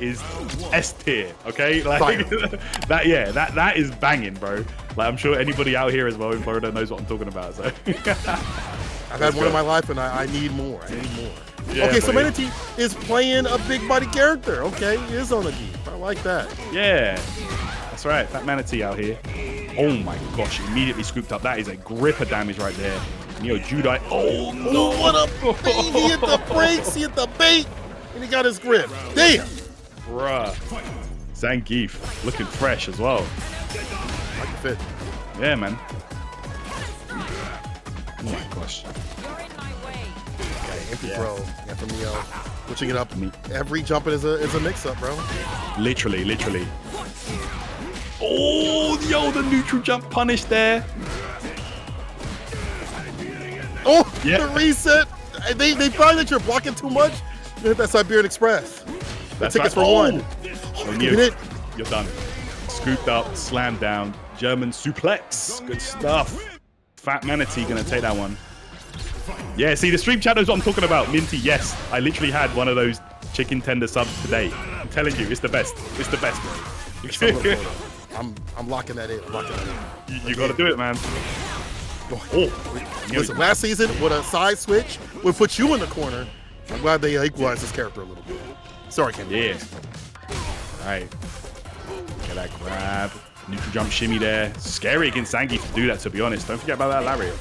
is S tier, okay? Like that is banging, bro. Like I'm sure anybody out here as well in Florida knows what I'm talking about. So I've had one in my life, and I need more. I need more. Yeah, okay, so Manatee is playing a big body character. Okay, he is on the deep. I like that. Yeah, that's right. TheFatManatee out here. Oh my gosh! Immediately scooped up. That is a grip of damage right there. NeoJudai. Oh no! What a bait! He hit the brakes. He hit the bait, and he got his grip. Damn. Bruh. Zangief looking fresh as well. Like the fit. Yeah, man. Oh my gosh. Okay, empty throw. Yeah, from Neo. Switching it up. Every jump is a mix-up, bro. Literally. Oh, yo, the neutral jump punish there. Oh, the reset. They find that you're blocking too much. You hit that Siberian Express. The tickets for one. You're done. Scooped up, slammed down. German suplex. Good stuff. TheFatManatee gonna take that one. Yeah, see the stream chat knows what I'm talking about. Minty, yes. I literally had one of those chicken tender subs today. I'm telling you, it's the best. It's the best, bro. I'm locking that in. You gotta do it, man. Oh. Listen, last season with a side switch would put you in the corner. I'm glad they equalized this character a little bit. Sorry, Cammy. Yeah. All right. Get that grab. Neutral jump shimmy there. Scary against Zangief to do that, to be honest. Don't forget about that lariat.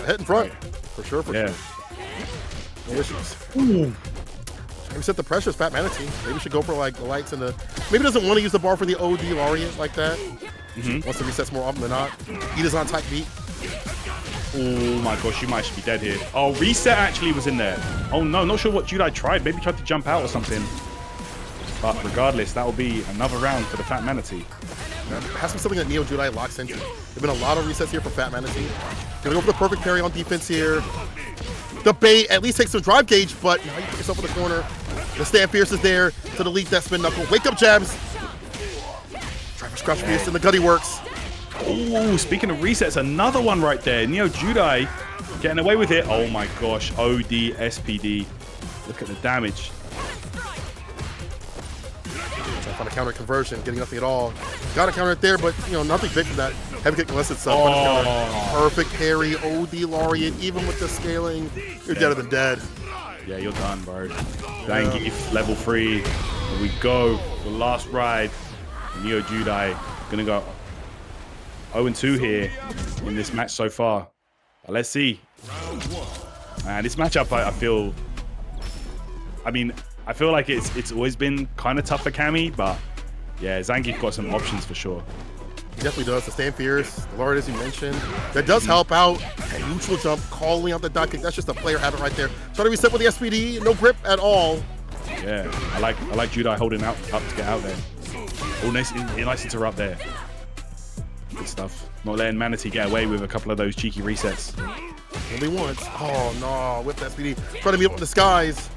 Head in front. For sure. No issues. Ooh. Maybe set the pressure as TheFatManatee. Maybe we should go for like the lights and the... Maybe doesn't want to use the bar for the OD Lariat like that. Wants to resets more often than not. Eat is on tight beat. Oh my gosh, you might should be dead here. Oh, reset actually was in there. Oh no, not sure what Judai tried. Maybe tried to jump out or something. But regardless, that will be another round for the TheFatManatee. It has to be something that NeoJudai locks into. There've been a lot of resets here for TheFatManatee. Gonna go for the perfect parry on defense here. The bait at least takes some drive gauge, but now you put yourself in the corner. The stand fierce is there to delete that spin knuckle. Wake up jabs. Driver scratch fierce and the gutty works. Oh, speaking of resets, another one right there. NeoJudai getting away with it. Oh my gosh, OD, SPD. Look at the damage. Trying to find a counter conversion, getting nothing at all. Got to counter it there, but you know, nothing big from that. Heavy kick unless it's perfect parry, OD Lariat, even with the scaling, you're deader than dead. Yeah, you're done, bro. Zangief, level 3. Here we go. The last ride. NeoJudai gonna go 0-2 here in this match so far. But let's see. Man, this matchup, I feel like it's always been kind of tough for Cammy, but yeah, Zangief got some options for sure. He definitely does. The stand fierce, the Lord, as you mentioned, that does help out. A neutral jump, calling out the dot kick. That's just a player habit right there. Trying to reset with the SPD, no grip at all. Yeah, I like Judai holding up to get out there. Oh, nice interrupt there. Good stuff. Not letting Manatee get away with a couple of those cheeky resets. Only once. Oh no, whip that SPD. Trying to meet up with the skies.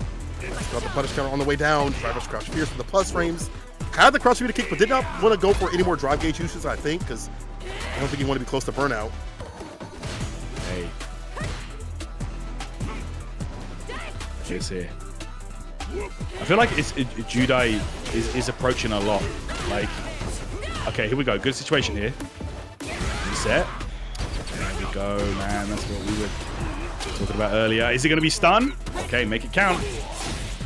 Got the punish counter on the way down. Driver's crouch fierce with the plus frames. Had the crouch to kick, but did not want to go for any more drive gauge uses, I think, because I don't think he wanted to be close to burnout. Hey. Cheers here. I feel like Judai is approaching a lot. Like, okay, here we go. Good situation here. Reset. There we go, man. That's what we were talking about earlier. Is he going to be stunned? Okay, make it count.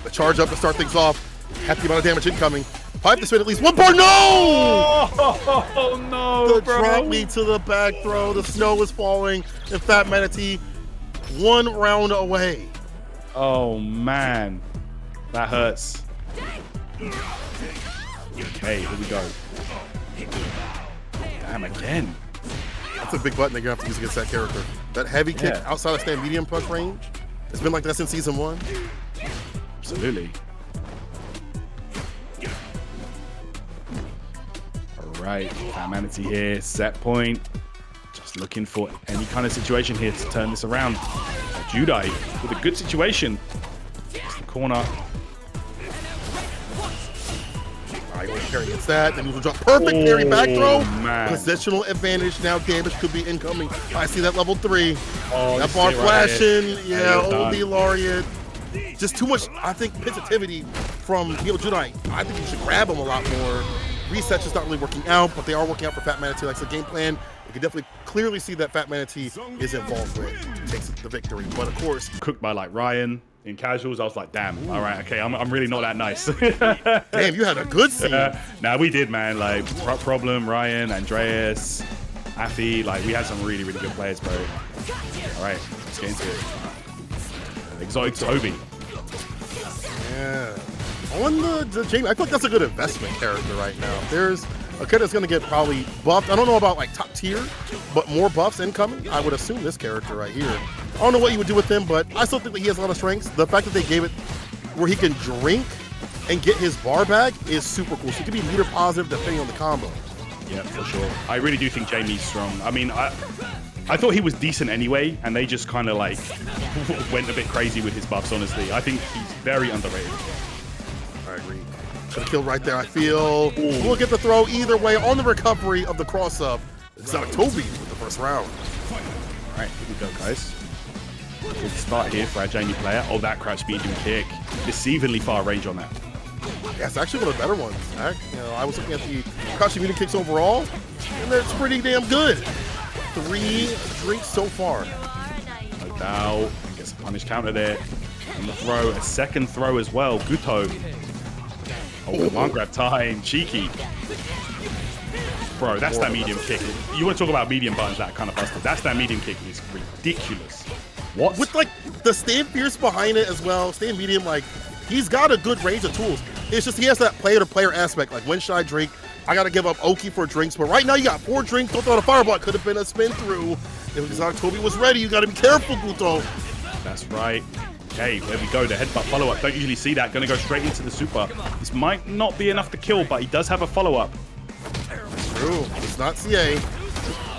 The charge up to start things off. Hefty amount of damage incoming. Probably have to spin at least one bar. No! Oh no, the bro. drop me to the back throw. The snow is falling. And TheFatManatee 1 round away. Oh man, that hurts. Okay, here we go. Damn, again. That's a big button they're gonna have to use against that character. That heavy kick outside of stand medium punch range. It's been like that since season 1. Absolutely. All right, TampaNeverSleeps here, set point. Just looking for any kind of situation here to turn this around. Judai with a good situation. It's the corner. Parry gets that, then neutral drop. Perfect parry back throw. Man. Positional advantage now. Damage could be incoming. I see that level 3. Oh, that bar flashing. Right, yeah, OD Lariat. Just too much, I think, sensitivity from NeoJudai. I think you should grab him a lot more. Reset's just not really working out, but they are working out for FatManatee. Like the game plan, you can definitely clearly see that FatManatee is involved with takes the victory. But of course, Cooked by like Ryan in casuals. I was like, damn, all right, okay, I'm really not that nice. damn, you had a good scene. Nah, we did, man. Like Problem, Ryan, Andreas, Afi, like we had some really, really good players, bro. All right, let's get into it. Exotic Toby. Yeah. On the Jamie, I feel like that's a good investment character right now. There's a kid that's going to get probably buffed. I don't know about like top tier, but more buffs incoming. I would assume this character right here. I don't know what you would do with him, but I still think that he has a lot of strengths. The fact that they gave it where he can drink and get his bar back is super cool. So he can be meter positive depending on the combo. Yeah, for sure. I really do think Jamie's strong. I mean, I thought he was decent anyway, and they just kind of like went a bit crazy with his buffs, honestly. I think he's very underrated. I agree. Gonna kill right there, I feel. Ooh. We'll get the throw either way on the recovery of the cross-up. Exotic Toby with the first round. All right, here we go, guys. Good start here for our Jamie player. Oh, that crouch medium kick. Deceivingly far range on that. Yeah, it's actually one of the better ones. I was looking at the crouch medium kicks overall, and that's pretty damn good. 3 drinks so far. No doubt. Gets a punish counter there. And the throw, a second throw as well. Guto. Oh, command grab time. Cheeky. Bro, that's that medium kick. You want to talk about medium buttons that kind of busted. That's that medium kick is ridiculous. What? With like the stand fierce behind it as well. Stand medium, like he's got a good range of tools. It's just he has that player-to-player aspect. Like when should I drink? I got to give up Oki for drinks. But right now you got 4 drinks. Don't throw the fireball. It could have been a spin through. If Exotic Toby was ready, you got to be careful, Guto. That's right. Okay, there we go. The headbutt follow-up. Don't usually see that. Going to go straight into the super. This might not be enough to kill, but he does have a follow-up. True. It's not CA.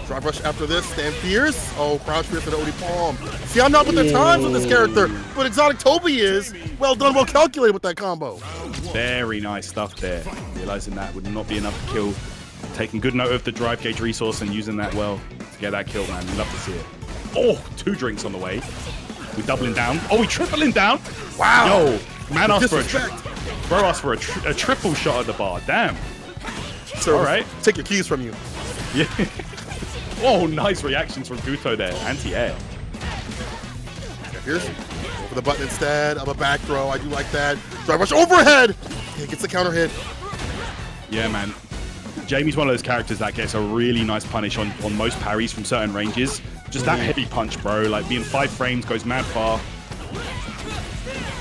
Drive rush after this. Stand fierce. Oh, crouch fierce to the OD palm. See, I'm not with the times with this character, but Exotic Toby is. Well done, well calculated with that combo. Very nice stuff there. Realizing that would not be enough to kill. Taking good note of the drive gauge resource and using that well to get that kill, man. Love to see it. Oh, 2 drinks on the way. We're doubling down. Oh, we're tripling down. Wow. Yo, man asked for bro asked for a triple shot at the bar. Damn. So, all right. Take your keys from you. Yeah. Oh, nice reactions from Guto there. Anti-air. Here's over the button instead of a back throw. I do like that. Drive rush overhead. Yeah, gets the counter hit. Yeah, man. Jamie's one of those characters that gets a really nice punish on most parries from certain ranges. Just that heavy punch, bro. Like being 5 frames, goes mad far.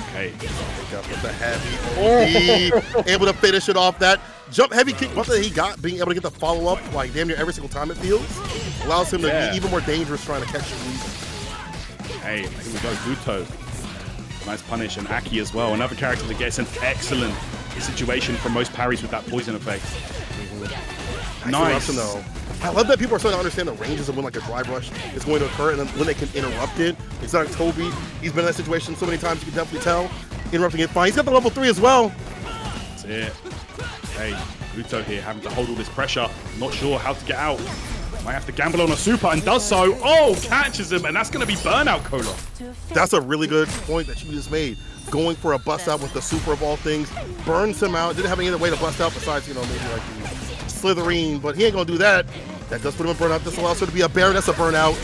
Okay. Pick up with the heavy OD. Able to finish it off. That jump heavy kick bump that he got, being able to get the follow-up like damn near every single time it feels, allows him to be even more dangerous trying to catch you. Hey, here we go, Guto. Nice punish, and Aki as well. Another character that gets an excellent situation from most parries with that poison effect. Nice. Though. I love that people are starting to understand the ranges of when like a drive rush is going to occur and then when they can interrupt it. Exotic Toby, he's been in that situation so many times, you can definitely tell. Interrupting it fine. He's got the level 3 as well. That's it. Hey, Guto here having to hold all this pressure. Not sure how to get out. Might have to gamble on a super and does so. Oh, catches him, and that's going to be burnout, Kola. That's a really good point that you just made. Going for a bust out with the super of all things. Burns him out. Didn't have any other way to bust out besides, you know, maybe like the Slitherine, but he ain't going to do that. That does put him in burnout. This allows her to be a Baron. That's a burnout.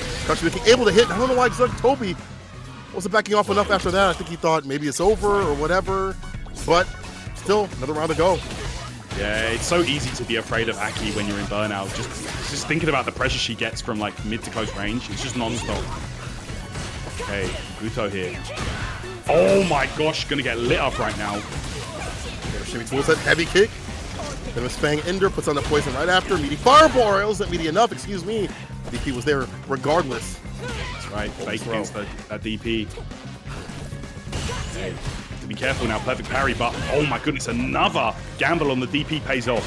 Able to hit. I don't know why Exotic Toby wasn't backing off enough after that. I think he thought maybe it's over or whatever, but still another round to go. Yeah, it's so easy to be afraid of Aki when you're in burnout. Just thinking about the pressure she gets from like mid to close range. It's just non-stop. Okay, Guto here. Oh my gosh, gonna get lit up right now. Shimmy towards that heavy kick. Then his Fang Ender puts on the poison right after. Meaty Fireball isn't meaty enough, excuse me. DP was there regardless. That's right, fake against that DP. Okay. Be careful now, perfect parry, but oh my goodness, another gamble on the DP pays off.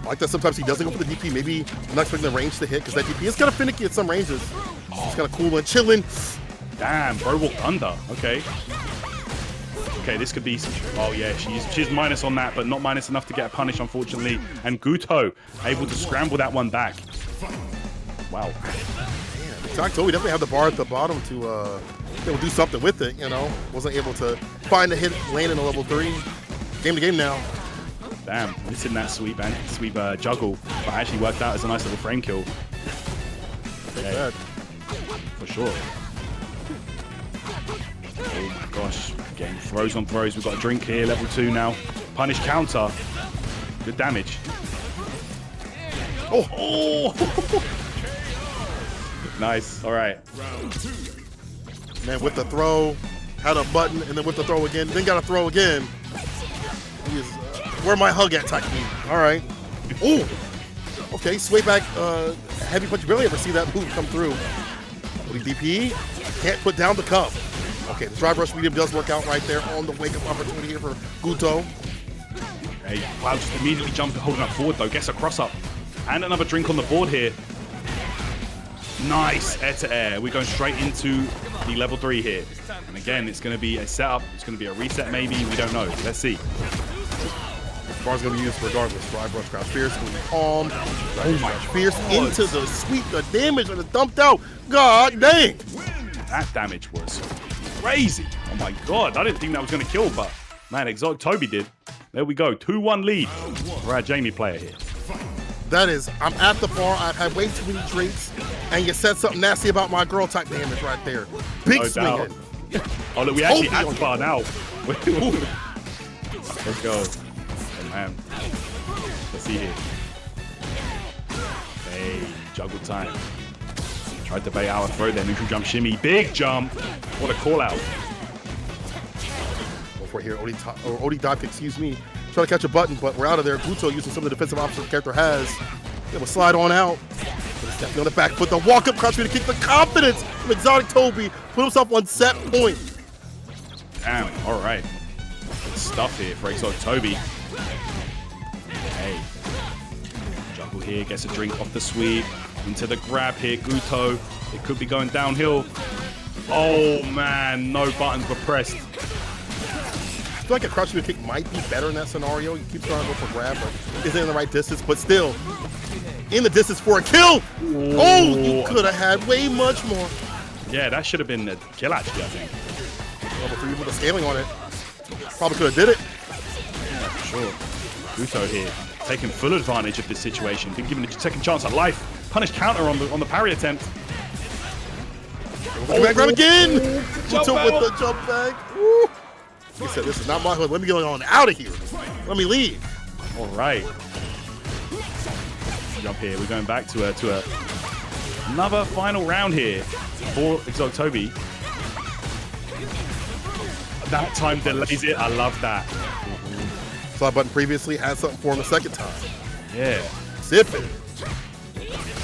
I like that sometimes he doesn't go for the DP. Maybe I'm not expecting the range to hit because that DP is kind of finicky at some ranges. It's kind of cool and chilling. Damn, bro walked under. Okay. Okay, this could be. Oh yeah, she's minus on that, but not minus enough to get a punish, unfortunately. And Guto able to scramble that one back. Wow. Exotic Toby definitely had the bar at the bottom to do something with it, you know. Wasn't able to find the hit lane in a level 3. Game to game now. Damn, missing that sweep juggle, but actually worked out as a nice little frame kill. Yeah, for sure. Oh my gosh, getting throws on throws. We've got a drink here, level 2 now. Punish counter. Good damage. Oh! Nice, all right. Man, with the throw, had a button, and then with the throw again, then got a throw again. He is, where my hug at type me. All right. Ooh! Okay, sway back, heavy punch. Barely ever see that move come through. DP, can't put down the cup. Okay, the drive rush medium does work out right there on the wake-up opportunity here for Guto. Hey, wow, just immediately jumping, holding up forward though, gets a cross-up. And another drink on the board here. Nice, air to air. We're going straight into the level 3 here. And again, it's going to be a setup. It's going to be a reset maybe. We don't know. Let's see. Bar's going to be used regardless. Drive rush, crouch fierce, going to be calm. Oh my fierce into the sweep. The damage and the dumped out. God dang. That damage was crazy. Oh my God. I didn't think that was going to kill, but man, Exotic Toby did. There we go. 2-1 lead for our Jamie player here. That is, I'm at the bar. I've had way too many drinks, and you said something nasty about my girl type damage right there. Big swinging. Oh, look, we actually at the bar now. Let's go. Oh, man. Let's see here. Hey, juggle time. Tried to bait out a throw there. Neutral jump shimmy. Big jump. What a call out. Go for it here. Odi dive, excuse me. Try to catch a button, but we're out of there. Guto using some of the defensive options the character has. It will slide on out. But it's definitely on the back foot. The walk-up crouch to kick the confidence from Exotic Toby. Put himself on set point. Damn, all right. Good stuff here for Exotic Toby. Hey. Juggle here, gets a drink off the sweep. Into the grab here, Guto. It could be going downhill. Oh, man, no buttons were pressed. I feel like a crouch to kick might be better in that scenario. You keep trying to go for grab, but isn't in the right distance, but still in the distance for a kill. Ooh. Oh, you could have had way much more. Yeah, that should have been the kill actually, I think. Level 3 with the scaling on it. Probably could have did it. Yeah, for sure. Guto here, taking full advantage of this situation. Been given a second chance at life. Punish counter on the parry attempt. Back grab again. Guto with the jump back. Woo. He said, this is not my hood. Let me get on out of here. Let me leave. All right. Jump here. We're going back to another final round here for Exotic Toby. That time delays it. I love that. Slide button previously had something for him the second time. Yeah. Zip it.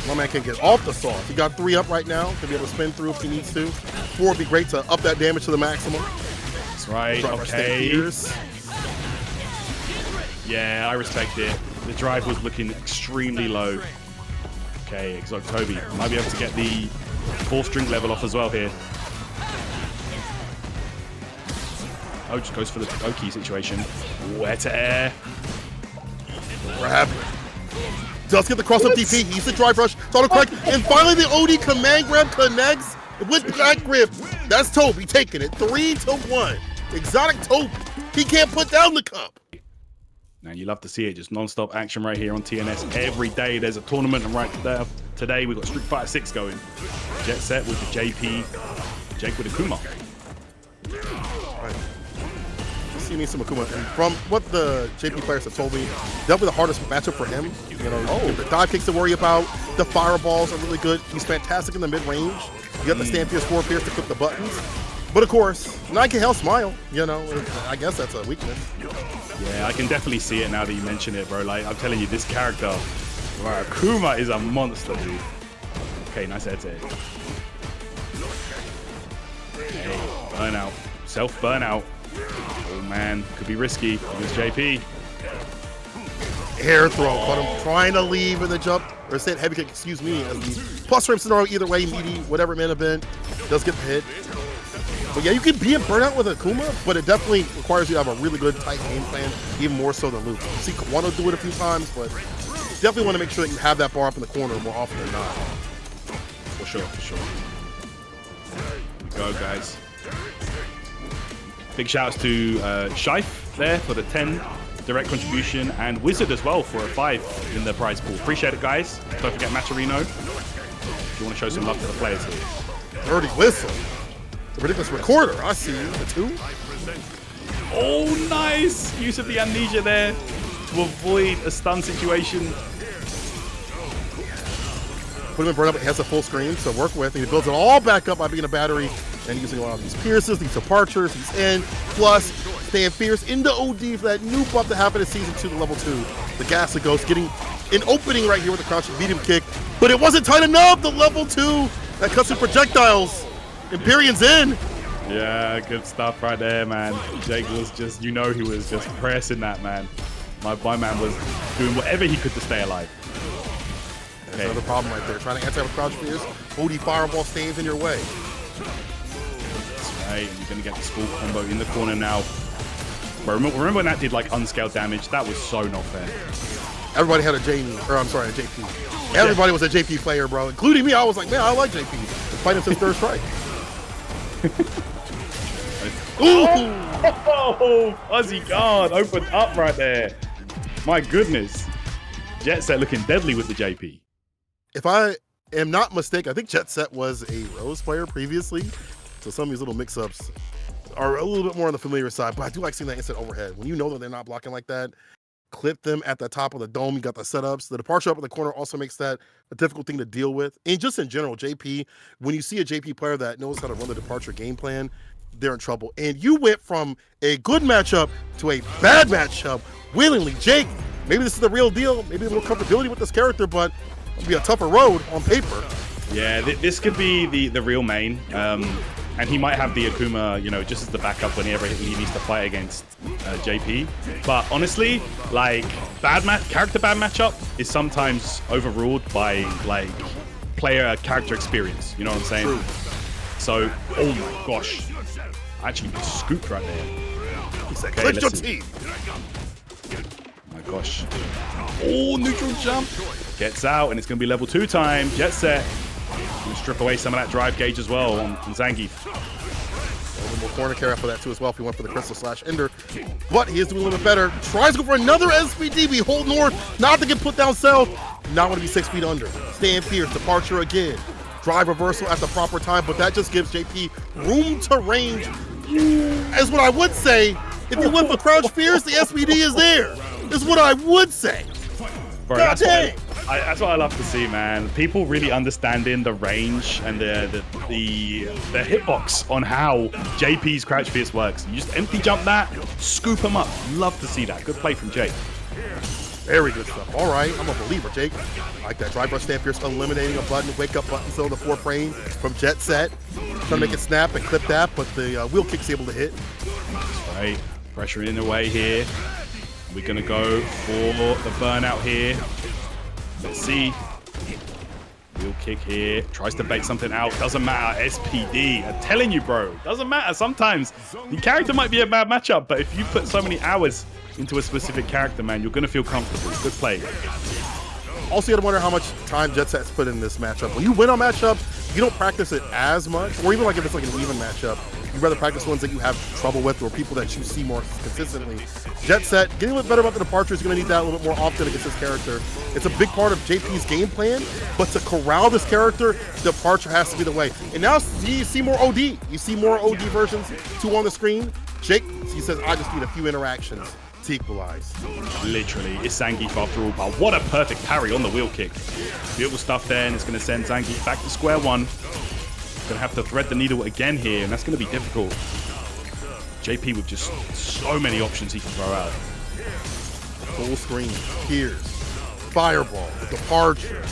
My man can get off the sauce. He got 3 up right now. Can be able to spin through if he needs to. 4 would be great to up that damage to the maximum. Right, okay. Yeah, I respect it. The drive was looking extremely low. Okay, Exotic Toby might be able to get the 4th string level off as well here. Oh, just goes for the Oki situation. Where to air. Grab. Does get the cross-up DP. He's the drive rush. It's auto correct. And finally the OD command grab connects with back grip. That's Toby taking it 3-1. Exotic Toby. He can't put down the cup. Man, you love to see it. Just non-stop action right here on TNS. Every day there's a tournament, and right there today we've got Street Fighter 6 going. JettSett with the JP, Jake with Akuma. Right. See me some Akuma. And from what the JP players have told me, definitely the hardest matchup for him. You know, the dive kicks to worry about. The fireballs are really good. He's fantastic in the mid-range. You got the stand pierce, 4 pierce to clip the buttons. But of course, I can hell smile, you know, I guess that's a weakness. Yeah, I can definitely see it now that you mention it, bro. Like, I'm telling you, this character, right, Akuma is a monster, dude. Okay, nice head to it. Hey, burnout. Self-burnout. Oh, man, could be risky against JP. Air throw, caught him trying to leave in the jump, or say heavy kick, excuse me, as the plus frame scenario, either way, meaty, whatever it may have been, does get the hit. But yeah, you can be in burnout with Akuma, but it definitely requires you to have a really good, tight game plan, even more so than Luke. You see Kawano do it a few times, but definitely want to make sure that you have that bar up in the corner more often than not. For sure, for sure. Here we go, guys. Big shouts to Shife there for the 10 direct contribution, and Wizard as well for a 5 in the prize pool. Appreciate it, guys. Don't forget Maturino if you want to show some love to the players here. Dirty whistle. The ridiculous recorder. I see you. The 2. Oh, nice use of the amnesia there to avoid a stun situation. Put him in burn up. He has a full screen to work with, and he builds it all back up by being a battery and using a lot of these pierces, these departures. He's in. Plus, staying fierce into OD for that new buff that happened in Season 2 to level 2. The Ghastly Ghost getting an opening right here with the crouching medium kick, but it wasn't tight enough. The level 2 that cuts through projectiles. Empyrean's in. Yeah, good stuff right there, man. Jake was just, he was just pressing that, man. My man was doing whatever he could to stay alive. That's another problem right there. Trying to answer with crouch fears. OD fireball stays in your way. That's right. You're going to get the school combo in the corner now. But remember when that did like unscaled damage? That was so not fair. Everybody had a JP. Everybody was a JP player, bro, including me. I was like, man, I like JP. Fighting since third strike. Ooh! Oh, fuzzy guard opened up right there. My goodness. JettSett looking deadly with the JP. If I am not mistaken, I think JettSett was a Rose player previously. So some of these little mix-ups are a little bit more on the familiar side, but I do like seeing that instant overhead. When you know that they're not blocking like that, clip them at the top of the dome. You got the setups. The departure up in the corner also makes that a difficult thing to deal with. And just in general, JP, when you see a JP player that knows how to run the departure game plan, they're in trouble. And you went from a good matchup to a bad matchup willingly. Jake, maybe this is the real deal. Maybe a little comfortability with this character, but it'll be a tougher road on paper. Yeah, this could be the real main. And he might have the Akuma, just as the backup whenever he needs to fight against JP. But honestly, like character bad matchup is sometimes overruled by like player character experience. You know what I'm saying? True. So, oh my gosh, I actually got scooped right there. He said, Okay, clench your let's see. teeth. Oh my gosh. Oh, neutral jump. Gets out, and it's going to be level 2 time. JettSett. Gonna strip away some of that drive gauge as well on Zangief. A little more corner carry for that too as well if he went for the Crystal/Ender. But he is doing a little bit better. Tries to go for another SPD. We hold north, not to get put down south. Not want to be 6 feet under. Stand fierce, departure again. Drive reversal at the proper time, but that just gives JP room to range. As what I would say, if you went for crouch fierce, the SPD is there. Is what I would say. Bro, God dang. That's what I love to see, man. People really understanding the range and the hitbox on how JP's crouch fierce works. You just empty jump that, scoop him up. Love to see that. Good play from Jake. Very good stuff. All right, I'm a believer, Jake. I like that. Drive rush stand fierce, eliminating a button, wake up button, still in the 4 frame from JettSett. Trying to make it snap and clip that, but the wheel kick's able to hit. That's right. Pressure in the way here. We're going to go for the burnout here. Let's see. Wheel kick here. Tries to bait something out. Doesn't matter. SPD. I'm telling you, bro. Doesn't matter. Sometimes the character might be a bad matchup, but if you put so many hours into a specific character, man, you're going to feel comfortable. Good play. Also, you got to wonder how much time JettSett's put in this matchup. When you win on matchups, you don't practice it as much, or even like if it's like an even matchup, you'd rather practice ones that you have trouble with or people that you see more consistently. JettSett, getting a little better about the departure is going to need that a little bit more often against this character. It's a big part of JP's game plan, but to corral this character, departure has to be the way. And now you see more OD. You see more OD versions, 2 on the screen. Jake, he says, I just need a few interactions to equalize. Literally, it's Zangief after all, but what a perfect parry on the wheel kick. Beautiful stuff there, and it's going to send Zangief back to square one. Going to have to thread the needle again here, and that's going to be difficult. JP with just so many options he can throw out. Full screen, Tears, Fireball, the departure.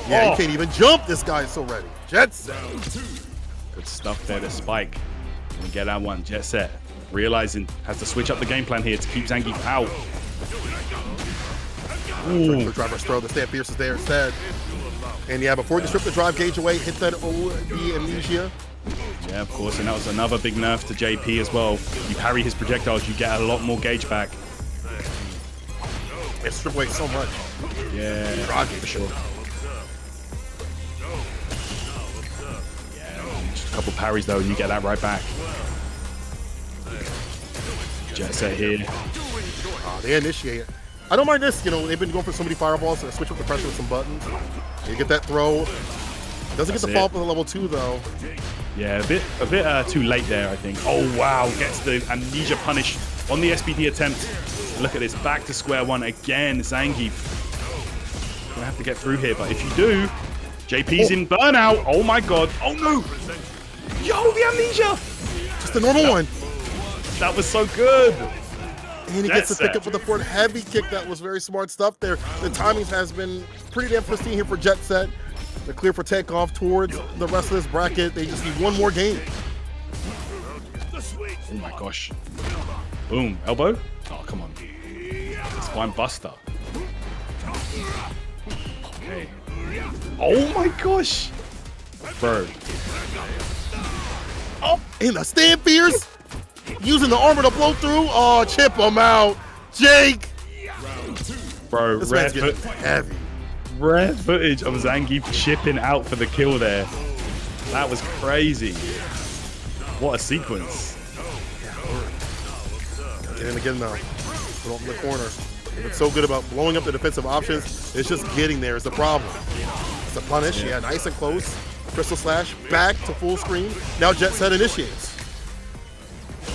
Yeah, you can't even jump. This guy is so ready. JettSett. Good stuff there to spike. And get that one. JettSett realizing has to switch up the game plan here to keep Zangief out. Ooh. Driver's throw. The stand fierce is there instead. And yeah, before you strip the drive gauge away, hit that OD amnesia. Yeah, of course, and that was another big nerf to JP as well. You parry his projectiles, you get a lot more gauge back. It strip away so much. Yeah, Drive for sure. couple parries though, and you get that right back. JettSett here. They initiate it. I don't mind this. You know, they've been going for so many fireballs, so switch up the pressure with some buttons. You get that throw. Doesn't get the follow up with a level 2 though. Yeah, a bit too late there, I think. Oh wow, gets the amnesia punish on the SBD attempt. Look at this, back to square one again. Zangief gonna have to get through here, but if you do, JP's in burnout. Oh my god. Oh no. Yo, the amnesia. Just a normal one. That was so good. And he gets to pick up with the forward heavy kick. That was very smart stuff there. The timing has been pretty damn pristine here for JettSett. They're clear for takeoff towards the rest of this bracket. They just need one more game. Oh my gosh. Boom. Elbow? Oh, come on. Spine buster. Okay. Oh my gosh. Bro. Oh, in the stand fierce. Using the armor to blow through. Oh, chip him out. Jake. Bro, this man's getting heavy. Rare footage of Zangief chipping out for the kill there. That was crazy. What a sequence. Get in again now. Put off in the corner. It's so good about blowing up the defensive options. It's just getting there is the problem. It's a punish. Yeah, nice and close. Crystal Slash back to full screen. Now JettSett initiates.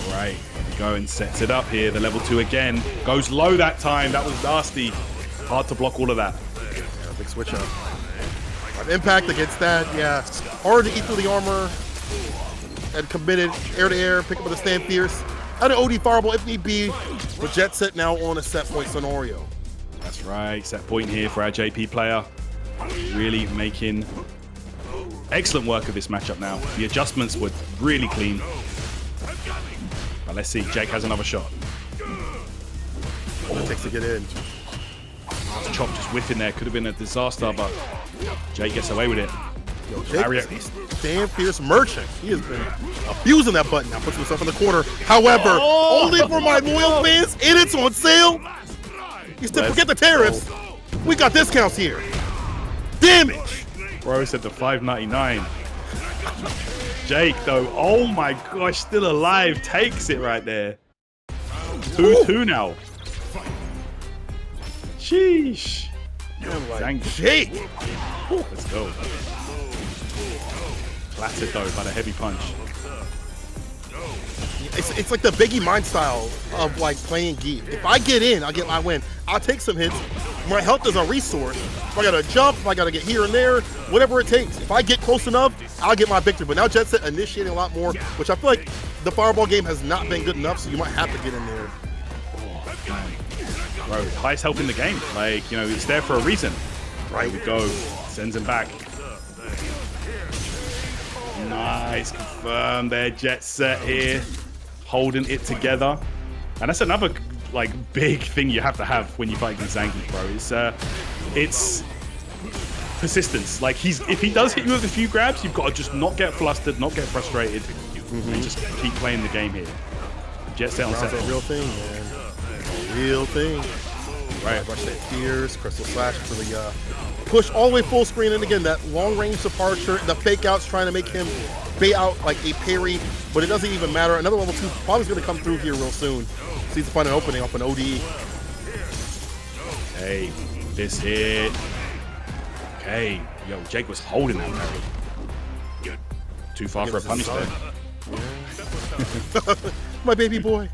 All right, there we go and sets it up here. The level 2 again. Goes low that time. That was nasty. Hard to block all of that. Big switch up. Impact against that, yeah. Hard to eat through the armor. And committed air to air, pick up with a stand fierce. Out of OD fireball if need be. With JettSett now on a set point scenario. That's right, set point here for our JP player. Really making excellent work of this matchup now. The adjustments were really clean. But let's see, Jake has another shot. All it takes to get in. Chop just whiffing there, could have been a disaster, but Jake gets away with it. Yo, Jake, damn fierce merchant. He has been abusing that button. Now puts himself in the corner. However, only for my loyal fans, and it's on sale. You still forget the tariffs. We got discounts here. Damage. Bro said the $5.99. Jake though, oh my gosh, still alive, takes it right there. 2-2 now. Sheesh. Like, Jake. Let's go. Flattered though by the heavy punch. It's like the Biggie mind style of like playing Geef. If I get in, I'll get my win. I'll take some hits. My health is a resource. If I gotta jump, if I gotta get here and there, whatever it takes. If I get close enough, I'll get my victory. But now JettSett initiating a lot more, which I feel like the fireball game has not been good enough, so you might have to get in there. Bro, highest health in the game. Like, you know, it's there for a reason. Right, we go. Sends him back. Nice, confirmed there. JettSett here, holding it together. And that's another, like, big thing you have to have when you fight against Zangief, bro. It's persistence. Like, if he does hit you with a few grabs, you've got to just not get flustered, not get frustrated, and just keep playing the game here. JettSett on set. That's a real thing, man. Real thing. Right, rush that fierce, crystal slash for the push all the way full screen, and again that long range departure, the fake outs trying to make him bait out like a parry, but it doesn't even matter. Another level 2 probably is going to come through here real soon. Sees to find an opening off an OD. Hey, this hit. Okay, yo, Jake was holding that parry. Too far for a punish there. Yeah. My baby boy.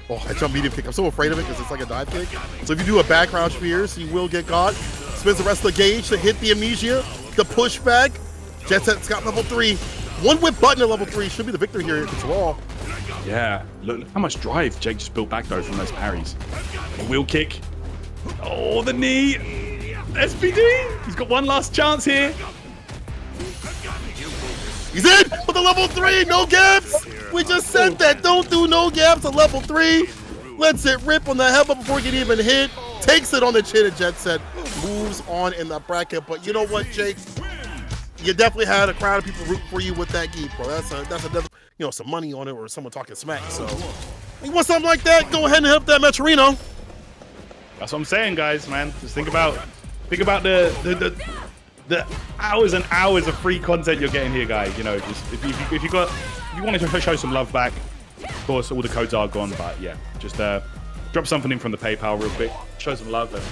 Oh, I jump medium kick. I'm so afraid of it because it's like a dive kick. So if you do a back crouch fierce, you will get caught. Spends the rest of the gauge to hit the amnesia, the pushback. JettSett's got level 3. One whip button at level 3 should be the victor here if it's raw. Yeah, look how much drive Jake just built back though from those parries. The wheel kick. Oh, the knee. SBD. He's got one last chance here. He's in with the level 3. No gaps. We just said that. Don't do no gaps at level 3. Lets it rip on the headbutt before it can even hit. Takes it on the chin at JettSett. Moves on in the bracket. But you know what, Jake? You definitely had a crowd of people rooting for you with that Geef, bro. That's a some money on it or someone talking smack. So you want something like that? Go ahead and hit up that Metrino. That's what I'm saying, guys, man. Just think about the the hours and hours of free content you're getting here, guys. You know, just if you wanted to show some love back, of course, all the codes are gone. But yeah, just drop something in from the PayPal real quick, show some love, and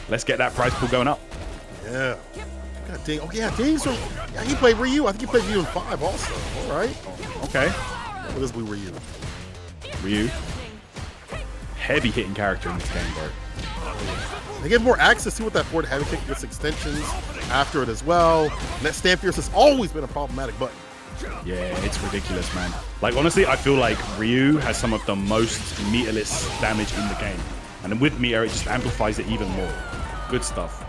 let's get that prize pool going up. Yeah. God dang. Oh yeah, Ding's from. Yeah, he played Ryu. I think he played Ryu in 5 also. All right. Okay. What is Blue Ryu? Ryu. Heavy hitting character in this game, bro. They get more access to with that forward heavy kick, gets extensions after it as well. And that stand fierce has always been a problematic button. Yeah, it's ridiculous, man. Like, honestly, I feel like Ryu has some of the most meterless damage in the game. And then with meter, it just amplifies it even more. Good stuff.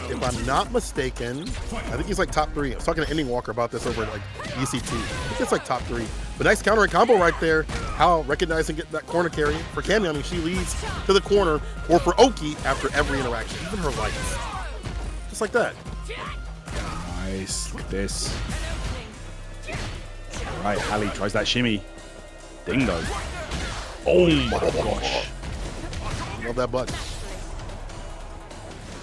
If I'm not mistaken, I think he's like top 3. I was talking to Ending Walker about this over at like ECT. I think it's like top 3. But nice counter and combo right there. How recognizing getting that corner carry for Cammy. I mean, she leads to the corner, or for Oki after every interaction, even her lights. Just like that. Nice. Look at this. All right, Hali tries that shimmy. Dingo. Oh my gosh. Love that button.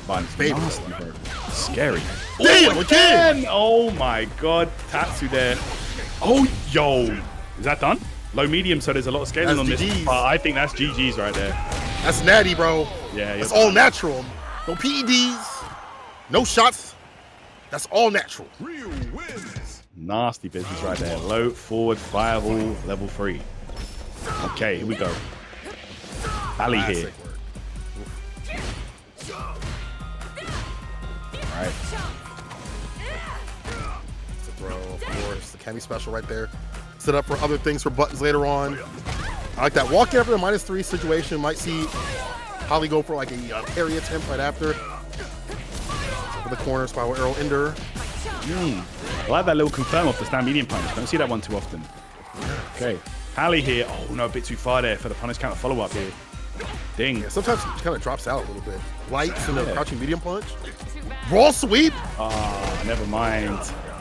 Nasty, bro. Scary. Damn, again! Oh my god. Tatsu there. Oh, yo. Is that done? Low medium, so there's a lot of scaling That's on GG's. this. But I think that's GG's right there. That's natty, bro. Yeah, that's all natural. No PEDs, no shots. That's all natural. Real wins. Nasty business right there. Low forward fireball level 3. Okay, here we go. Hali here. All right. It's a throw, of course. The Cammy special right there. Set up for other things for buttons later on. I like that. Walking after the -3 situation. Might see Hali go for like a parry attempt right after. For the corner, spiral arrow ender. I like that little confirm off the stand medium punish. Don't see that one too often. Okay. Hali here. Oh, no, a bit too far there for the punish counter follow-up here. Ding. Yeah, sometimes it kind of drops out a little bit. Lights and the crouching medium punch. Raw sweep. Oh, never mind.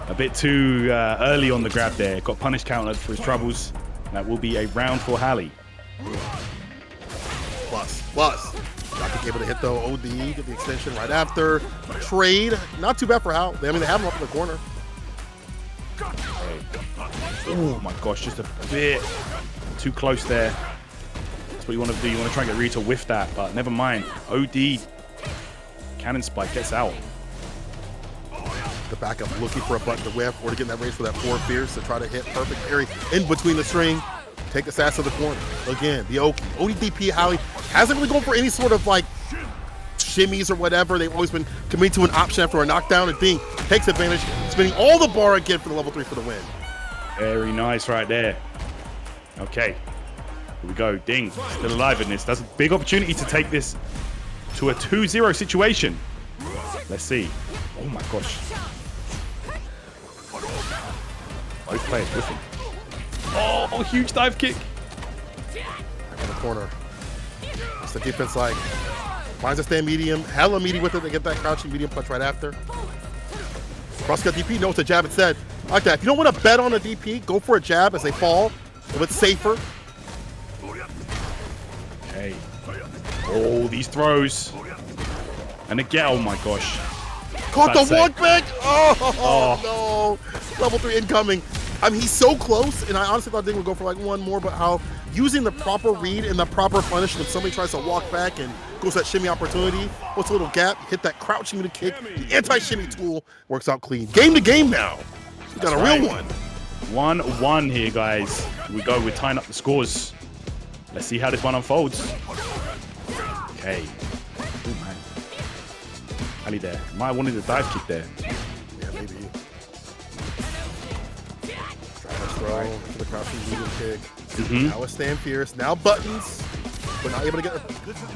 A bit too early on the grab there. Got punish countered for his troubles. That will be a round for Hali. Plus. Not able to hit though. OD, get the extension right after. Trade. Not too bad for Hal. I mean, they have him up in the corner. Okay. Oh my gosh, just a bit too close there. That's what you want to do. You want to try and get Ryu to whiff that, but never mind. OD. Cannon spike gets out. The backup looking for a button to whiff or to get in that range for that forward fierce to try to hit perfect parry in between the string. Take the sass to the corner. Again, the Oki. ODDP Hali hasn't really gone for any sort of like shimmies or whatever. They've always been committing to an option after a knockdown, and Ding takes advantage, spinning all the bar again for the level 3 for the win. Very nice right there. Okay. Here we go. Ding. Still alive in this. That's a big opportunity to take this to a 2-0 situation. Let's see. Oh my gosh. Both players with him. Oh, huge dive kick. Back in the corner. It's the defense like. Finds a stand medium. Hella meaty with it to get that crouching medium punch right after. Crosscut DP knows the jab it said. I like that. If you don't want to bet on a DP, go for a jab as they fall. A little bit safer. Okay. Oh, these throws. And again, oh my gosh. Caught the That's walk back. Oh, no. Level 3 incoming. I mean, he's so close, and I honestly thought Ding would go for like one more, but how using the proper read and the proper punish when somebody tries to walk back and goes that shimmy opportunity, what's a little gap, hit that crouching to kick, the anti-shimmy tool works out clean. Game to game now. We got a real one. 1-1 here, guys. Here we go. We're tying up the scores. Let's see how this one unfolds. Okay. Oh, man. Hali there. Might have wanted a dive kick there. Yeah, maybe. Throw into the crouching medium kick. Now a stand fierce. Now buttons, but not able to get.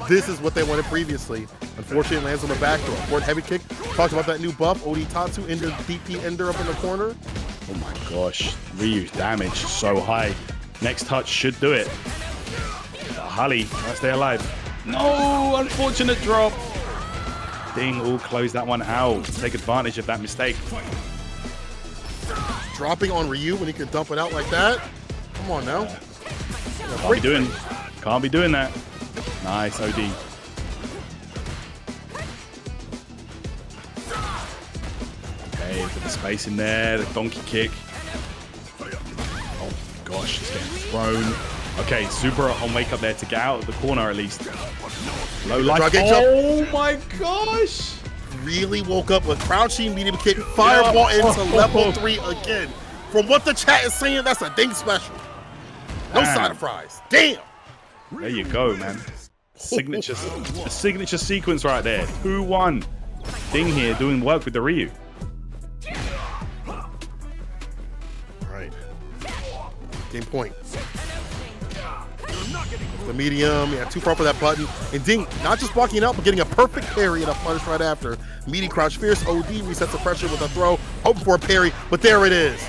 This is what they wanted previously. Unfortunately, it lands on the back throw. Forward heavy kick. Talked about that new buff. OD Tatsu into DP Ender up in the corner. Oh my gosh. Ryu's damage so high. Next touch should do it. Hali, let's stay alive. No, unfortunate drop. Ding will close that one out. Take advantage of that mistake. Dropping on Ryu when he can dump it out like that. Come on now. Can't be doing that. Nice OD. The space in there, the donkey kick. Oh gosh, it's getting thrown. Okay, super on wake up there to get out of the corner at least. Low life. Oh my gosh! Really woke up with crouching medium kick, fireball into level 3 again. From what the chat is saying, that's a ding special. No side of fries. Damn. There you go, man. Signature sequence right there. 2-1. Ding here doing work with the Ryu. All right. Game point. The medium, yeah, too far for that button. And Ding, not just blocking out, but getting a perfect parry and a punish right after. Meaty crouch, fierce OD, resets the pressure with a throw, hoping for a parry, but there it is.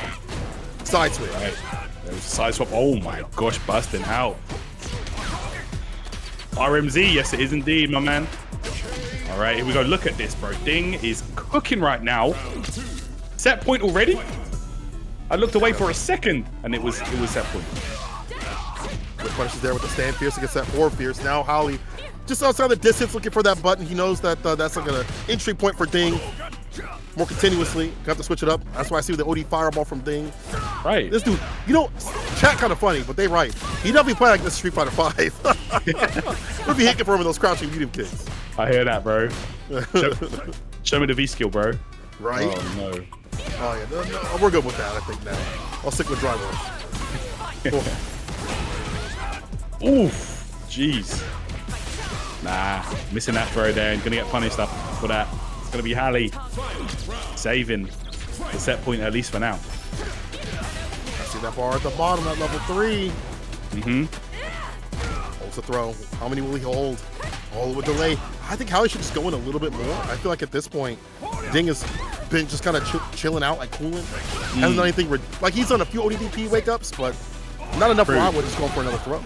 Side switch. Right. There was a side swap. Oh my gosh, busting out. RMZ, yes it is indeed, my man. All right, here we go. Look at this, bro. Ding is cooking right now. Set point already? I looked away for a second, and it was set point. Good punishes there with the stand fierce against that forward fierce. Now Hali just outside the distance looking for that button. He knows that that's like an entry point for Ding. More continuously, you have to switch it up. That's why I see the OD fireball from Ding. Right. This dude, you know, chat kind of funny, but they right. He definitely playing like this Street Fighter 5. We'll be hitting for him with those crouching medium kicks. I hear that, bro. Show me the V skill, bro. Right? Oh no. Oh yeah, no, we're good with that. I think now. I'll stick with drive rush. Oof. Jeez. Nah, missing that throw there and gonna get punished up for that. It's gonna be Hali saving the set point at least for now. I see that bar at the bottom at level 3. Holds the throw. How many will he hold? All with delay. I think Hali should just go in a little bit more. I feel like at this point, Ding has been just kind of chilling out, like cooling. Hasn't done anything. Like he's done a few ODDP wake ups, but not enough where I would just go for another throw.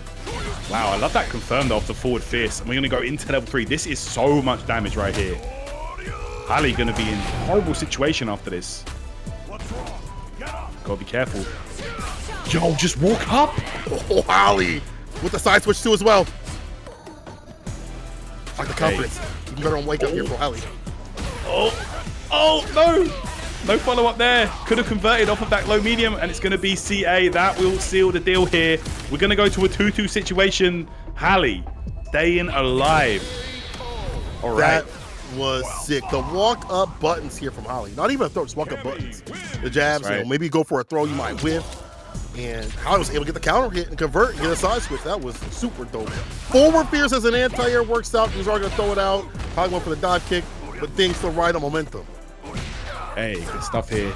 Wow, I love that confirmed off the forward fierce. And we're going to go into level 3. This is so much damage right here. Hali going to be in a horrible situation after this. Gotta be careful. Yo, just walk up. Oh, Hali with the side switch too as well. Like the confidence. You can better on wake up here for Hali. Oh, no. No follow-up there. Could have converted off of that low medium, and it's going to be CA. That will seal the deal here. We're going to go to a 2-2 situation. Hali staying alive. All right. That was sick. The walk-up buttons here from Hali. Not even a throw, just walk-up buttons. The jabs, right. You know, maybe you go for a throw, you might whiff. And Hali was able to get the counter hit and convert and get a side switch. That was super dope. Forward fierce as an anti-air works out. He was already going to throw it out. Hali went for the dive kick, but things still ride on momentum. Hey, good stuff here.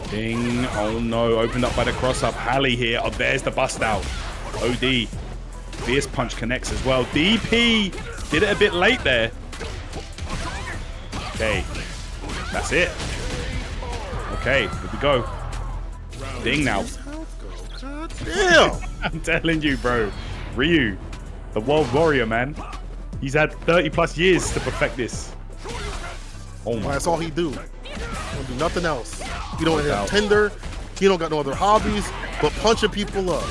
Ding. Oh no, opened up by the cross-up. Hali here. Oh, there's the bust out. OD. Fierce punch connects as well. DP did it a bit late there. Okay, that's it. Okay, here we go. Ding now. Damn. I'm telling you, bro. Ryu, the world warrior, man. He's had 30+ years to perfect this. Oh my. That's all he do. He don't do nothing else. He don't have tender. He don't got no other hobbies but punching people up.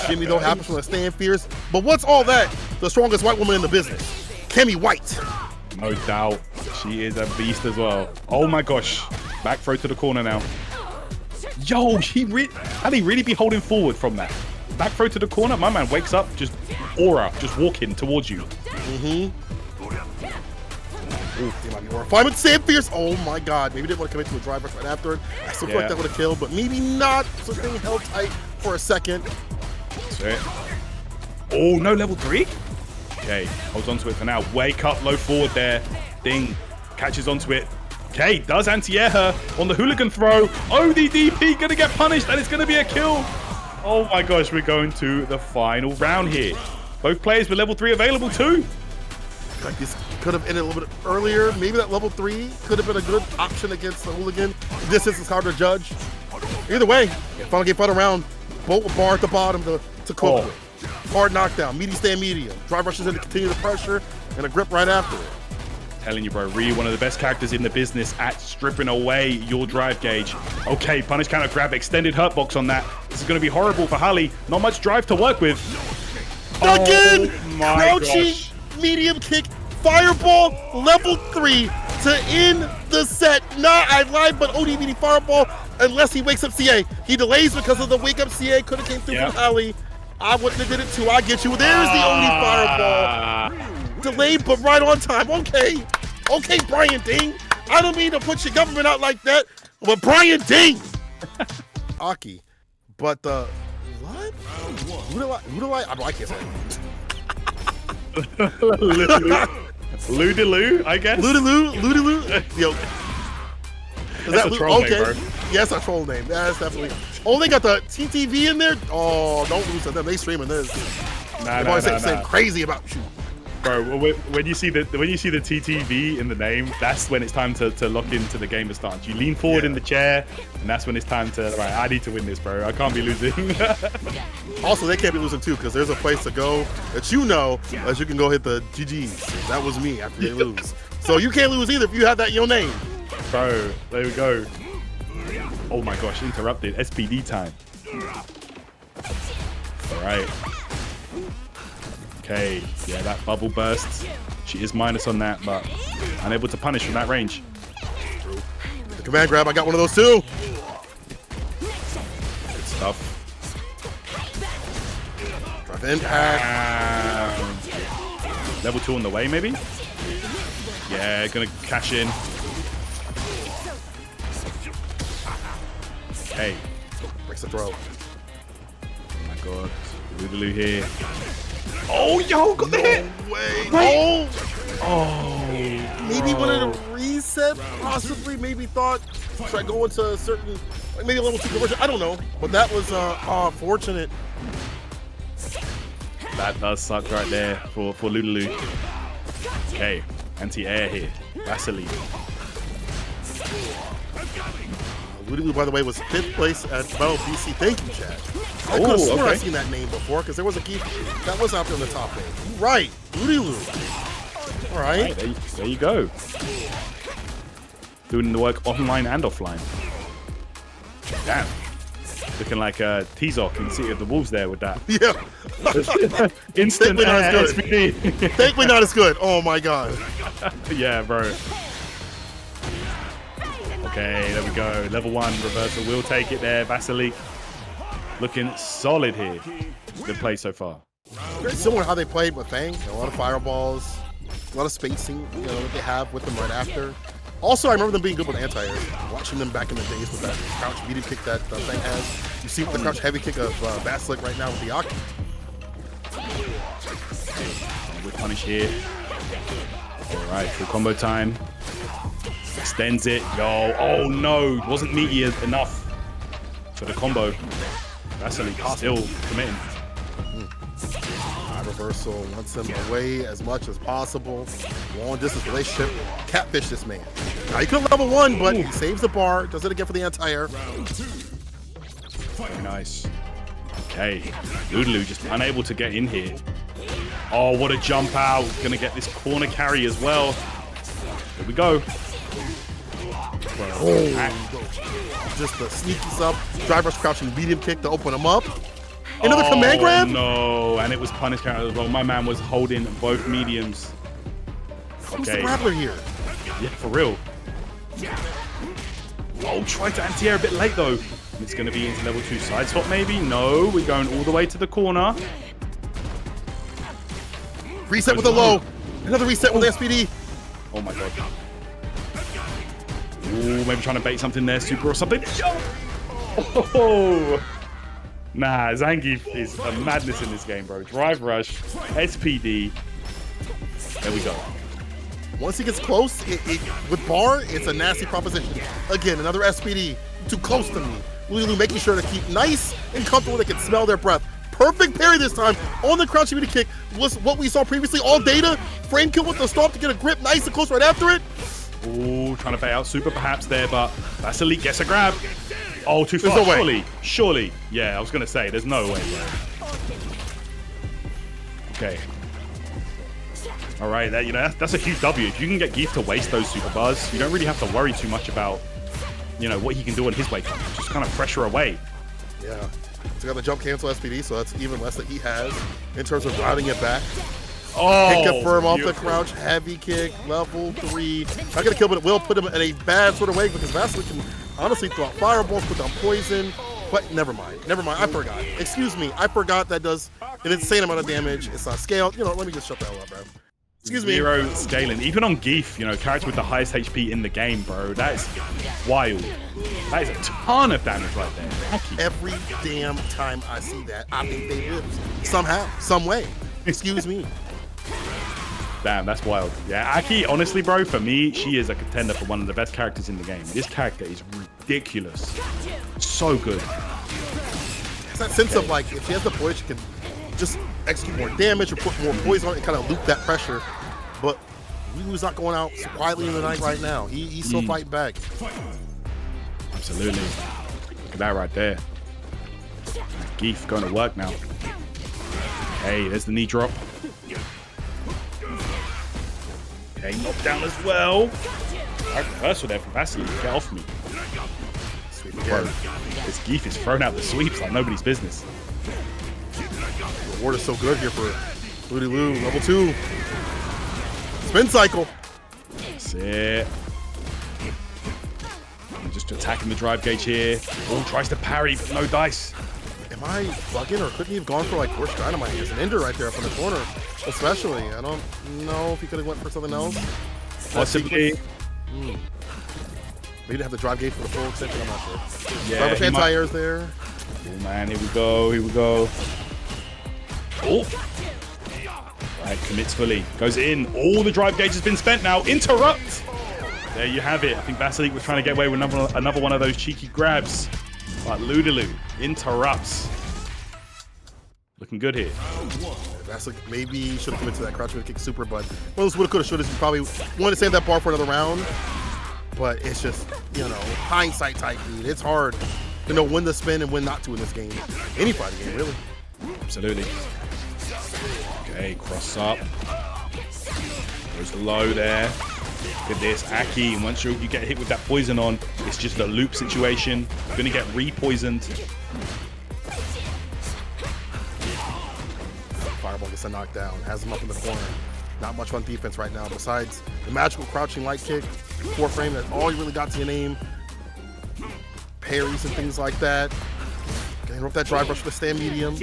Shimmy don't happen from the stand fierce. But what's all that? The strongest white woman in the business, Cammy White. No doubt. She is a beast as well. Oh my gosh. Back throw to the corner now. Yo, Hali really be holding forward from that. Back throw to the corner. My man wakes up, just aura, just walking towards you. Ooh, they might be more refinement. Stand fierce. Oh my god. Maybe didn't want to come into a drive rush right after it. I still feel like that would have killed, but maybe not. So Ding held tight for a second. That's it. Oh, no, level 3? Okay, holds onto it for now. Wake up, low forward there. Ding catches onto it. Okay, does anti-air her on the hooligan throw. ODDP gonna get punished, and it's gonna be a kill. Oh my gosh, we're going to the final round here. Both players with level 3 available too. Like this could have ended a little bit earlier. Maybe that level 3 could have been a good option against the hooligan. Distance is hard to judge. Either way, final game, final round. Bolt with bar at the bottom to cook with. Hard knockdown, meaty stand medium. Drive rushes in to continue the pressure, and a grip right after it. Telling you, bro, Ryu, one of the best characters in the business at stripping away your drive gauge. Okay, punish counter grab, extended hurt box on that. This is going to be horrible for Hali. Not much drive to work with. Again, oh my crouching gosh. medium kick, fireball, level 3 to end the set. Nah, I lied, but ODVD fireball unless he wakes up CA. He delays because of the wake up CA. Could have came through from Hali. I wouldn't have did it too. I get you. There's the only fireball. Delayed, but right on time. Okay. Okay, Brian Ding. I don't mean to put your government out like that, but Brian Ding. Aki. But the what? Ludilue? I can't say it. Ludilue, I guess. Ludilue. Yo. That's a troll name, bro. Yeah, that's a troll name. That's definitely. Oh, they got the TTV in there. Oh, don't lose to them. They streaming this. Nah. Saying crazy about you. Bro, when you see the TTV in the name, that's when it's time to lock into the game of stance. You lean forward in the chair, and that's when it's time to, right, I need to win this, bro. I can't be losing. Also, they can't be losing too, because there's a place to go that you know, as you can go hit the GGs. That was me after they lose. So you can't lose either if you have that in your name. Bro, there we go. Oh my gosh, interrupted. SPD time. All right. Okay, yeah, that bubble burst. She is minus on that, but unable to punish from that range. The command grab, I got one of those too. Good stuff. Drive impact. Level 2 on the way, maybe? Yeah, gonna cash in. Okay. Breaks the throw. Oh my god. Ludilue here. Oh, yo, got the hit! Way. Wait. Oh! Maybe wanted to reset, possibly. Maybe thought, try going to a certain, like maybe a level 2 conversion. I don't know. But that was fortunate. That does suck right there for Ludilue. Okay, anti-air here. Vasiliek. Ludilue, by the way, was 5th place at Battle BC. Thank you, Chad. I could have sworn I've seen that name before because there was a key that was out there in the top name. You're right, Ludilue. All right. There you go. Doing the work online and offline. Damn. Looking like T-Zok in City of the Wolves there with that. Yeah. Instant Thankfully not as good. SPD. Thankfully not as good. Oh my god. Yeah, bro. Okay, there we go. Level 1 reversal. We'll take it there. Vasiliek looking solid here. Good play so far. Very similar to how they played with Fang. A lot of fireballs, a lot of spacing, that they have with them right after. Also, I remember them being good with anti-airs. Watching them back in the days with that crouch medium kick that Fang has. You see the crouch heavy kick of Vasiliek right now with the Aki. With punish here. All right, full combo time. Extends it. Yo, oh no, wasn't meaty enough for the combo. Vasiliek still committing. Reversal wants him away as much as possible. Long distance relationship. Catfish this man. Now he could have level 1, but he saves the bar. Does it again for the anti-air. Very nice. Okay, Ludilue just unable to get in here. Oh, what a jump out. Gonna get this corner carry as well. Here we go. Just the sneaky sub. Drive rush crouching medium kick to open him up. Another command grab? No, and it was punish counter as well. My man was holding both mediums. Who's the grappler here? Yeah, for real. Oh, tried to anti-air a bit late though. It's going to be into level 2 side swap maybe. No, we're going all the way to the corner. Reset with a low. Another reset with SPD. Oh my god. Ooh, maybe trying to bait something there, super or something. Oh. Nah, Zangief is a madness in this game, bro. Drive rush, SPD. There we go. Once he gets close, with bar, it's a nasty proposition. Again, another SPD. Too close to me. Ludilue making sure to keep nice and comfortable. They can smell their breath. Perfect parry this time on the crouch medium kick. Was what we saw previously. All data. Frame kill with the stomp to get a grip nice and close right after it. Ooh, trying to bait out super perhaps there, but Vasiliek gets a grab. Oh, too far. No way. Surely. Yeah, I was going to say, there's no way. Okay. All right, that's a huge W. If you can get Geef to waste those super bars, you don't really have to worry too much about, what he can do on his wake up. Just kind of pressure away. Yeah. So got the jump cancel SPD, so that's even less that he has in terms of routing it back. Kick confirm off the crouch, heavy kick, level 3. Not gonna kill, but it will put him in a bad sort of way because Vasiliek can honestly throw out fireballs, put down poison. But never mind, I forgot. Excuse me, I forgot that does an insane amount of damage. It's not scaled. You know, let me just shut the hell up, bro. Excuse me. 0 scaling. Even on Zangief, you know, character with the highest HP in the game, bro. That is wild. That is a ton of damage right there. Every damn time I see that, I think they live somehow, some way. Excuse me. Damn, that's wild. Yeah, A.K.I, honestly, bro, for me, she is a contender for one of the best characters in the game. This character is ridiculous. So good. It's that sense of like, if she has the poise, she can just execute more damage or put more poison on it and kind of loop that pressure. But Ludilue not going out quietly in the night right now. He's still fighting back. Absolutely. Look at that right there. Zangief going to work now. Hey, there's the knee drop. Okay, knocked down as well. Alright, reversal there from Vasiliek. Get off me. Sweep Bro, again. this Zangief is throwing out the sweeps like nobody's business. Reward is so good here for Ludilue. Level 2. Spin cycle. That's it. And just attacking the drive gauge here. Oh, tries to parry, but no dice. Am I bugging, or couldn't he have gone for like worse dynamite? There's an ender right there up in the corner, especially. I don't know if he could have went for something else. Possibly. Maybe to have the drive gauge for the full extension, I'm not sure. Yeah, anti-air's there. Oh man, here we go, here we go. Oh! Right, commits fully. Goes in. All the drive gauge has been spent now. Interrupt! There you have it. I think Vasiliek was trying to get away with another one of those cheeky grabs. But Ludilue interrupts. Looking good here. Vasiliek maybe should have committed to that crouch mid kick super, but one of those woulda, coulda, shoulda. You probably wanted to save that bar for another round. But it's just, you know, hindsight type, dude. It's hard to know when to spin and when not to in this game. Any fighting game, really. Absolutely. Okay, cross up. Goes low there. Look at this, A.K.I. Once you get hit with that poison on, it's just a loop situation. You're gonna get re-poisoned. Fireball gets a knockdown, has him up in the corner. Not much on defense right now, besides the magical crouching light kick, 4 frame, that's all you really got to your name. Parries and things like that. Okay, interrupt that drive rush to stand medium.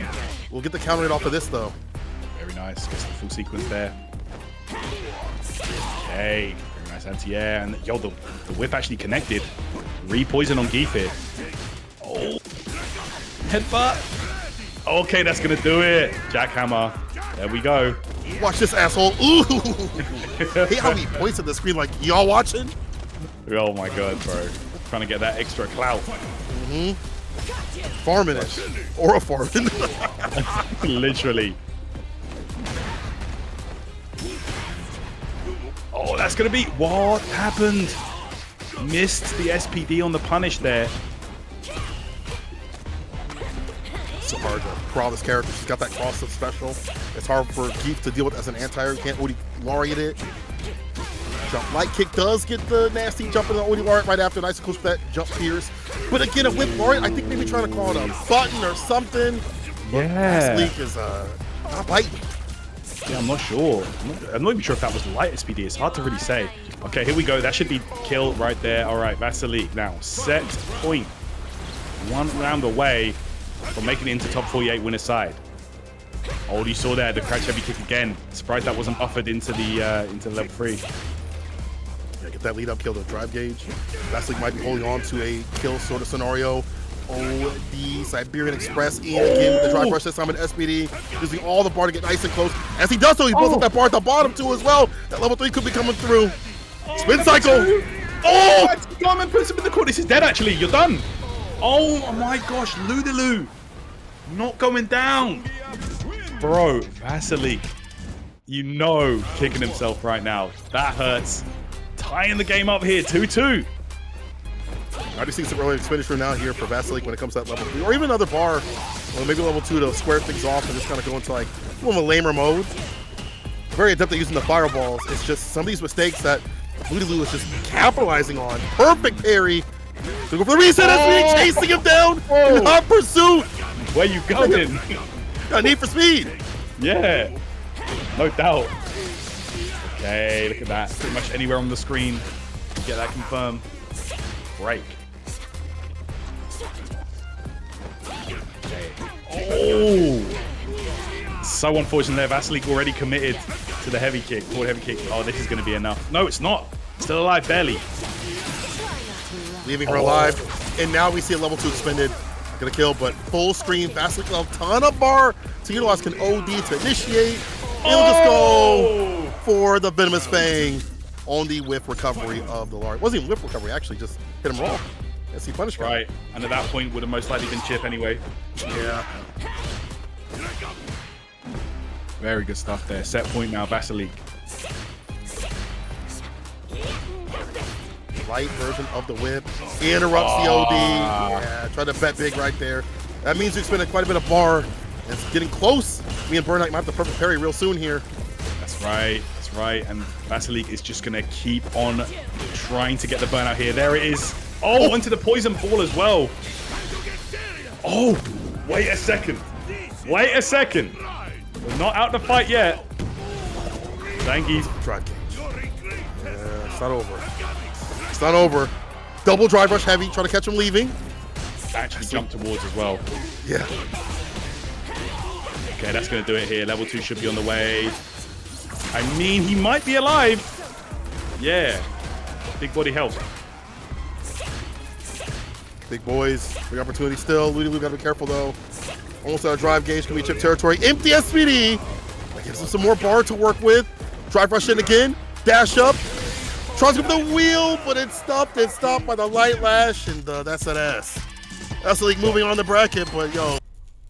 We'll get the counter hit off of this though. Very nice, gets the full sequence there. Okay, very nice anti-air, and yo, the whip actually connected. Re-poison on Zangief here. Oh, headbutt. Okay, that's gonna do it. Jackhammer. There we go. Watch this asshole. Ooh! Hate how he points at the screen like, y'all watching? Oh my god, bro. Trying to get that extra clout. Farming it. Or a farming. Literally. Oh, that's gonna be... What happened? Missed the SPD on the punish there. So hard to crawl this character. She's got that cross-up special. It's hard for Zangief to deal with as an anti-air. You can't Odi Lariat it. Jump light kick does get the nasty jump in the Odi Lariat right after. Nice close to that jump pierce. But again, a whip Lariat, I think maybe trying to call it a button or something. Yeah. Vasiliek is not biting. Yeah, I'm not sure. I'm not even sure if that was light SPD. It's hard to really say. Okay, here we go. That should be kill right there. All right, Vasiliek now set point. 1 round away from making it into top 48 winner side. Oh, you saw there the crouch heavy kick again. Surprised that wasn't buffered into the level 3. Yeah, get that lead up kill to drive gauge. Vasiliek might be holding on to a kill sort of scenario. Oh, the Siberian Express in again with the drive rush this time at SPD, using all the bar to get nice and close. As he does so, he pulls up that bar at the bottom too as well. That level 3 could be coming through. Spin cycle. Oh! Garmin puts him in the corner. This is dead actually. You're done. Oh my gosh, Ludilue not going down. Bro, Vasiliek, you know, kicking himself right now. That hurts. Tying the game up here, 2-2. I just see some early expenditure now here for Vasiliek when it comes to that level 3, or even another bar, or maybe level 2 to square things off and just kind of go into like more of a lamer mode. Very adept at using the fireballs. It's just some of these mistakes that Ludilue is just capitalizing on. Perfect parry. So go for the reset, SPD chasing him down in hot pursuit. Where you going? Got a need for speed. Yeah. No doubt. Okay, look at that. Pretty much anywhere on the screen. Get that confirmed. Break. Okay. Oh! So unfortunate there. Vasiliek already committed to the heavy kick. Forward heavy kick. Oh, this is going to be enough. No, it's not. Still alive, barely. Leaving her alive. And now we see a level 2 expended. Gonna kill, but full screen. Vasiliek with a ton of bar to utilize, can OD to initiate. And we'll just go for the Venomous Fang on the whiff recovery of the Large. It wasn't even whiff recovery, actually just hit him wrong. Let's see punish. Right, and at that point would have most likely been chip anyway. Yeah. Very good stuff there. Set point now, Vasiliek. Light version of the whip. Interrupts the OD. Yeah, try to bet big right there. That means you expended quite a bit of bar. It's getting close. Me and Burn Knight might have the perfect parry real soon here. That's right. That's right. And Vasiliek is just going to keep on trying to get the burnout here. There it is. Oh, into the poison ball as well. Oh, wait a second. Wait a second. We're not out the fight yet. Zangief. Drive gauge. Yeah, it's not over. It's not over. Double drive rush heavy. Try to catch him leaving. Actually jump towards as well. Yeah. Okay, that's going to do it here. Level 2 should be on the way. I mean, he might be alive. Yeah. Big body health. Big boys. Big opportunity still. Ludilue got to be careful, though. Almost out of drive gauge. Can be chip territory. Empty SPD. That gives him some more bar to work with. Drive rush in again. Dash up. Tries to go for the wheel, but it's stopped. It's stopped by the light lash, and that's an S. Vasiliek moving on the bracket, but yo,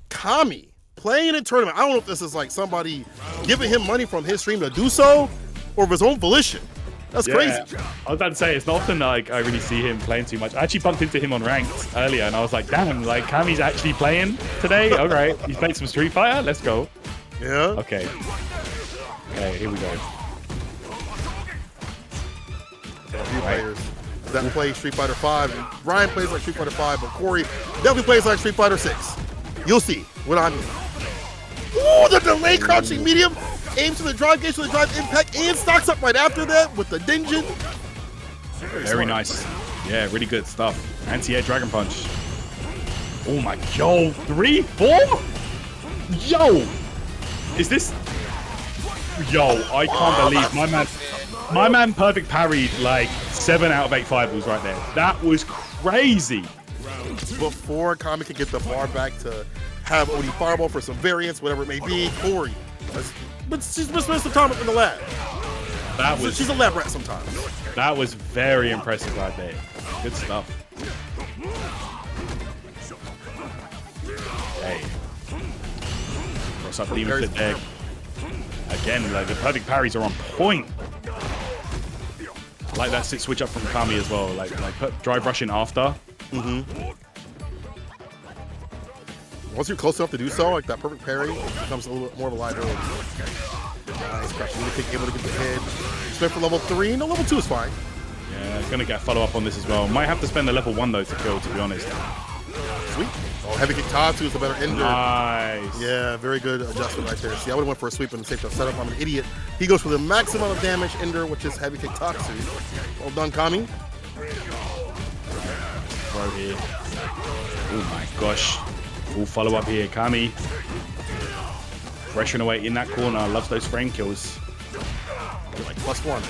Cammy playing in tournament. I don't know if this is like somebody giving him money from his stream to do so, or of his own volition. That's crazy. I was about to say, it's not often like I really see him playing too much. I actually bumped into him on ranked earlier, and I was like, damn, like Cammy's actually playing today. All right, he's played some Street Fighter. Let's go. Yeah. Okay. Okay, here we go. A few players that play Street Fighter 5. Ryan plays like Street Fighter 5, but Corey definitely plays like Street Fighter 6. You'll see what I mean. Ooh, the delay crouching medium. Aims to the drive gauge, to the drive impact, and stocks up right after that with the Dinjin. Very nice. Yeah, really good stuff. Anti-air Dragon Punch. Oh my, yo, 3, 4? Yo, is this? Yo, I can't believe my man perfect parried like 7 out of 8 fireballs right there. That was crazy. Before Cammy could get the bar back to have OD Fireball for some variance, whatever it may be, Corey. But she's missed some time up in the lab. She's a lab rat sometimes. That was very impressive right there. Good stuff. Hey. Cross up Demon Flip there. Again, like the perfect parries are on point. I like that switch up from Cammy as well. Like put drive rush in after. Once you're close enough to do so, like that perfect parry becomes a little bit more of a liability. Nice crash. Able to get the head. Spend for level 3. No, level 2 is fine. Yeah, gonna get follow up on this as well. Might have to spend the level 1 though to kill, to be honest. Sweet. Oh, heavy kick Tatsu is the better ender. Nice. Yeah, very good adjustment right there. See, I would have went for a sweep and saved the setup. I'm an idiot. He goes for the maximum amount of damage ender, which is heavy kick Tatsu. Well done, Cammy. Throw here. Oh my gosh. Full follow up here, Cammy. Pressuring away in that corner. Loves those frame kills. Like +1.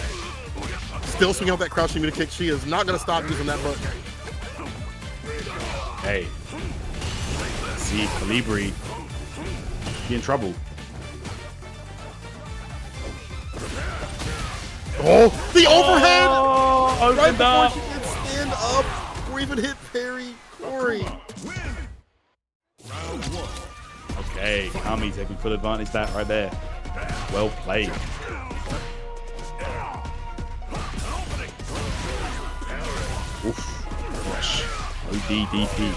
Still swinging out that crouching meter kick. She is not going to stop using that button. Hey. Let's see, Kolibri. Be in trouble. Oh, the overhead! Oh, right before up. she can stand up or even hit parry Corey. Okay, Cammy taking full advantage of that right there. Well played. Oof. Gosh. ODDP.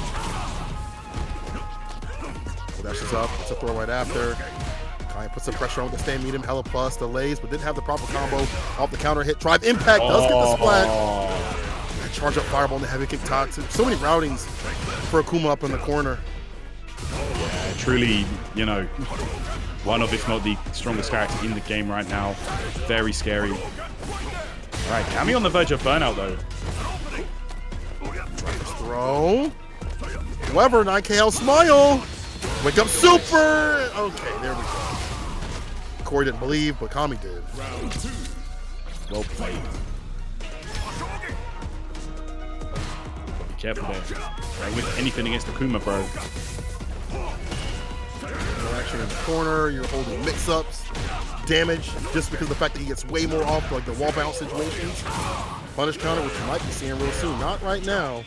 Dashes up, puts a throw right after. Kai puts some pressure on with the stand medium, hella plus, delays, but didn't have the proper combo off the counter hit. Drive impact, does get the splat. Charge up fireball in the heavy kick Tatsu. So many routings for Akuma up in the corner. Yeah, truly, you know, One of, if not the strongest character in the game right now. Very scary. All right, Cammy on the verge of burnout, though. Throw. However, an A.K.I smile. Wake up super. Okay, there we go. Corey didn't believe, but Cammy did. Well played. Be careful there. Right, with anything against Akuma, bro. Action in the corner, you're holding mix-ups, damage, just because of the fact that he gets way more off like the wall bounce situations. Punish counter, which you might be seeing real soon. Not right now.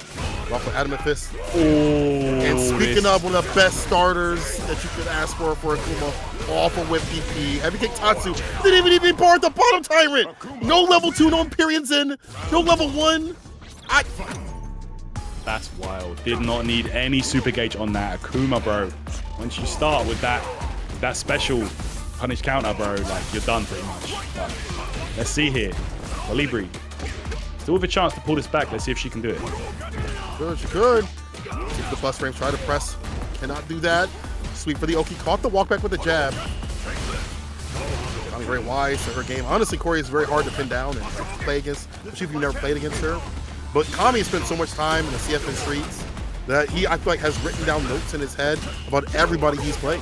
Off of Adamant Fist. Oh, and speaking of one of the best starters that you could ask for Akuma, off of whip DP. Heavy kick Tatsu. Didn't even bar the bottom tyrant. No level 2, no periods in. No level 1. That's wild. Did not need any super gauge on that Akuma, bro. Once you start with that special punish counter, bro, like you're done pretty much. But let's see here. Kolibri. Still with a chance to pull this back. Let's see if she can do it. Good, she could. Keep the plus frame, try to press. Cannot do that. Sweep for the Oki. Caught the walk back with the jab. Not very wise to her game. Honestly, Corey is very hard to pin down and play against, especially if you've never played against her. But Cammy spent so much time in the CFN streets that he, I feel like, has written down notes in his head about everybody he's played.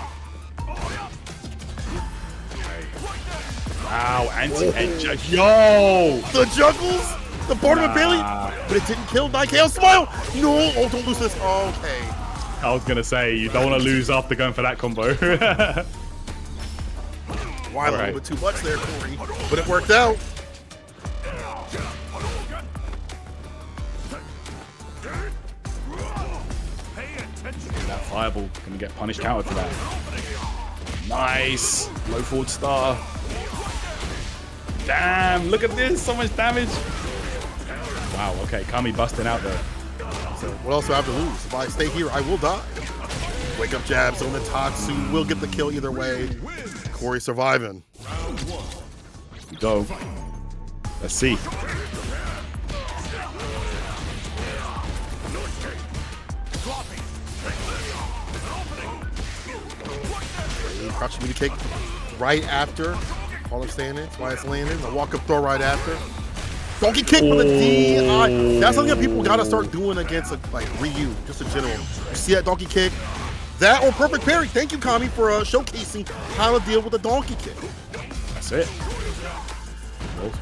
Wow, anti-head jug. Yo! The juggles! The bottom of Bailey! But it didn't kill A.K.I smile! No! Oh, don't lose this. Okay. I was going to say, you don't want to lose after going for that combo. Why a little bit too much there, Corey. But it worked out. That fireball gonna get punished counter for that. Nice. Low forward star. Damn, look at this. So much damage. Wow, okay. Cammy busting out there. So what else do I have to lose? If I stay here, I will die. Wake up jabs on the Tatsu. Will get the kill either way. Corey surviving. Here we go. Let's see. Crouch me to kick right after. Call him standing. That's why it's landing. A walk up throw right after. Donkey kick with a DI. That's something that people gotta start doing against like Ryu, just in general. You see that donkey kick? That or perfect parry. Thank you, Cammy, for showcasing how to deal with a donkey kick. That's it.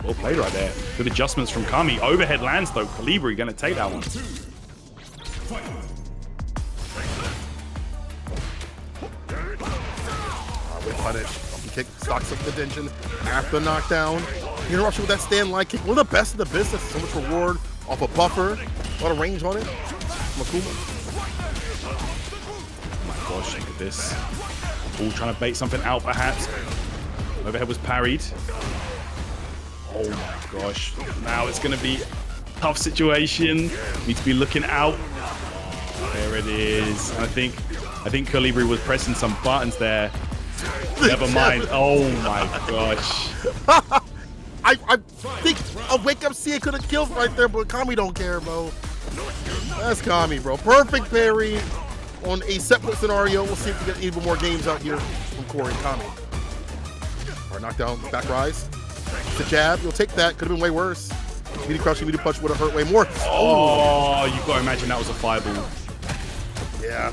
Well played right there. Good adjustments from Cammy. Overhead lands though. Kolibri gonna take that one. Punish. Donkey kick stocks up the tension after knockdown. Interruption with that stand line kick. One of the best in the business. So much reward off a buffer. A lot of range on it. Akuma. Oh my gosh, look at this. All trying to bait something out perhaps. Overhead was parried. Oh my gosh. Now it's going to be a tough situation. Need to be looking out. There it is. And I think Kolibri was pressing some buttons there. Never mind. Oh my gosh. I think a wake up CA could have killed right there, but Cammy don't care, bro. That's Cammy, bro. Perfect parry on a separate scenario. We'll see if we get even more games out here from Corey and Cammy. All right, knockdown, back rise. The jab, you'll take that. Could have been way worse. Meaty crouch, meaty punch would have hurt way more. Oh, you got to imagine that was a fireball. Yeah.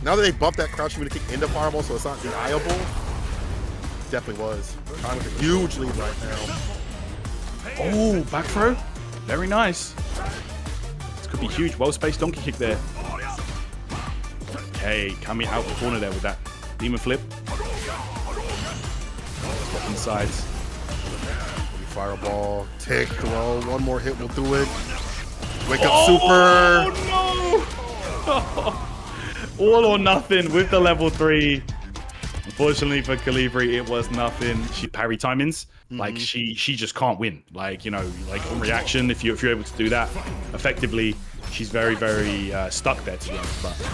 Now that they bumped that crouch meaty kick into fireball, so it's not deniable. Definitely was. Kind of a huge lead right now. Oh, back throw. Very nice. This could be huge. Well-spaced donkey kick there. Okay, Cammy out the corner there with that demon flip. Swapping sides. Fireball, tick, throw. One more hit will do it. Wake up super. No! All or nothing with the level 3. Unfortunately for Kolibri, it was nothing. She parry timings. Like she just can't win. Like, you know, like on reaction, if you're able to do that effectively, she's very, very stuck there, to be honest. But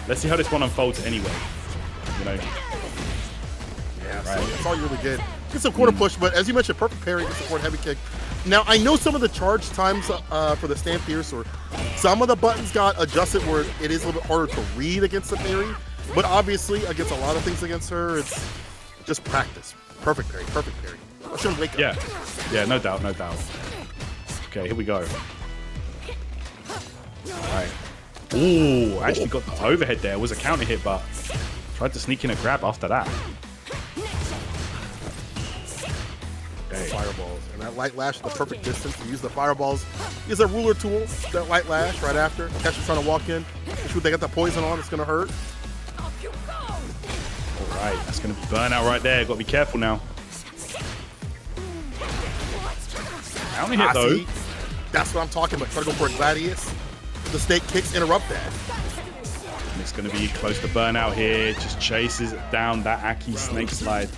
let's see how this one unfolds anyway. You know. Yeah, right. So that's all you really get. Gets a quarter push, but as you mentioned, perfect parry, gets a quarter heavy kick. Now, I know some of the charge times for the stand fierce, or some of the buttons got adjusted where it is a little bit harder to read against the parry. But obviously, against a lot of things against her, it's just practice. Perfect parry, perfect parry. I shouldn't wake up. Yeah, no doubt, no doubt. Okay, here we go. Alright. Ooh, actually got the overhead there. It was a counter hit, but tried to sneak in a grab after that. Okay. Fireballs. And that light lash is the perfect distance to use the fireballs. Use a ruler tool, that light lash right after. Catcher's trying to walk in. Make sure they got that poison on, it's going to hurt. Alright, that's going to be burnout right there. Got to be careful now. Counter hit though. See? That's what I'm talking about. Try to go for a Gladius. The snake kicks interrupt that. And it's going to be close to burnout here. Just chases down that A.K.I snake slide.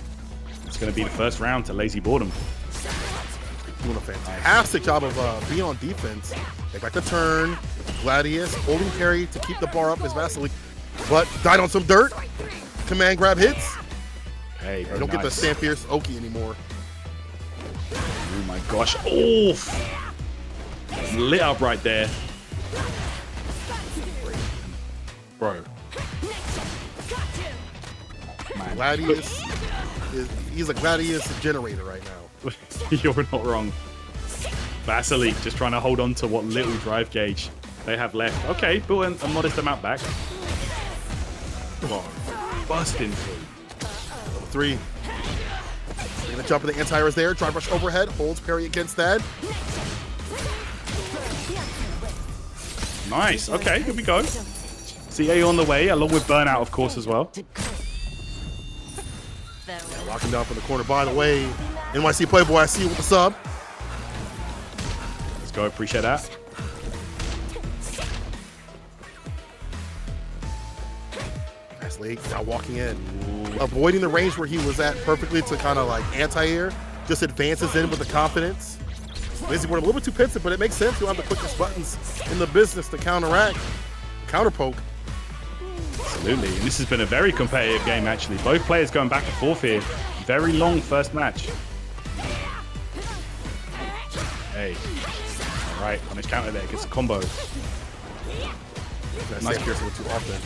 It's going to be the first round to Lazyboredom. Doing a fantastic job of being on defense. Take back the turn. Gladius holding parry to keep the bar up as Vasiliek, but died on some dirt. Command grab hits. Hey, you don't get the Stand Fierce Oki anymore. Oh my gosh. Oof. Lit up right there. Bro. Man. Gladius, he's a Gladius generator right now. You're not wrong. Vasiliek just trying to hold on to what little drive gauge they have left. Okay, built a modest amount back. Come on. Busting through. Level 3. We're gonna jump in the anti-air is there. Drive rush overhead. Holds parry against that. Nice. Okay, here we go. CA on the way, along with burnout, of course, as well. Yeah, locking down from the corner. By the way, NYC Playboy, I see you with the sub. Let's go. Appreciate that. Vasiliek now walking in. Ooh. Avoiding the range where he was at perfectly to kind of like anti-air. Just advances in with the confidence. Lazyboredom a little bit too pensive, but it makes sense. You have the quickest buttons in the business to counteract, counter poke. Absolutely. And this has been a very competitive game, actually. Both players going back and forth here. Very long first match. Hey. All right, on his counter there, gets a combo. Nice pierce too often.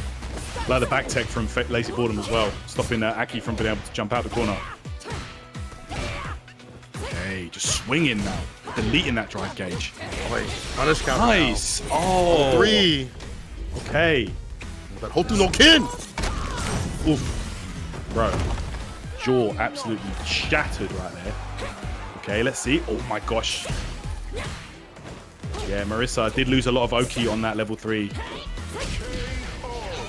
Like the back tech from Lazyboredom as well, stopping A.K.I from being able to jump out the corner. Okay, just swinging now, deleting that drive gauge. Wait, punish counter. Nice. Now. Oh. 3. Okay. That Hotu no Kin. Oof. Bro, jaw absolutely shattered right there. Okay, let's see. Oh my gosh. Yeah, Marisa did lose a lot of Oki on that level 3.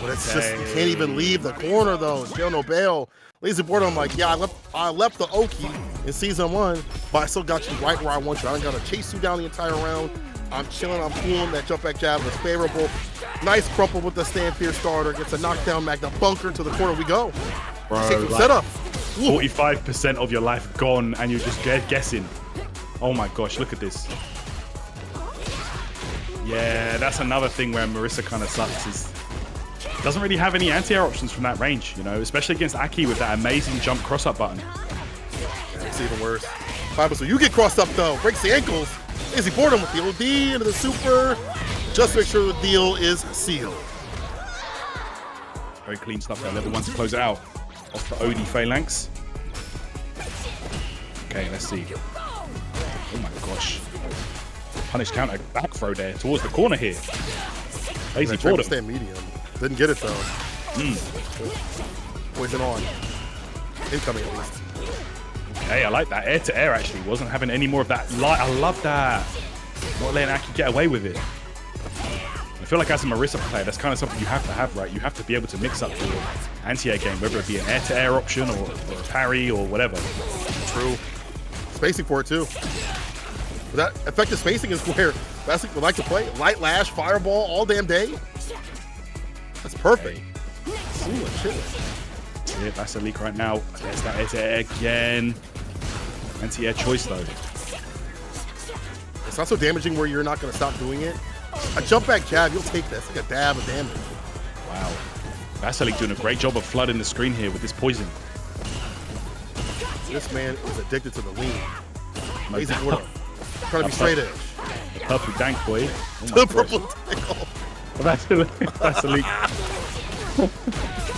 But it's just, you can't even leave the corner though. Jail no bail. Lazyboredom, like, yeah, I left the Oki in season 1, but I still got you right where I want you. I don't gotta chase you down the entire round. I'm chilling, I'm cooling. That jump back jab was favorable. Nice crumple with the Stand Fierce starter. Gets a knockdown Magna bunker to the corner we go. Bro, like setup. 45% of your life gone and you're just guessing. Oh my gosh, look at this. Yeah, that's another thing where Marisa kind of sucks is doesn't really have any anti-air options from that range, you know, especially against A.K.I with that amazing jump cross-up button. Yeah, it's even worse. So you get crossed up though, breaks the ankles. Lazyboredom with the OD into the super. Just make sure the deal is sealed. Very clean stuff there. Level 1 to close it out. Off the OD phalanx. Okay, let's see. Oh my gosh. Punish counter back throw there towards the corner here. Lazyboredom. Stand medium. Didn't get it though. Poison on. Incoming at least. Okay, I like that. Air to air actually. Wasn't having any more of that light. I love that. Not letting A.K.I get away with it. I feel like as a Marisa player, that's kind of something you have to have, right? You have to be able to mix up your anti-air game, whether it be an air-to-air option or a parry or whatever. True. Spacing for it too. But that effective spacing is where Vasiliek would like to play. Light lash, fireball, all damn day. That's perfect. Ooh, shit. Yeah, Vasiliek right now. There's that air-to-air again. Anti-air choice though. It's not so damaging where you're not going to stop doing it. A jump back jab, you'll take this. Like a dab of damage. Wow. Vasiliek doing a great job of flooding the screen here with this poison. This man is addicted to the lean. Lazyboredom. Trying to be straight edge. The purple dank boy. Oh the purple dank. Vasiliek.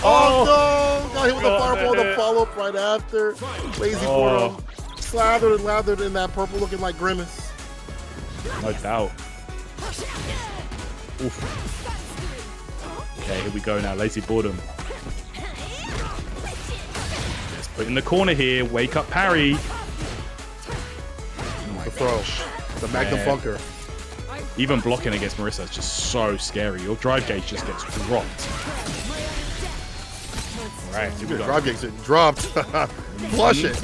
Oh no! Got hit with the fireball, the follow-up right after. Lazyboredom slathered and lathered in that purple looking like Grimace. No doubt. Oof. Okay, here we go now. Lazyboredom. Let's put in the corner here. Wake up parry. The throw. The Magnum Bunker. Even blocking against Marisa is just so scary. Your drive gauge just gets dropped. All right, here we go. Drive gauge getting dropped. Flush it.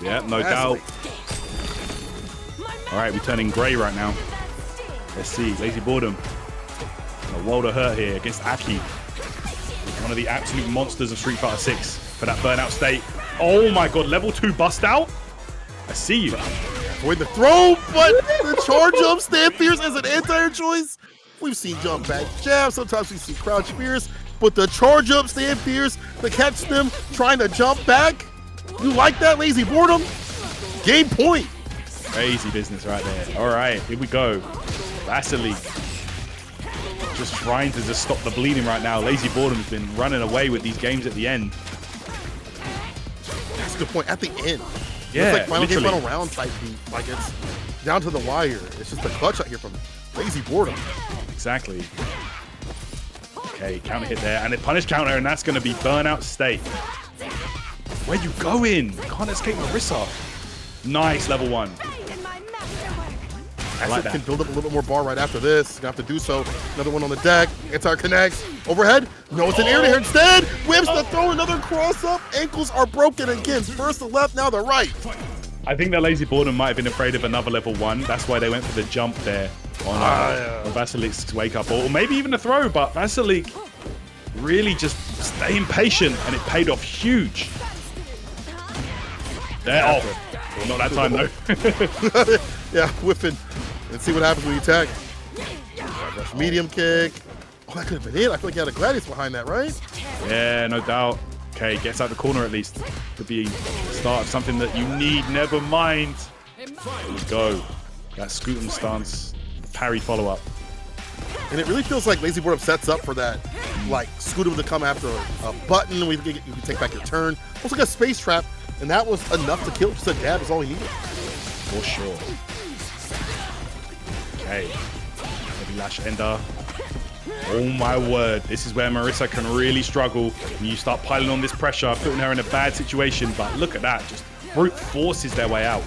Yeah, no doubt. All right, we're turning gray right now. Let's see. Lazyboredom. A world of hurt here against A.K.I. One of the absolute monsters of Street Fighter 6 for that burnout state. Oh my god, level 2 bust out. I see you. Avoid the throw, but the charge up stand fierce as an anti-air choice. We've seen jump back jab, sometimes we see crouch fierce, but the charge up stand fierce to catch them trying to jump back. You like that, Lazyboredom? Game point. Crazy business right there. All right, here we go. Vasiliek. Just trying to just stop the bleeding right now. Lazyboredom's been running away with these games at the end. That's a good point. At the end. Yeah, it's like final literally. game, final round type beat. Like it's down to the wire. It's just a clutch out here from Lazyboredom. Exactly. Okay, counter hit there. And a punish counter, and that's going to be burnout state. Where you going? Can't escape Marisa. Nice, level 1. I like that. Can build up a little bit more bar right after this. Gonna have to do so. Another one on the deck. Anti connects. Overhead. No, it's an air to here instead. Whips the throw. Another cross up. Ankles are broken again. First the left, now the right. I think that Lazyboredom might have been afraid of another level 1. That's why they went for the jump there on Vasiliek's wake up. Or maybe even a throw, but Vasiliek really just staying patient, and it paid off huge. There. Oh, not that time though. Yeah, whipping. Let's see what happens when you attack. Medium kick. Oh, that could have been it. I feel like you had a Gladius behind that, right? Yeah, no doubt. Okay, gets out the corner at least. Could be the start of something that you need. Never mind. Here we go. That Scootum stance. Parry follow-up. And it really feels like Lazyboredom sets up for that, like, Scootum to come after a button. You can take back your turn. Almost like a space trap. And that was enough to kill. Just a dab is all he needed. For sure. Okay. Heavy lash ender. Oh my word. This is where Marisa can really struggle when you start piling on this pressure, putting her in a bad situation. But look at that. Just brute forces their way out.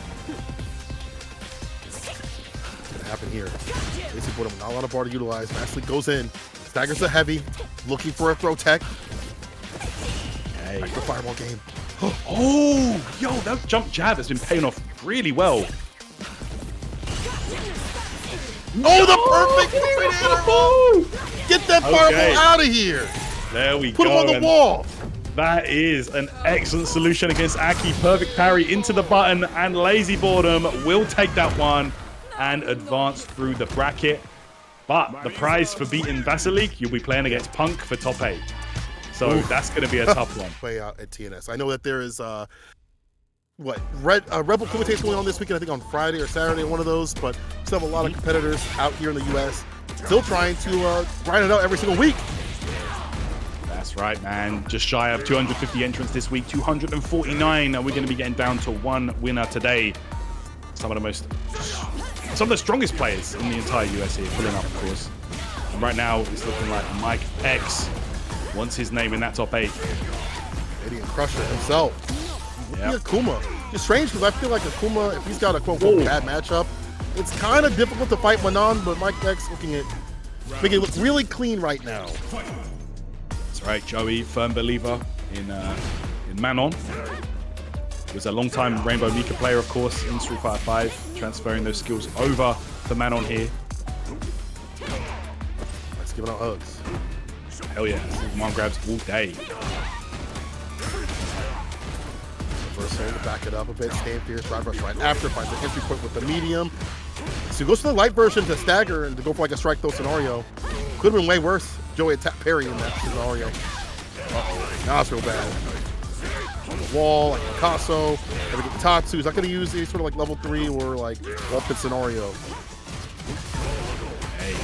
What's going to happen here? Lazyboredom, not a lot of bar to utilize. Vasiliek goes in. Staggers the heavy. Looking for a throw tech. Okay. Back to fireball game. Oh, yo, that jump jab has been paying off really well. Oh, the perfect Get that fireball out of here. There we go. Put him on the wall. That is an excellent solution against A.K.I. Perfect parry into the button, and Lazyboredom will take that one and advance through the bracket. But the prize for beating Vasiliek, you'll be playing against Punk for top 8. So that's going to be a tough one. Play out at TNS. I know that there is Rebel Commentators going on this weekend, I think on Friday or Saturday, one of those, but still have a lot of competitors out here in the US still trying to grind it out every single week. That's right, man. Just shy of 250 entrants this week, 249, and we're going to be getting down to one winner today. Some of the strongest players in the entire US here pulling up, of course. And right now, it's looking like Mikex wants his name in that top 8. Idiot Crusher himself. Yep. Akuma. It's strange because I feel like Akuma, if he's got a quote-unquote bad matchup, it's kind of difficult to fight Manon, but Mikex making it look really clean right now. That's right, Joey, firm believer in Manon. He was a long-time Rainbow Mika player, of course, in Street Fighter 5, transferring those skills over to Manon here. Let's give it out hugs. Hell yeah, Superman grabs all day. Reversal to back it up a bit. Stand fierce, drive rush right after. Finds the entry point with the medium. So he goes for the light version to stagger and to go for like a strike throw scenario. Could have been way worse. Joey attacked parry in that scenario. Now it's real bad. On the wall, like Picasso. Gotta get Tatsu. He's not going to use any sort of like level 3 or like wall pit scenario. Hey,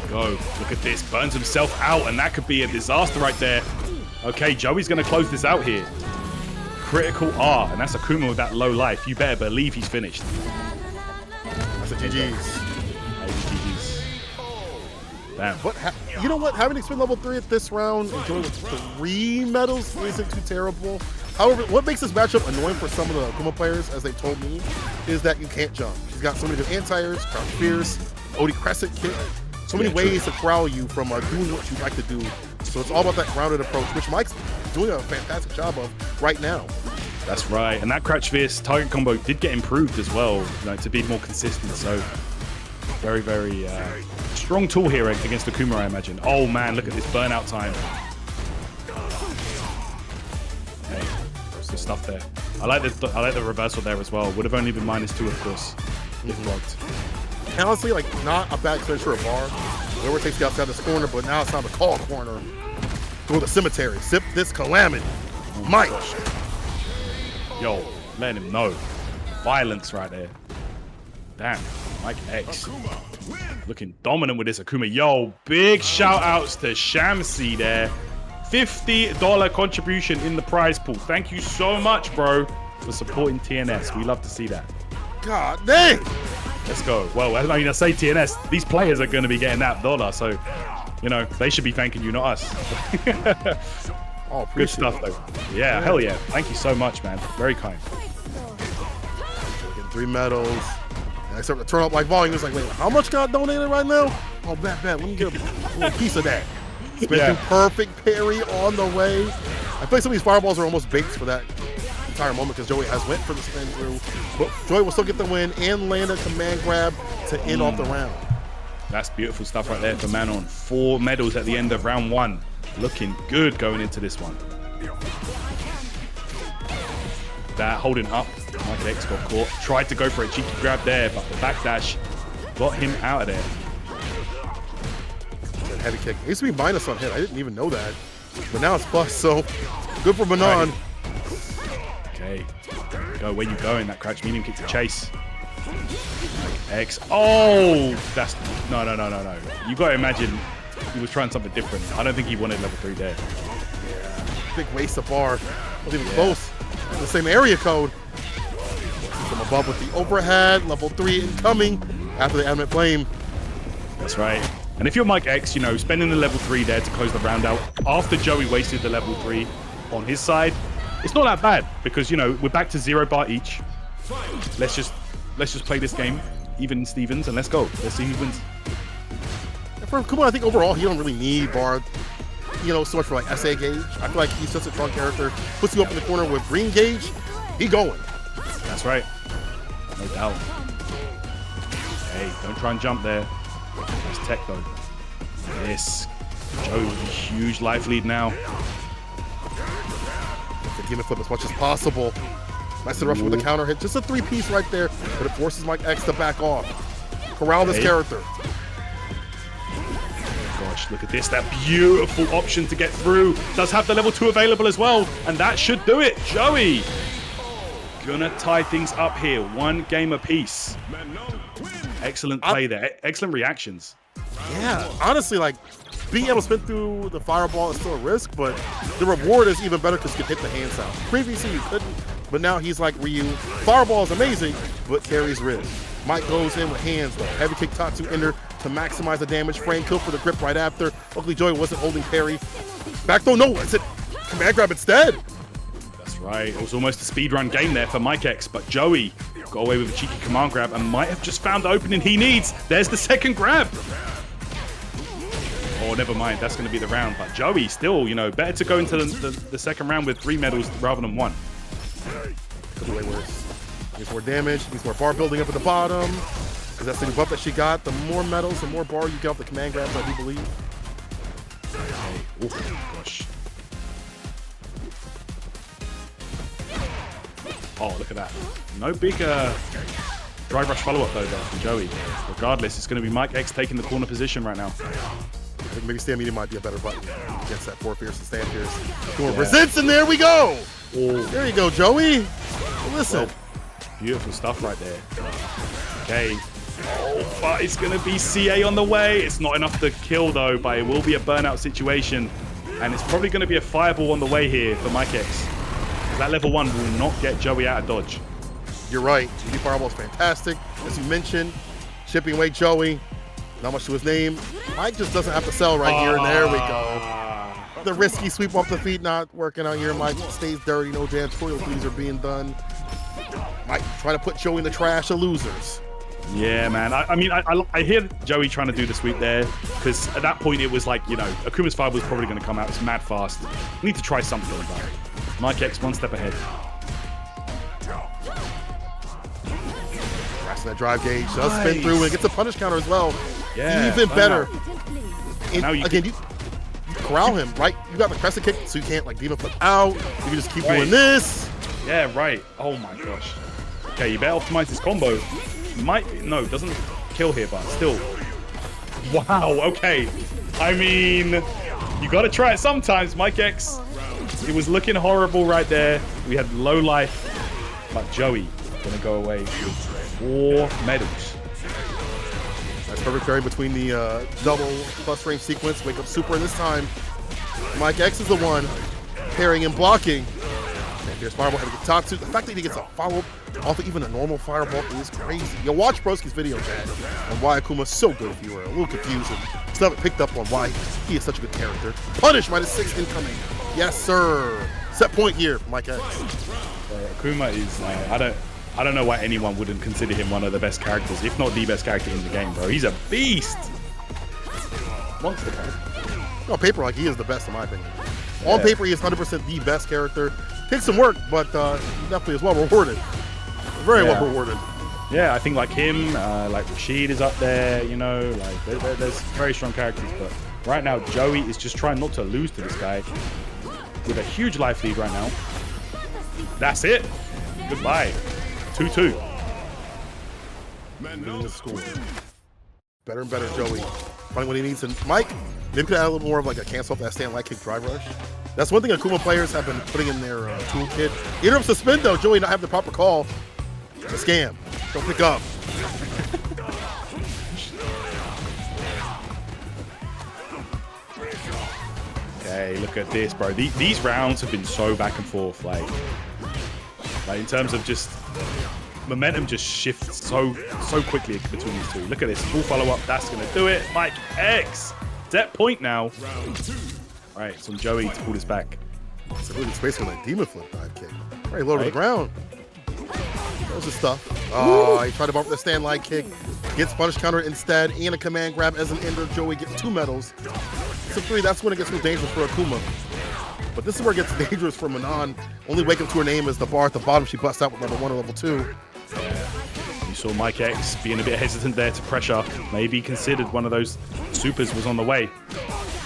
go. Look at this. Burns himself out, and that could be a disaster right there. Okay, Joey's going to close this out here. Critical R, and that's Akuma with that low life. You better believe he's finished. That's a GG's. GG's. Damn. But you know what? Having expended level 3 at this round, enjoying with 3 medals isn't too terrible. However, what makes this matchup annoying for some of the Akuma players, as they told me, is that you can't jump. She's got so many different anti-airs, crouch fierce, OD crescent kick, so many ways to corral you from doing what you like to do. So it's all about that grounded approach, which Mike's doing a fantastic job of right now. That's right, and that crouch fierce target combo did get improved as well, to be more consistent. So very, very strong tool here against Akuma, I imagine. Oh man, look at this burnout time. Hey, there's the stuff there. I like the reversal there as well. Would have only been -2, of course, if blocked. And honestly, like, not a bad clinch for a bar. Whoever takes you outside this corner, but now it's time to call corner. Through the cemetery. Sip this calamity. Mike. Yo, let him know. Violence right there. Damn, Mikex. Looking dominant with this Akuma. Yo, big shout outs to Shamsi there. $50 contribution in the prize pool. Thank you so much, bro, for supporting TNS. We love to see that. God dang. Let's go. Well, I mean, I say TNS, these players are going to be getting that dollar, so, you know, they should be thanking you, not us. Oh, good stuff, though. Yeah, hell yeah. Thank you so much, man. Very kind. Getting 3 medals. And I start to turn up like volume. It's like, wait, how much got donated right now? Oh, bad. Let me get a little piece of that. Spin perfect parry on the way. I feel like some of these fireballs are almost baked for that entire moment because Joey has went for the spin through. But Joey will still get the win and land a command grab to end off the round. That's beautiful stuff right there for Manon. 4 medals at the end of round 1. Looking good going into this one. That holding up. Mikex got caught. Tried to go for a cheeky grab there, but the backdash got him out of there. That heavy kick. It used to be minus on hit. I didn't even know that. But now it's plus, so good for Manon. Right. Okay. Go where you going. That crouch medium kick to chase. X. Oh, that's no. You got to imagine he was trying something different. I don't think he wanted level 3 there. Yeah. Big waste of bar. Wasn't even close. The same area code. From above with the overhead. Level 3 incoming after the adamant flame. That's right. And if you're Mikex, you know, spending the level 3 there to close the round out after Joey wasted the level 3 on his side, it's not that bad because, you know, we're back to 0 bar each. Let's just play this game, even Stevens, and let's go. Let's see who wins. For Akuma, I think overall he don't really need bar, you know, so much for like SA gauge. I feel like he's such a strong character. Puts you up in the corner with green gauge, he going. That's right. No doubt. Hey, don't try and jump there. Nice tech though. Yes. Joey with a huge life lead now. Getting the flip as much as possible. Nice to rush with a counter hit. Just a 3-piece right there, but it forces Mikex to back off. Corral this character. Gosh, look at this. That beautiful option to get through. Does have the level 2 available as well, and that should do it. Joey gonna tie things up here. 1 game apiece. Excellent play there. Excellent reactions. Yeah, honestly, like, being able to spin through the fireball is still a risk, but the reward is even better because you can hit the hands out. Previously, you couldn't, but now he's like Ryu. Fireball is amazing, but carries risk. Mike goes in with hands, though. Heavy kick Tatsu ender to maximize the damage. Frame kill for the grip right after. Luckily, Joey wasn't holding parry. Back throw, no, I said command grab instead. That's right. It was almost a speedrun game there for Mikex, but Joey got away with a cheeky command grab and might have just found the opening he needs. There's the second grab. Oh, never mind. That's going to be the round. But Joey still, you know, better to go into the second round with 3 medals rather than 1. Could be way worse. Needs more damage. Needs more bar building up at the bottom. Because that's the new buff that she got. The more medals, the more bar you get off the command grabs, I do believe. Oh, gosh. Oh, look at that. No big drive rush follow-up, though, from Joey. Regardless, it's going to be Mikex taking the corner position right now. I think maybe stand medium might be a better button against that 4 fierce and stand fierce. Door presents, and there we go. Oh. There you go, Joey. Listen. Well, beautiful stuff right there. Okay. Oh, but it's going to be CA on the way. It's not enough to kill, though, but it will be a burnout situation. And it's probably going to be a fireball on the way here for Mikex. That level 1 will not get Joey out of dodge. You're right. GD Fireball is fantastic. As you mentioned, chipping away Joey. Not much to his name. Mike just doesn't have to sell right here, and there we go. The risky sweep off the feet not working out here. Mike stays dirty. No janitorial duties are being done. Mike trying to put Joey in the trash of losers. Yeah, man. I hear Joey trying to do the sweep there because at that point it was like, you know, Akuma's fireball was probably going to come out. It's mad fast. We need to try something, but Mikex 1 step ahead. Pressing that drive gauge. Does spin through and gets a punish counter as well. Yeah. Even better. And now you again, you corral him, right? You got the crescent kick, so you can't like demon flip out. You can just keep doing this. Yeah, right. Oh my gosh. Okay, you better optimize this combo. No, doesn't kill here, but still. Wow, okay. I mean, you gotta try it sometimes, Mikex. It was looking horrible right there. We had low life, but Joey gonna go away with 4 medals. That's perfect pairing between the double plus frame sequence. Wake up super, and this time, Mikex is the one parrying and blocking. And there's fireball heading to Tatsu. The fact that he gets a follow-up off of even a normal fireball is crazy. Yo, watch Broski's video, Chad, on why Akuma's so good if you were a little confused and still haven't picked up on why he is such a good character. Punish -6 incoming. Yes, sir. Set point here for Mikex. Akuma is, I don't know why anyone wouldn't consider him one of the best characters, if not the best character in the game, bro. He's a beast. Monster character. On paper, like, he is the best in my opinion. On paper, he is 100% the best character. Takes some work, but he definitely is well rewarded. Very well rewarded. Yeah, I think like him, like Rashid is up there, you know, like there's very strong characters, but right now Joey is just trying not to lose to this guy with a huge life lead right now. That's it. Goodbye. 2-2. Better and better, Joey. Finding what he needs. And Mike, maybe could add a little more of like a cancel off that stand light kick drive rush. That's one thing Akuma players have been putting in their toolkit. Interrupt suspend though, Joey not have the proper call. It's a scam. Don't pick up. Okay, look at this, bro. These rounds have been so back and forth, like in terms of just momentum just shifts so quickly between these two. Look at this full follow-up. That's gonna do it. Mikex, set point now. All right, it's on Joey to pull this back. It's a really space with that demon flip dive kick. Right, low to the ground. That was his stuff. Oh, he tried to bump the stand light kick. Gets punish counter instead, and a command grab as an ender. Joey gets 2 medals. So 3, that's when it gets real dangerous for Akuma. But this is where it gets dangerous for Manon. Only wake up to her name is the bar at the bottom. She busts out with level 1 or level 2. You saw Mikex being a bit hesitant there to pressure. Maybe considered one of those supers was on the way.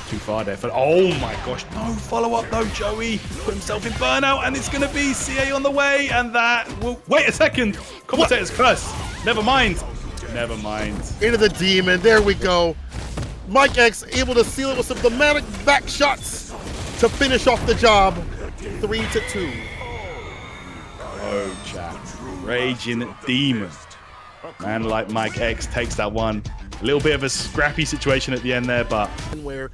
Too far there. Oh my gosh, no follow-up though, Joey. Put himself in burnout, and it's going to be CA on the way, and that will... Wait a second. Commentators curse. Never mind. Never mind. Into the demon. There we go. Mikex able to seal it with some dramatic back shots to finish off the job. 3-2. Oh, chat. Raging demon. Man like Mikex takes that one. A little bit of a scrappy situation at the end there, but... Where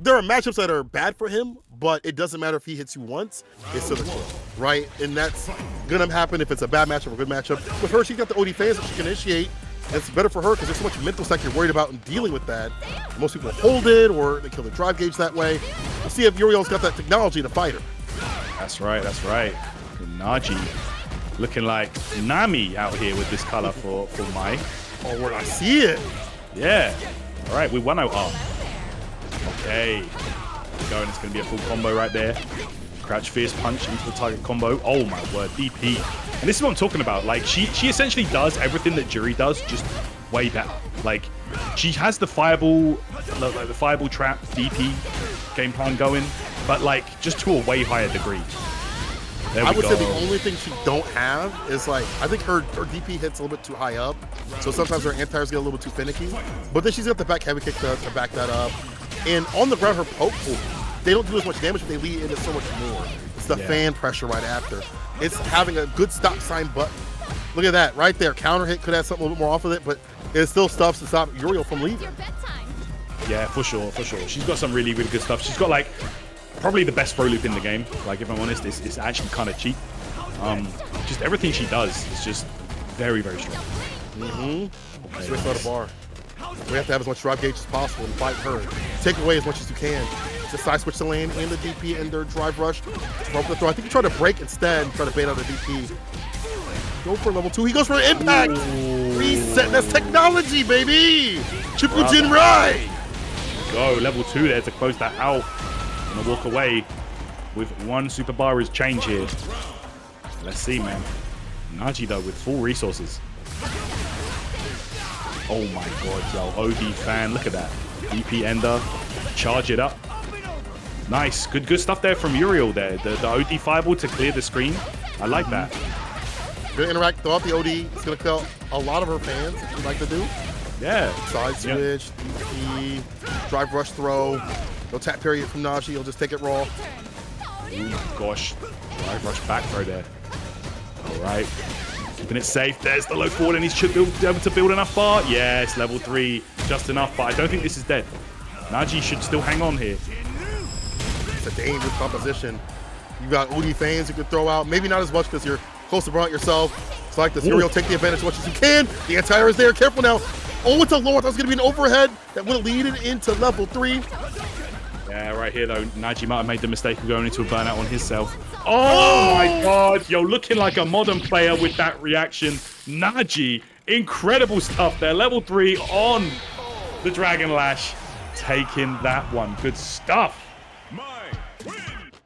there are matchups that are bad for him, but it doesn't matter if he hits you once, it's still a kill, right? And that's gonna happen if it's a bad matchup or a good matchup. With her, she's got the OD phase that she can initiate. It's better for her because there's so much mental stack you're worried about in dealing with that. Most people hold it or they kill the drive gauge that way. We'll see if Uriel's got that technology to fight her. That's right, that's right. Naji looking like Nami out here with this color for Mike. Oh, where I see it. Yeah. All right, we 1-0 up. Okay. Going, it's going to be a full combo right there. Crouch fierce punch into the target combo. Oh my word, DP. And this is what I'm talking about. Like, she essentially does everything that Juri does, just way better. Like, she has the fireball, like the fireball trap DP game plan going, but like just to a way higher degree. There I would say the only thing she don't have is like, I think her DP hits a little bit too high up, so sometimes her anti-airs get a little bit too finicky. But then she's got the back heavy kick to back that up. And on the ground, her poke, they don't do as much damage, but they lead into so much more. It's the fan pressure right after. It's having a good stop sign button. Look at that, right there. Counter hit could have something a little bit more off of it, but it still stuffs to stop Uriel from leaving. Yeah, for sure, for sure. She's got some really, really good stuff. She's got like probably the best throw loop in the game. Like, if I'm honest, it's actually kind of cheap. Just everything she does is just very, very strong. Okay. Switch on the bar. We have to have as much drive gauge as possible and fight her. Take away as much as you can. Just side switch the lane and the DP and their drive rush. Throw the throw. I think you try to break instead and try to bait out the DP. Go for level 2. He goes for an impact. Reset. That's technology, baby. Triple Jin Rai. Go level 2 there to close that out. Gonna walk away with one super bar is change here. Let's see, man. Naji though with full resources. Oh my god, yo, OD fan, look at that. DP ender, charge it up. Nice, good stuff there from Uriel there. The OD fireball to clear the screen. I like that. Gonna interact throughout the OD. It's gonna kill a lot of her fans, if you'd like to do. Yeah. Side switch, DP, drive rush throw. No tap period from Naji, he'll just take it raw. Ooh, gosh, drive rush back throw there. All right, keeping it safe. There's the low forward, and he should be able to build enough bar. Yes, level 3, just enough, but I don't think this is dead. Naji should still hang on here. It's a dangerous composition. You got OD fans you can throw out, maybe not as much because you're close to burn yourself. It's like this. Uriel, take the advantage as much as you can. The anti-air is there. Careful now. Oh, it's a lower. That was going to be an overhead that would have lead it into level 3. Yeah, right here though, Naji might have made the mistake of going into a burnout on himself. Oh my god, yo, looking like a modern player with that reaction. Naji, incredible stuff there. Level 3 on the Dragon Lash, taking that one. Good stuff.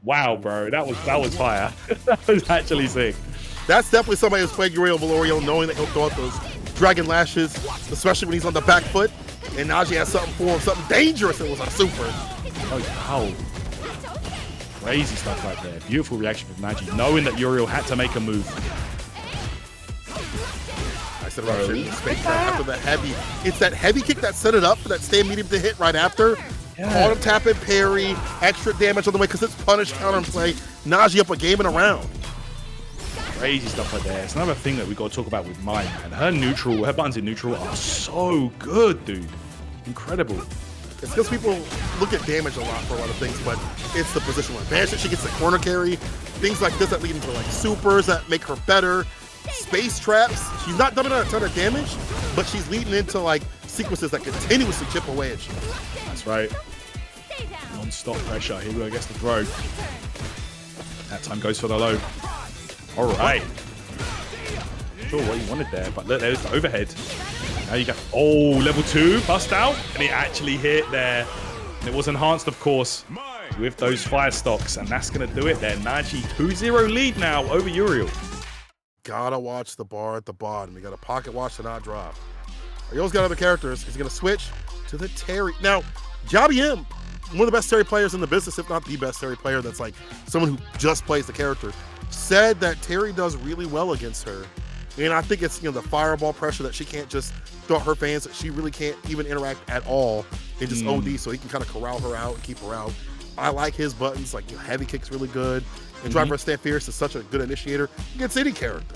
Wow, bro, that was fire. That was actually sick. That's definitely somebody who's played Uriel Velorio, knowing that he'll throw out those Dragon Lashes, especially when he's on the back foot. And Naji has something for him, something dangerous. It was a super. Oh, wow. Crazy stuff right there. Beautiful reaction from Naji, knowing that Uriel had to make a move. I said about space after the heavy. It's that heavy kick that set it up for that stay medium to hit right after. Yeah. Autumn tap and parry, extra damage on the way because it's punish counter and play. Naji up a game and a round. Crazy stuff right there. It's another thing that we got to talk about with Mai, man. Her buttons in neutral are so good, dude. Incredible. It's because people look at damage a lot for a lot of things, but it's the positional advantage that she gets, the corner carry, things like this that lead into like supers that make her better, space traps. She's not done a ton of damage, but she's leading into like sequences that continuously chip away at you. That's right. Non-stop pressure. Here we go against the throw. That time goes for the low. All right. Not sure what you wanted there, but look, there's the overhead. Now you got, oh, level 2, bust out, and it actually hit there. And it was enhanced, of course, with those fire stocks, and that's going to do it there. Naji, 2-0 lead now over Uriel. Gotta watch the bar at the bottom. You gotta pocket watch to not drop. Uriel's got other characters. He's gonna switch to the Terry. Now, Jabi M, one of the best Terry players in the business, if not the best Terry player, that's like someone who just plays the character, said that Terry does really well against her. And I think it's, you know, the fireball pressure that she can't just throw at her fans, that she really can't even interact at all and just OD, so he can kind of corral her out and keep her out. I like his buttons, like, you know, heavy kick's really good. And Driver Stand Fierce is such a good initiator against any character.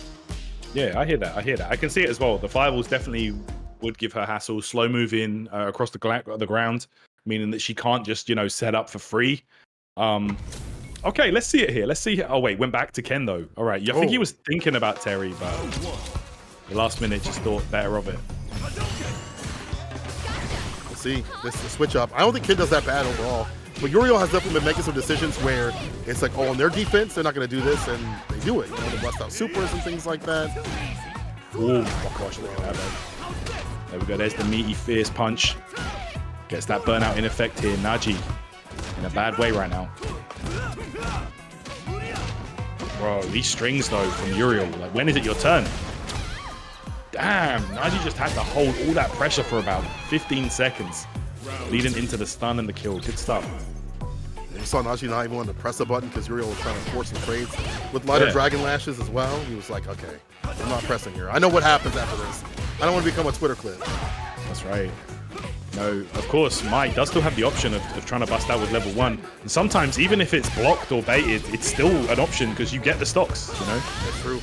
Yeah, I hear that. I can see it as well. The fireballs definitely would give her hassle, slow moving across the ground, meaning that she can't just, you know, set up for free. Okay, let's see it here. Let's see. Oh, wait, went back to Ken, though. All right. I think he was thinking about Terry, but the last minute just thought better of it. Let's see. This is the switch up. I don't think Ken does that bad overall. But Uriel has definitely been making some decisions where it's like, oh, on their defense, they're not going to do this, and they do it. You know, they bust out supers and things like that. Oh, gosh, look at that, man. There we go. There's the meaty, fierce punch. Gets that burnout in effect here. Naji in a bad way right now. Bro, these strings, though, from Uriel. Like, when is it your turn? Damn, Naji just had to hold all that pressure for about 15 seconds, leading into the stun and the kill. Good stuff. You saw Naji not even want to press a button because Uriel was trying to force some trades with lighter Dragon Lashes as well. He was like, okay, I'm not pressing here. I know what happens after this. I don't want to become a Twitter clip. That's right. No, of course, Mike does still have the option of trying to bust out with level 1. And sometimes, even if it's blocked or baited, it's still an option because you get the stocks, you know? That's true.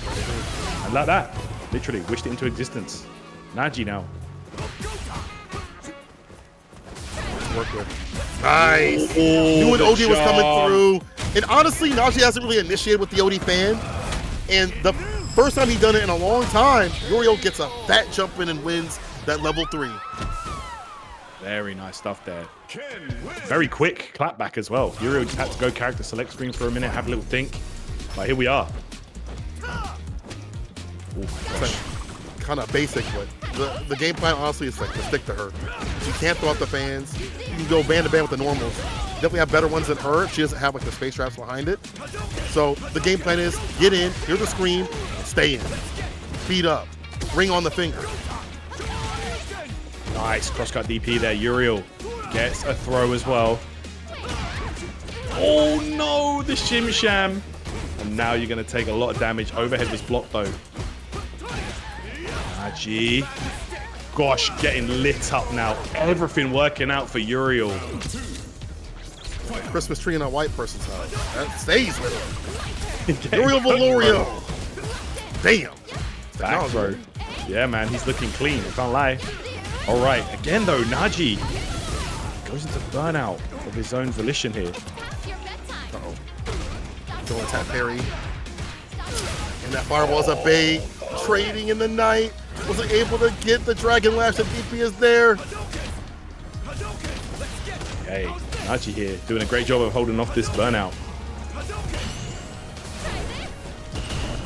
And like that, literally wished it into existence. Naji now. Work with. Nice. Oh, Knew an the OD was coming jump. through. And honestly, Naji hasn't really initiated with the OD fan. And the first time he's done it in a long time, Uriel gets a fat jump in and wins that level 3. Very nice stuff there. Very quick clapback as well. Uriel just had to go character select screen for a minute, have a little think. But here we are. Oh my gosh. Kind of basic, but the game plan honestly is like to stick to her. She can't throw out the fans. You can go band to band with the normals. Definitely have better ones than her. She doesn't have like the space traps behind it. So the game plan is get in, hear the scream, and stay in. Feed up, ring on the finger. Nice crosscut DP there. Uriel gets a throw as well. Oh no, the shim sham. And now you're going to take a lot of damage. Overhead was blocked though. Naji. Gosh, getting lit up now. Everything working out for Uriel. Christmas tree in a white person's house. That stays with him. Uriel Velorio. Damn. Back throw. Yeah, man, he's looking clean. I can't lie. All right, again though, Naji goes into burnout of his own volition here. Uh-oh. Going tap parry. And that fireball's a bait. Trading in the night. Wasn't able to get the Dragon Lash. The DP is there. Hey, Naji here doing a great job of holding off this burnout.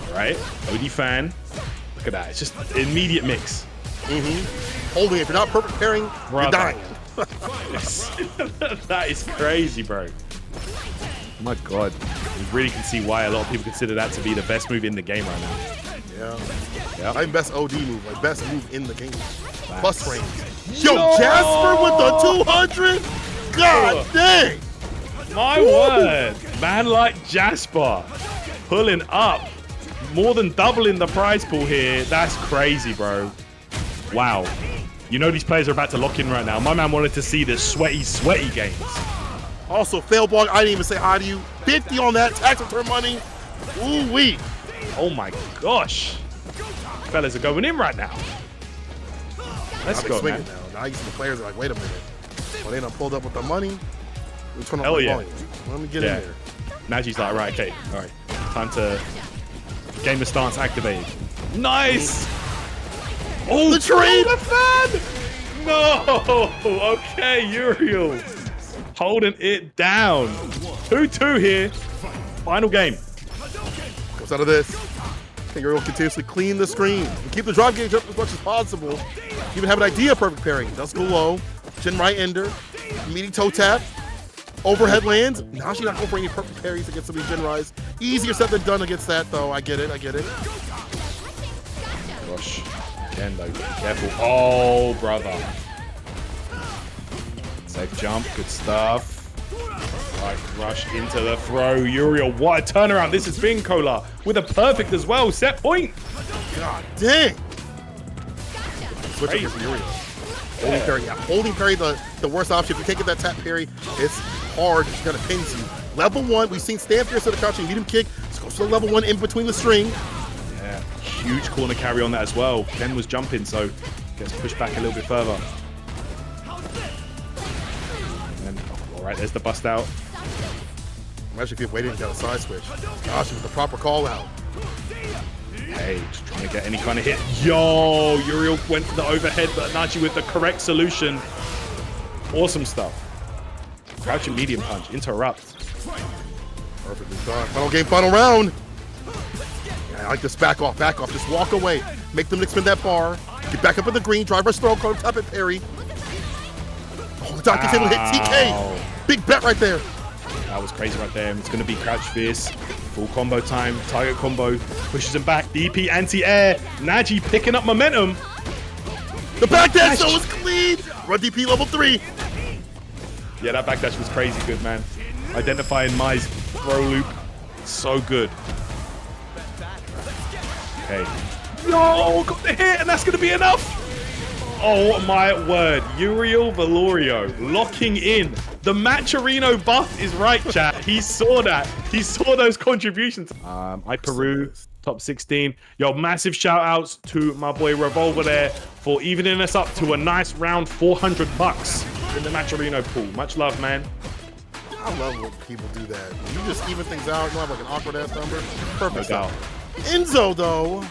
All right, OD fan. Look at that. It's just immediate mix. Holding it. If you're not perfect pairing, you're dying. That is crazy, bro. Oh my God. You really can see why a lot of people consider that to be the best move in the game right now. Yeah. Yep. Not even best OD move, like best move in the game. Facts. Plus range. Yo, Jasper with the 200? God dang! My word. Man like Jasper pulling up. More than doubling the prize pool here. That's crazy, bro. Wow. You know these players are about to lock in right now. My man wanted to see the sweaty games. Also, fail block, I didn't even say hi to you. 50 on that, tax return money. Ooh-wee. Oh my gosh. Fellas are going in right now. Let's go, man. Now you see the players are like, wait a minute. Well, they done pulled up with the money. We turn on Hell the yeah. volume. Let me get in there. Naji's like, right, okay, all right. Time to game the stance activated. Nice. Oh, the trade! The fan! No! Okay, Uriel holding it down. 2-2 here. Final game. Comes out of this. I think Uriel continuously clean the screen. And keep the drop gauge up as much as possible. Even have an idea of perfect pairing. Does go low. Chin right ender. Meaty toe tap. Overhead lands. Now she's not going for any perfect parries against somebody Jin Rise. Easier said than done against that, though. I get it. Gosh. Again, though, be careful. Oh, brother. Safe jump. Good stuff. Right, rush into the throw. Uriel, what a turnaround this has been, Kola. With a perfect as well. Set point. God dang. Switch up here for Uriel. Holding parry. Yeah, holding parry, the worst option. If you can't get that tap parry, it's hard. She's going to pin you. Level 1, we've seen stand fierce to the crouching medium kick. Let's go to the level 1 in between the string. Yeah, huge corner carry on that as well. Ken was jumping, so gets pushed back a little bit further. And, all right, there's the bust out. Imagine if you waited and got a side switch. Gosh, with the proper call out. Hey, just trying to get any kind of hit. Yo, Uriel went for the overhead, but Naji with the correct solution. Awesome stuff. Crouching medium punch, interrupt. Perfectly done. Final game, final round. Yeah, I like this back off. Just walk away. Make them spin that bar. Get back up in the green. Driver's throw, call him tap and parry. Oh, the doc gets able to hit TK. Big bet right there. That was crazy right there. It's going to be crouch fierce. Full combo time. Target combo. Pushes him back. DP anti-air. Naji picking up momentum. The back dash though was clean. Run DP level 3. Yeah, that backdash was crazy good, man. Identifying Mai's throw loop. So good. Okay. No, got the hit, and that's going to be enough. Oh, my word. Uriel Velorio locking in. The Maturino buff is right, chat. He saw that. He saw those contributions. I Peru, top 16. Yo, massive shout outs to my boy Revolver there for evening us up to a nice round $400. in the Matcherino pool. Much love, man. I love when people do that. You just even things out. You don't have like an awkward ass number. Perfect No doubt. stuff. Enzo though,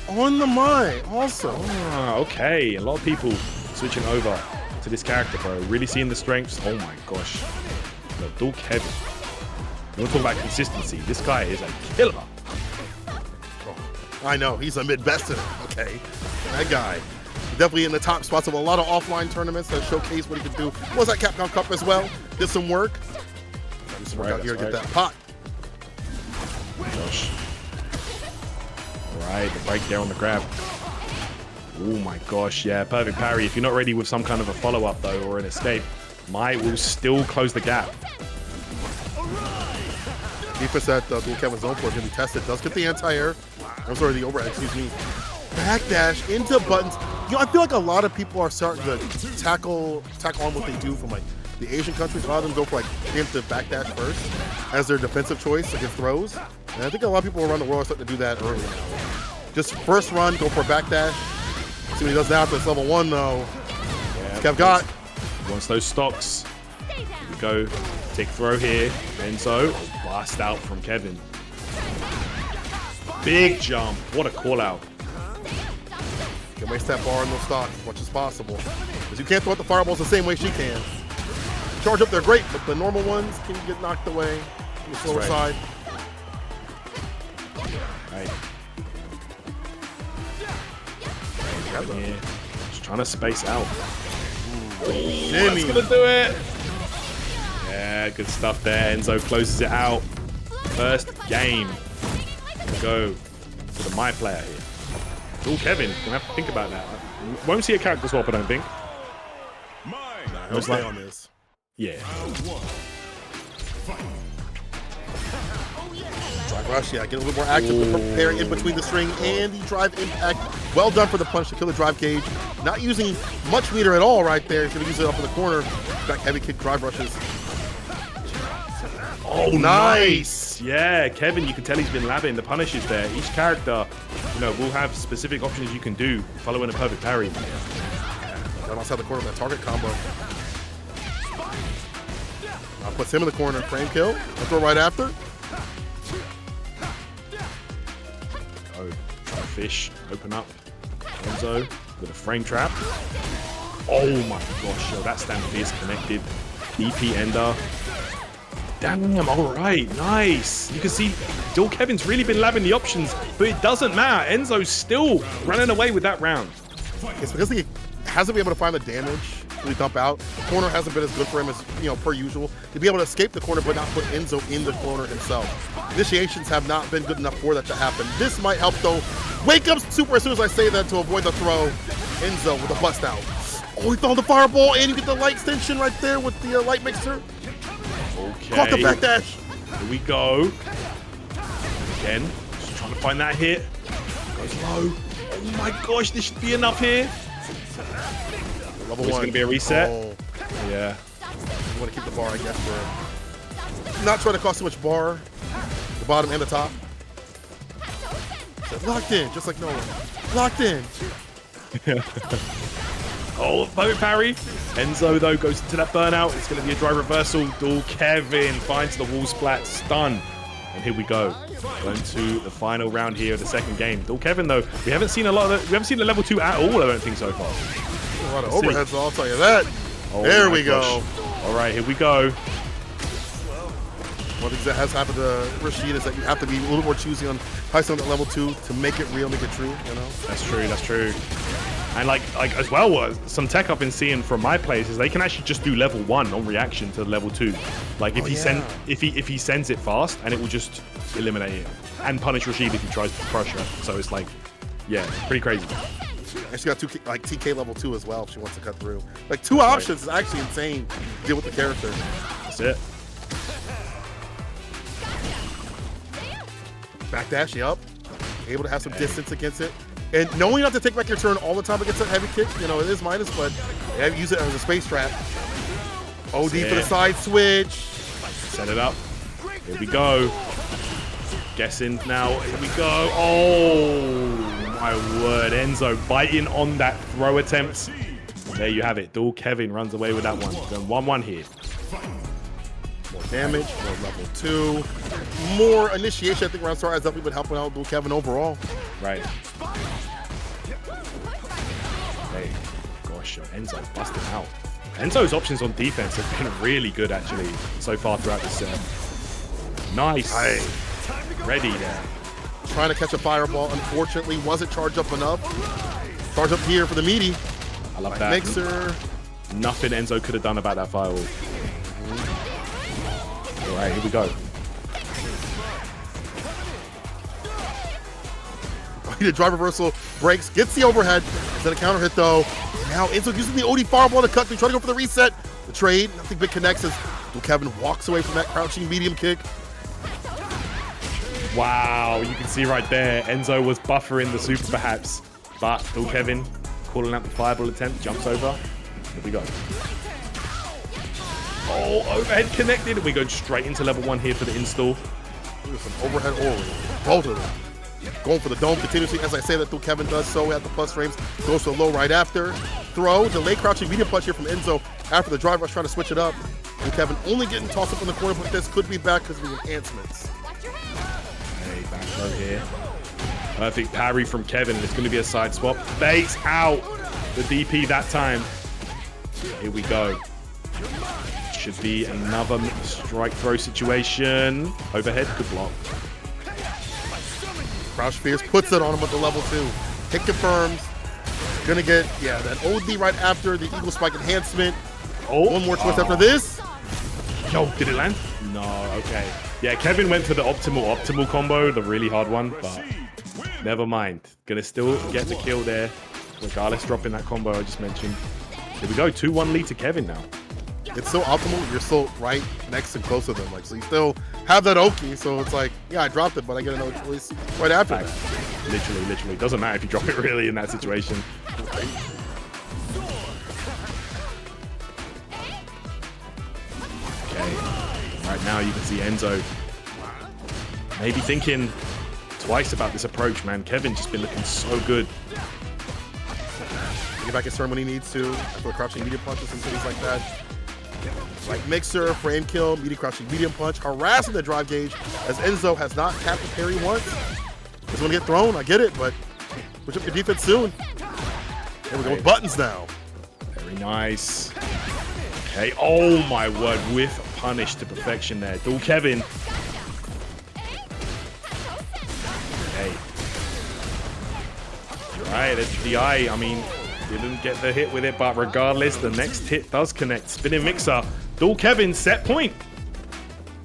on the mind also. Ah, okay. A lot of people switching over to this character, bro. Really seeing the strengths. Oh my gosh. No, Dual Kevin. You want to talk about consistency? This guy is a killer. I know, he's a mid-bester, okay? That guy. Definitely in the top spots of a lot of offline tournaments that showcase what he could do. Was at Capcom Cup as well. Did some work. Did some work out here to get that pot. Gosh. All right, the break there on the grab. Oh my gosh, yeah, perfect parry. If you're not ready with some kind of a follow-up though, or an escape, Mai will still close the gap. Defense that Dual Kevin's zone for is going to be tested. Does get the anti-air. I'm sorry, the overhead, excuse me. Backdash into buttons. You know, I feel like a lot of people are starting to tack on what they do from like the Asian countries. A lot of them go for like preemptive backdash first as their defensive choice against throws. And I think a lot of people around the world are starting to do that early now. Just first run, go for a backdash. See what he does now after it's level 1 though. Yeah, Kev got. Wants those stocks. Here we go. Take throw here. Enzo. Blast out from Kevin. Big jump. What a call out. Can waste that bar in those stocks as much as possible. Because you can't throw out the fireballs the same way she can. Charge up, they're great, but the normal ones can get knocked away on the slower side. Right. Yeah. Just trying to space out. That's gonna do it. Yeah, good stuff there. Enzo closes it out. First game. Go to the My player here. Dual Kevin. Gonna have to think about that. Won't see a character swap, I don't think. He'll stay on this. Yeah. Drive rush, yeah, get a little more active, preparing in between the string and the drive impact. Well done for the punch to kill the drive gauge. Not using much meter at all right there. He's going to use it up in the corner. Back heavy kick drive rushes. Oh, nice. Yeah, Kevin, you can tell he's been labbing the punishes there. Each character, you know, will have specific options you can do following a perfect parry. Got outside the corner with that target combo. Puts him in the corner. Frame kill. I'll throw right after. Oh, try to fish. Open up. Enzo with a frame trap. Oh my gosh, yo, that stand is connected. DP ender. Damn, all right, nice. You can see Dual Kevin's really been labbing the options, but it doesn't matter. Enzo's still running away with that round. It's because he hasn't been able to find the damage to really dump out. Corner hasn't been as good for him as, you know, per usual. To be able to escape the corner but not put Enzo in the corner himself. Initiations have not been good enough for that to happen. This might help though. Wake up super as soon as I say that to avoid the throw. Enzo with a bust out. Oh, he found the fireball and you get the light extension right there with the light mixer. Okay. Caught the backdash. Here we go. Again, just trying to find that hit. Goes low. Oh my gosh, this should be enough here. Level 1. It's going to be a reset. Oh. Yeah. You want to keep the bar, I guess, for not trying to cost too much bar. The bottom and the top. So locked in, just like Nolan. Locked in. Oh, perfect parry. Enzo, though, goes into that burnout. It's going to be a dry reversal. Dual Kevin finds the wall splat stun. And here we go. Going to the final round here of the second game. Dual Kevin, though, we haven't seen a lot of we haven't seen the level 2 at all, I don't think, so far. A lot of overheads, I'll tell you that. Oh, there we go. All right, here we go. What has happened to Rashid is that you have to be a little more choosy on how you at level 2 to make it real, make it true, you know? That's true, that's true. And like as well, some tech I've been seeing from my plays is they can actually just do level 1 on reaction to level 2. Like if if he sends it fast, and it will just eliminate it and punish Rashid if he tries to crush her. So it's like, yeah, pretty crazy. And she got like TK level 2 as well if she wants to cut through. Like 2 options is actually insane to deal with the character. That's it. Backdash, yup. Able to have some distance against it. And knowing not to take back your turn all the time against that heavy kick, you know, it is minus, but you use it as a space trap. OD for the side switch. Set it up. Here we go. Guessing now. Here we go. Oh, my word. Enzo biting on that throw attempt. There you have it. Dual Kevin runs away with that one. Going 1-1 here. More damage, more level 2. More initiation. I think Roundstar has definitely been helping out Dual Kevin overall. Right. Hey, gosh, Enzo busting out. Enzo's options on defense have been really good, actually, so far throughout this set. Nice. Ready there. Trying to catch a fireball. Unfortunately, wasn't charged up enough. Charge up here for the meaty. I love that. Mixer. Nothing Enzo could have done about that firewall. All right, here we go. The drive reversal breaks, gets the overhead. Instead of counter hit though. Now Enzo using the OD fireball to cut through, trying to go for the reset. The trade, nothing big connects as Kevin walks away from that crouching medium kick. Wow, you can see right there, Enzo was buffering the super perhaps, but still Kevin calling out the fireball attempt, jumps over. Here we go. Oh, overhead connected. We go straight into level 1 here for the install. There's some overhead orally. Both of them. Going for the dome continuously. As I say that, Kevin does so at the plus frames. Goes to a low right after. Throw. Delay crouching medium punch here from Enzo after the drive rush, trying to switch it up. And Kevin only getting tossed up in the corner, but this could be back because of the enhancements. Hey, back low here. Perfect parry from Kevin. It's going to be a side swap. Baits out the DP that time. Here we go. Should be another strike throw situation. Overhead, good block. Crouch Fierce puts it on him with the level 2. Hit confirms. Gonna get, yeah, that OD right after the Eagle Spike enhancement. Oh, one more twist after this. Yo, did it land? No, okay. Yeah, Kevin went for the optimal combo, the really hard one, but never mind. Gonna still get the kill there, regardless dropping that combo I just mentioned. Here we go, 2-1 lead to Kevin now. It's so optimal, you're still right next and close to them. Like, so you still have that Oki, so it's like, yeah, I dropped it, but I get another choice right after that. Literally. Doesn't matter if you drop it really in that situation. Okay. Right now you can see Enzo maybe thinking twice about this approach, man. Kevin's just been looking so good. Get back his turn when he needs to. After crouching medium punches and things like that. Like mixer, frame kill, meaty crouching medium punch, harassing the drive gauge as Enzo has not tapped the parry once. It's gonna get thrown, I get it, but push up your defense soon. There we go with buttons now. Very nice. Okay, oh my word, whiff punish to perfection there. Dual Kevin. Okay. Right, that's DI. I mean, didn't get the hit with it, but regardless, the next hit does connect. Spinning mixer. Dual Kevin, set point.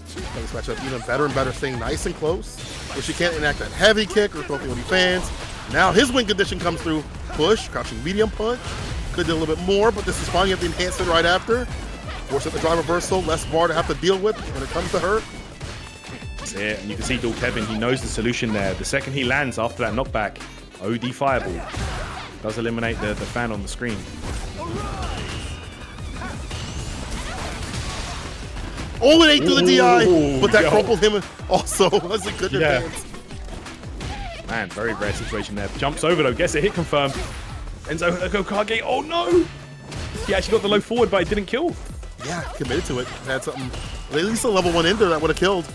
This matchup even better and better, staying nice and close. If she can't enact that heavy kick or throw the OD fans. Now his win condition comes through. Push, crouching medium punch. Could do a little bit more, but this is fine. You have the enhancement right after. Force up the drive reversal, less bar to have to deal with when it comes to her. That's it, and you can see Dual Kevin, he knows the solution there. The second he lands after that knockback, OD fireball. Does eliminate the fan on the screen. Oh, it ate through the DI, but that crumpled him also. That's a good advance. Man, very rare situation there. Jumps over though, gets a hit confirmed. EnzoTheHokage, oh no! He actually got the low forward, but it didn't kill. Yeah, committed to it. Had something, at least a level 1 in there that would have killed.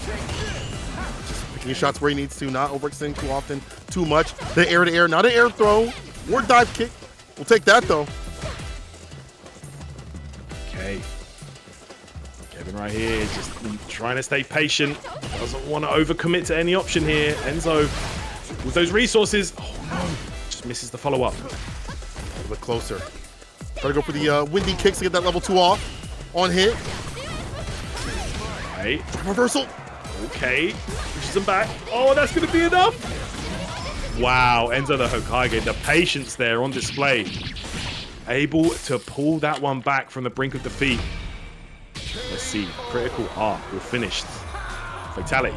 Just picking his shots where he needs to, not overextending too often, too much. The air to air, not an air throw or dive kick. We'll take that though. Okay. Kevin right here, just trying to stay patient. Doesn't want to overcommit to any option here. Enzo, with those resources, oh no, just misses the follow-up. A little bit closer. Try to go for the windy kicks to get that level 2 off. On hit. Right. Reversal. Okay. Pushes him back. Oh, that's going to be enough. Wow, EnzoTheHokage, the patience there on display. Able to pull that one back from the brink of defeat. Let's see. Critical arc. We're finished. Fatality.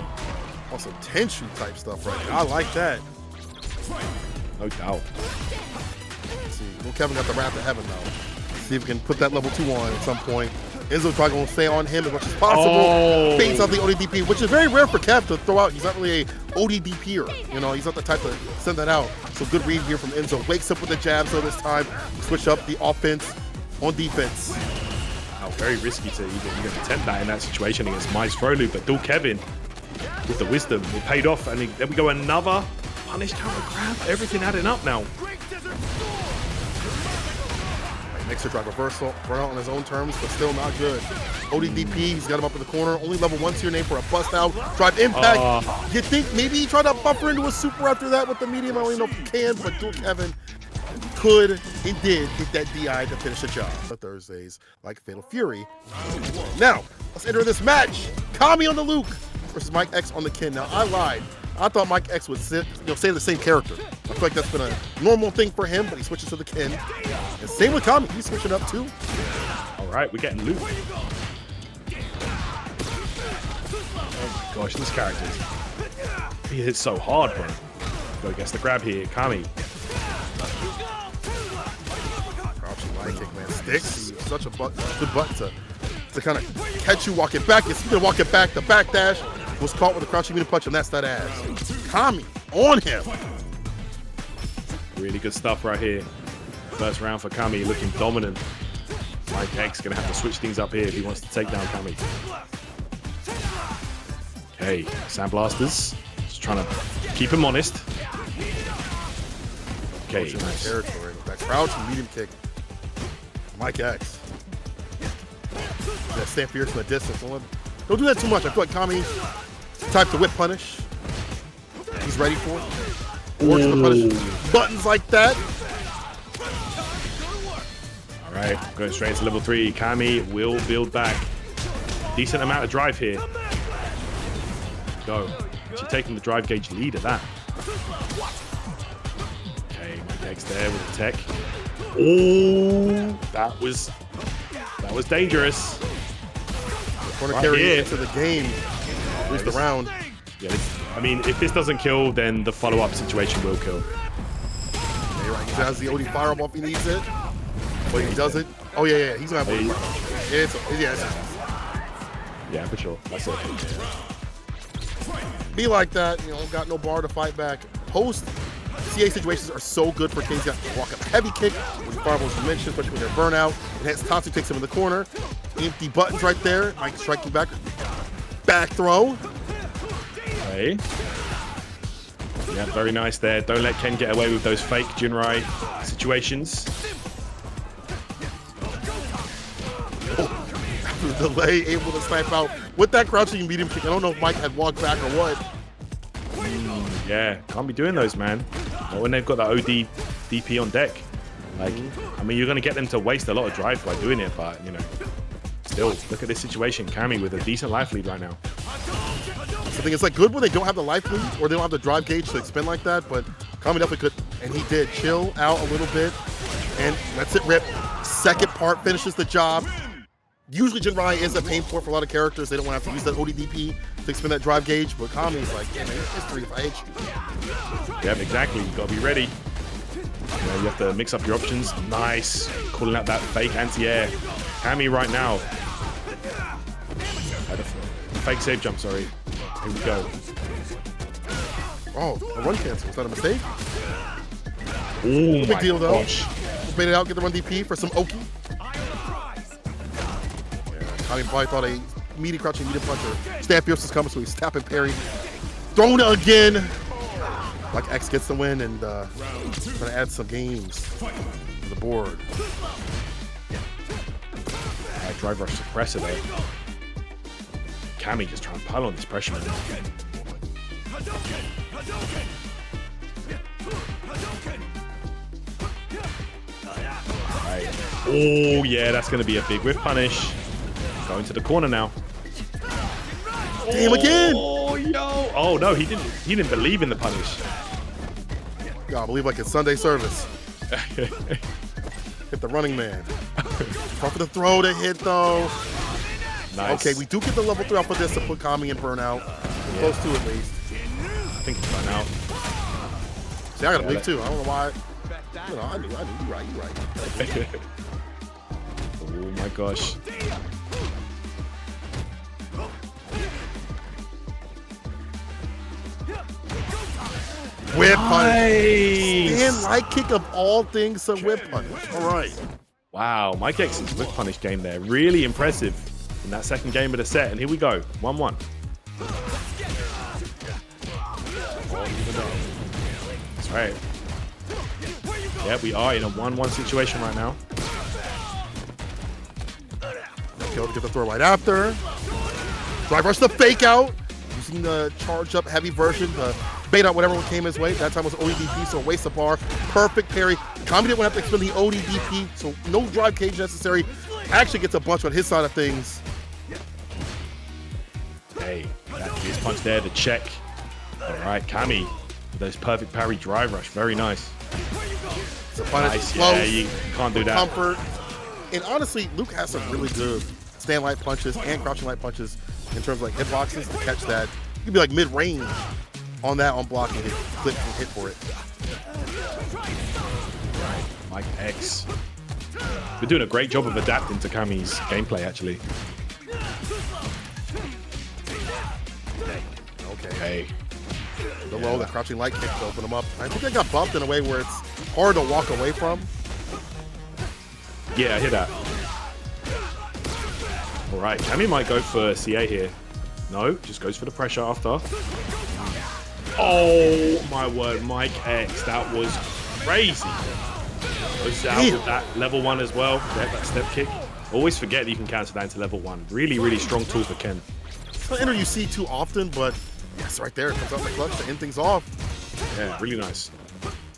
Oh, some tension type stuff right there. I like that. No doubt. Let's see. Well, Kevin got the Wrath of Heaven though. See if we can put that level 2 on at some point. Enzo trying to stay on him as much as possible. Oh. Baits out the ODDP, which is very rare for Kev to throw out. He's not really a ODDPer. You know, he's not the type to send that out. So good read here from Enzo. Wakes up with the jab, so this time switch up the offense on defense. Wow, very risky to even attempt that in that situation against Maestro, but still Kevin with the wisdom. It paid off, and then we go another punish counter grab. Everything adding up now. Mixer drive reversal, run out on his own terms, but still not good. ODDP, he's got him up in the corner. Only level 1 to your name for a bust out. Drive impact. You think maybe he tried to buffer into a super after that with the medium? I don't even know if he can, but Dual Kevin could and did get that DI to finish the job. For Thursdays, like Fatal Fury. Now, let's enter this match. Cammy on the Luke versus Mikex on the Kin. Now, I lied. I thought Mikex would say the same character. I feel like that's been a normal thing for him, but he switches to the Kin. And same with Cammy, he's switching up too. All right, we're getting Luke. Oh my gosh, this character, he hits so hard, bro. Go gets the grab here, Cammy. Crouching line kick, man. Sticks, such a good button to kind of catch you walking back. Speaking of walking back, the backdash was caught with a crouching medium punch, and that's that ass. Cammy on him. Really good stuff right here. First round for Cammy, looking dominant. Mikex gonna have to switch things up here if he wants to take down Cammy. Okay, Sandblasters, just trying to keep him honest. Okay, nice. Territory. That crouching medium kick. Mikex. That stand fierce in the distance. Don't do that too much. I feel like Cammy type to whip punish. He's ready for it. Works the punish buttons like that. All right, going straight into level 3. Cammy will build back. Decent amount of drive here. Go. She's taking the drive gauge lead at that. Okay, Mikex there with the tech. Oh, that was dangerous. Corner Right carry here. into the game. Lose the round. Yeah, I mean, if this doesn't kill, then the follow-up situation will kill. Yeah, right. He has the OD fireball if he needs it. But he does it. Oh, yeah. He's going to have OD fireball. Yeah, for sure. That's it. Be like that. You know, got no bar to fight back. Post CA situations are so good for Kings. Got to walk up a heavy kick. With fireballs you mentioned, especially when they're burnout. And hence Tatsu takes him in the corner. Empty buttons right there. Mike striking back. Back throw. Okay. Yeah, very nice there. Don't let Ken get away with those fake Jinrai situations. After the delay, able to snipe out with that crouching medium kick. I don't know if Mike had walked back or what. Yeah, can't be doing those, man. Not when they've got that OD DP on deck. Like, I mean, you're going to get them to waste a lot of drive by doing it, but, you know, still, look at this situation. Cammy with a decent life lead right now. I think it's like good when they don't have the life lead or they don't have the drive gauge to expend like that, but Cammy definitely could, and he did chill out a little bit and lets it rip. Second part finishes the job. Usually Jinrai is a pain point for a lot of characters. They don't want to have to use that ODDP to expend that drive gauge, but Cammy's like, yeah, man, it's history if I hit you. Yep, exactly. You got to be ready. You know, you have to mix up your options. Nice. Calling out that fake anti-air. Cammy right now. Fake save jump, sorry. Here we go. Oh, a run cancel. Was that a mistake? Oh, big deal, though. Gosh. Bait it out, get the run DP for some Oki. I mean, probably thought a meaty crouching medium puncher. Stab Fierce is coming, so he's tapping parry. Thrown again. Like X gets the win and trying to add some games to the board. Drive rush suppressor there. Cammy just trying to pile on this pressure. Right. Oh yeah, that's going to be a big whiff punish. Going to the corner now. Damn again! Oh yo! Oh no, he didn't believe in the punish. Yeah, I believe like it's Sunday service. Hit the running man. Try for the throw to hit though. Nice. Okay, we do get the level 3 off of this to put Cammy in burnout. We're close to at least. I think it's burn out. See, I got a believe too. I don't know why. You know, I knew. You're right. Oh my gosh. whip punish. Nice. And light kick of all things, a whip punish. All right. Wow, Mikex's whip punish game there. Really impressive in that second game of the set. And here we go, 1-1. That's right. Yeah, we are in a 1-1 situation right now. Go to get the throw right after. Drive rush the fake out. Using the charge up heavy version, the bait out whatever came his way. That time was ODDP, so waste of bar. Perfect parry. Cammy didn't have to expend the ODDP, so no drive cage necessary. Actually gets a bunch on his side of things. Hey, that fierce punch there, the check. All right, Cammy with those perfect parry drive rush. Very nice. So Nice, close, yeah, you can't do that. Comfort. And honestly, Luke has some really good stand light punches and crouching light punches in terms of like hitboxes to catch that. You could be like mid-range on that on block and hit, click and hit for it. Mikex. We're doing a great job of adapting to Cammy's gameplay, actually. Okay. Hey. The low, the crouching light kick to open him up. I think they got bumped in a way where it's hard to walk away from. Yeah, I hear that. All right, Cammy might go for CA here. No, just goes for the pressure after. Oh my word, Mikex, that was crazy. Goes out with that level 1 as well. Yeah, that step kick. Always forget that you can counter that into level 1. Really, really strong tool for Ken. It's not an enter you see too often, but yes, right there. It comes out in the clutch to end things off. Yeah, really nice.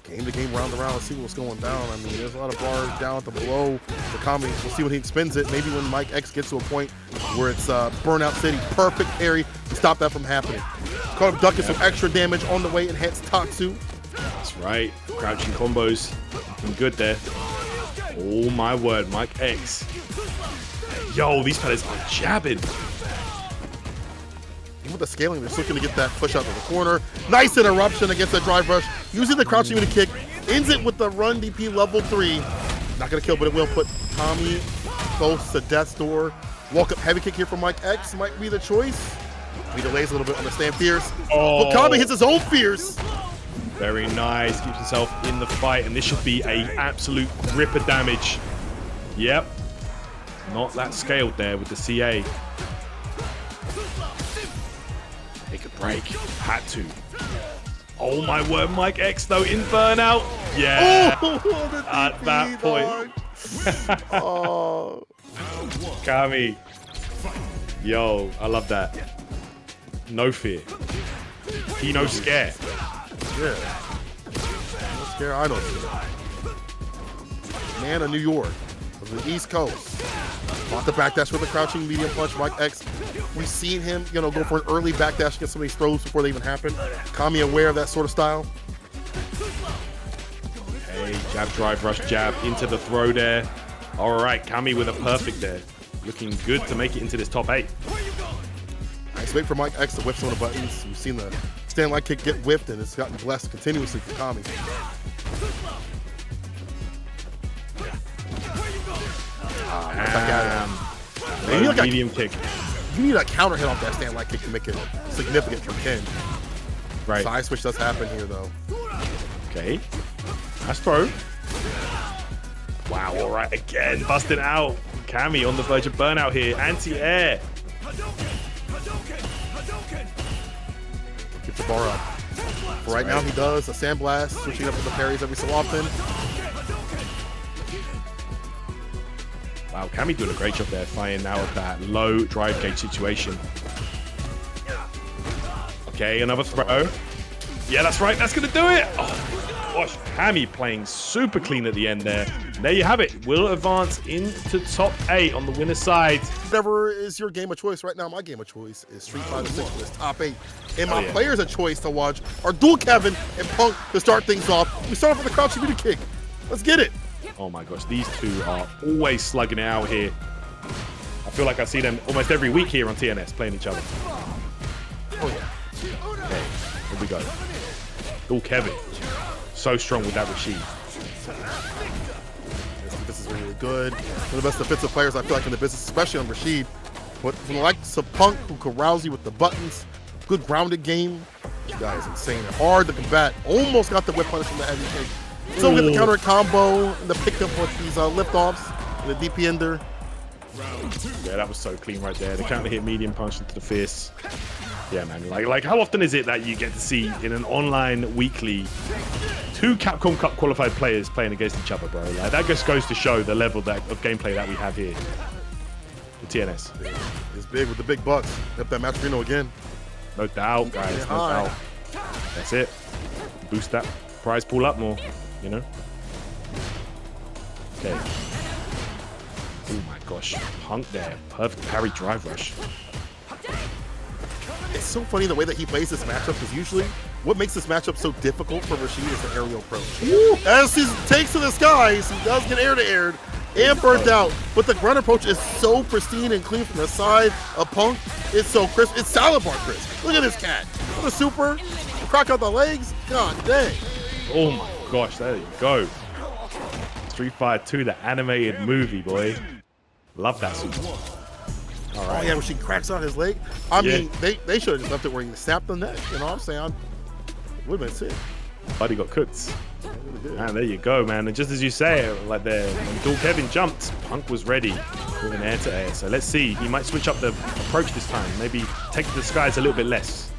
Game to game, round to round, let's see what's going down. I mean, there's a lot of bars down at the below the Cammy. We'll see when he expends it. Maybe when Mikex gets to a point where it's Burnout City, perfect parry to stop that from happening. Caught him ducking some extra damage on the way, enhanced Tatsu. That's right. Crouching combos. Looking good there. Oh my word, Mikex. Yo, these fellas are jabbing. With the scaling, they're still looking to get that push out to the corner. Nice interruption against that drive rush. Using the crouching unit kick, ends it with the run DP level 3. Not gonna kill, but it will put Cammy close to death's door. Walk up heavy kick here from Mikex might be the choice. He delays a little bit on the stand fierce. Oh. But Cammy hits his own fierce. Very nice. Keeps himself in the fight, and this should be a absolute rip of damage. Yep. Not that scaled there with the CA. It could break. Had to. Oh my word, Mikex though in burnout. Yeah. Oh, at that point. Oh. Cammy. Yo, I love that. No fear. He no scare. Yeah. No scare, I don't scare. Man of New York, of the East Coast. Off the backdash with a crouching medium punch, Mikex. We've seen him, go for an early backdash against some of these throws before they even happen. Cammy aware of that sort of style. Hey, jab, drive, rush, jab into the throw there. All right, Cammy with a perfect there. Looking good to make it into this top 8. Nice wait for Mikex to whip some of the buttons. We've seen the stand light kick get whipped, and it's gotten blessed continuously for Cammy. Medium kick. You need a counter hit off that stand light kick to make it significant for Ken. Right. Side switch does happen here, though. Okay. Nice throw. Wow, all right, again, busting out. Cammy on the verge of burnout here. Anti-air. Get the bar up. But right now he does a sandblast, switching up with the parries every so often. Wow, Cammy doing a great job there, fighting out of that low drive gauge situation. Okay, another throw. Yeah, that's right. That's going to do it. Oh, gosh. Cammy playing super clean at the end there. And there you have it. We'll advance into top 8 on the winner's side. Whatever is your game of choice right now, my game of choice is Street Fighter 6 for this top 8. And my players of choice to watch are Dual Kevin and Punk to start things off. We start off with the crouching beauty kick. Let's get it. Oh my gosh, these two are always slugging it out here. I feel like I see them almost every week here on TNS playing each other. Oh yeah. Okay, here we go. Dual Kevin. So strong with that Rashid. This is really good. One of the best defensive players I feel like in the business, especially on Rashid. But from the likes of Punk, who can rouse you with the buttons, good grounded game. This guy is insane. Hard to combat. Almost got the whip punish from the heavy kick. So we get the counter combo, the pickup with these lift-offs, and the DP ender. Yeah, that was so clean right there. The counter hit medium punch into the fist. Yeah, man. Like how often is it that you get to see in an online weekly 2 Capcom Cup qualified players playing against each other, bro? Like that just goes to show the level of gameplay that we have here. The TNS. It's big with the big bucks. Up that match Reno again. No doubt, guys. No doubt. That's it. Boost that prize pool up more, you know? Okay. Oh my gosh. Punk there. Perfect parry drive rush. It's so funny the way that he plays this matchup, because usually what makes this matchup so difficult for Rashid is the aerial approach. As he takes to the skies, he does get air-to-aired and burnt out, but the grunt approach is so pristine and clean from the side of Punk. It's so crisp. It's salad bar crisp. Look at this cat. What a super. Crack out the legs. God dang. Oh my gosh, there you go. Street Fighter 2, the animated movie, boy. Love that super. All right. Oh yeah, when she cracks out his leg. I mean, they should have just left it where he snapped the neck. You know what I'm saying? Would have been sick. Buddy got cooked. Man, there you go, man. And just as you say, like there, when Dual Kevin jumped, Punk was ready with an air to air. So let's see. He might switch up the approach this time. Maybe take the skies a little bit less.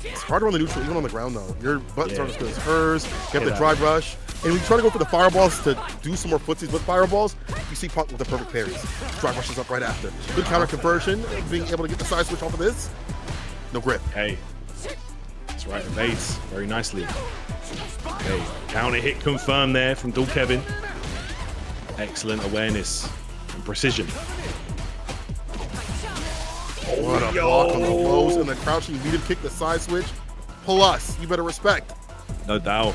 It's harder on the neutral, even on the ground though. Your buttons aren't as good as hers. You have the drive rush. And when you try to go for the fireballs to do some more footsies with fireballs, you see Punk with the perfect parries. Drive rushes up right after. Good counter conversion, being able to get the side switch off of this. No grip. Hey, that's right, evades very nicely. Okay, counter hit confirmed there from Dual Kevin. Excellent awareness and precision. What a block on the lows and the crouching medium kick, the side switch. Plus, you better respect. No doubt.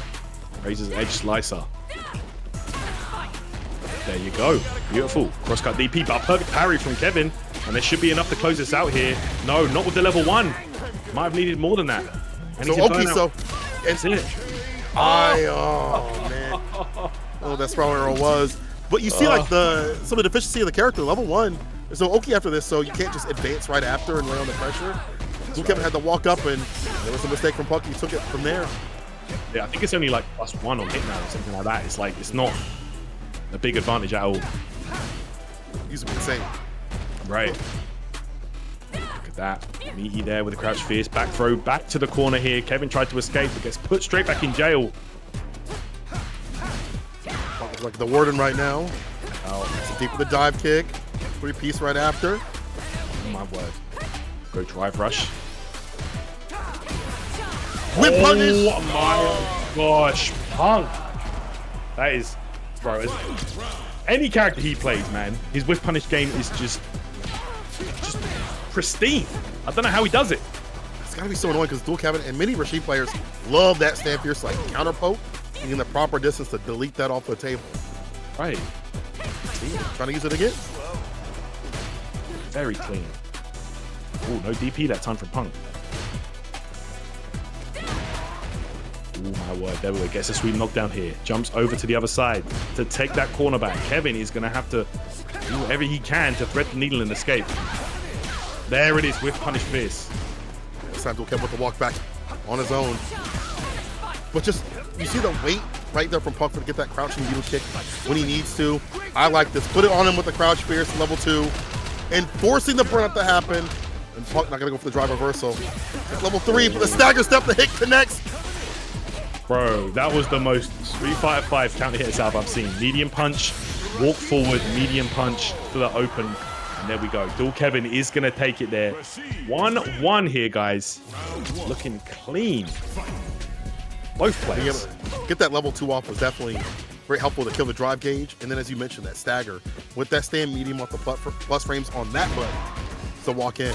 Raises edge slicer. There you go. Beautiful. Crosscut DP, but a perfect parry from Kevin. And there should be enough to close this out here. No, not with the level 1. Might have needed more than that. And so okay, so that's it. Oh man. Oh, that's probably where it was. But you see like some of the deficiency of the character, level 1. So okay after this, so you can't just advance right after and lay on the pressure. So Kevin had to walk up, and there was a mistake from Punk. He took it from there. Yeah, I think it's only like +1 on hit now or something like that. It's like, it's not a big advantage at all. He's insane. Right. Look at that. Meaty there with the crouch fierce. Back throw, back to the corner here. Kevin tried to escape, but gets put straight back in jail. Like the warden right now. Oh, deep with the dive kick. 3-piece right after. Oh my word. Go drive rush. Whip punish! Oh my gosh, Punk. That is, bro, any character he plays, man, his whip punish game is just pristine. I don't know how he does it. It's gotta be so annoying because Dual Kevin and many Rashid players love that stand fierce like counter poke and in the proper distance to delete that off the table. Right. See, trying to use it again. Very clean. Oh, no DP that time from Punk. Oh my word, there we go. Gets a sweet knockdown here. Jumps over to the other side to take that corner back. Kevin is going to have to do whatever he can to thread the needle and escape. There it is with punish fierce. This time Dual Kevin with the walk back on his own. But just, you see the weight right there from Punk to get that crouching needle kick when he needs to. I like this. Put it on him with the crouch fierce, level 2, and forcing the burnout to happen. And Punk not going to go for the drive reversal. Level 3, but the stagger step, the hit connects. Bro, that was the most Street Fighter 5 counter hit setup I've seen. Medium punch, walk forward, medium punch to the open. And there we go. Dual Kevin is going to take it there. 1-1 here, guys. Looking clean. Both players. Get that level 2 off was definitely very helpful to kill the drive gauge. And then as you mentioned, that stagger. With that stand medium off the plus frames on that butt to walk in.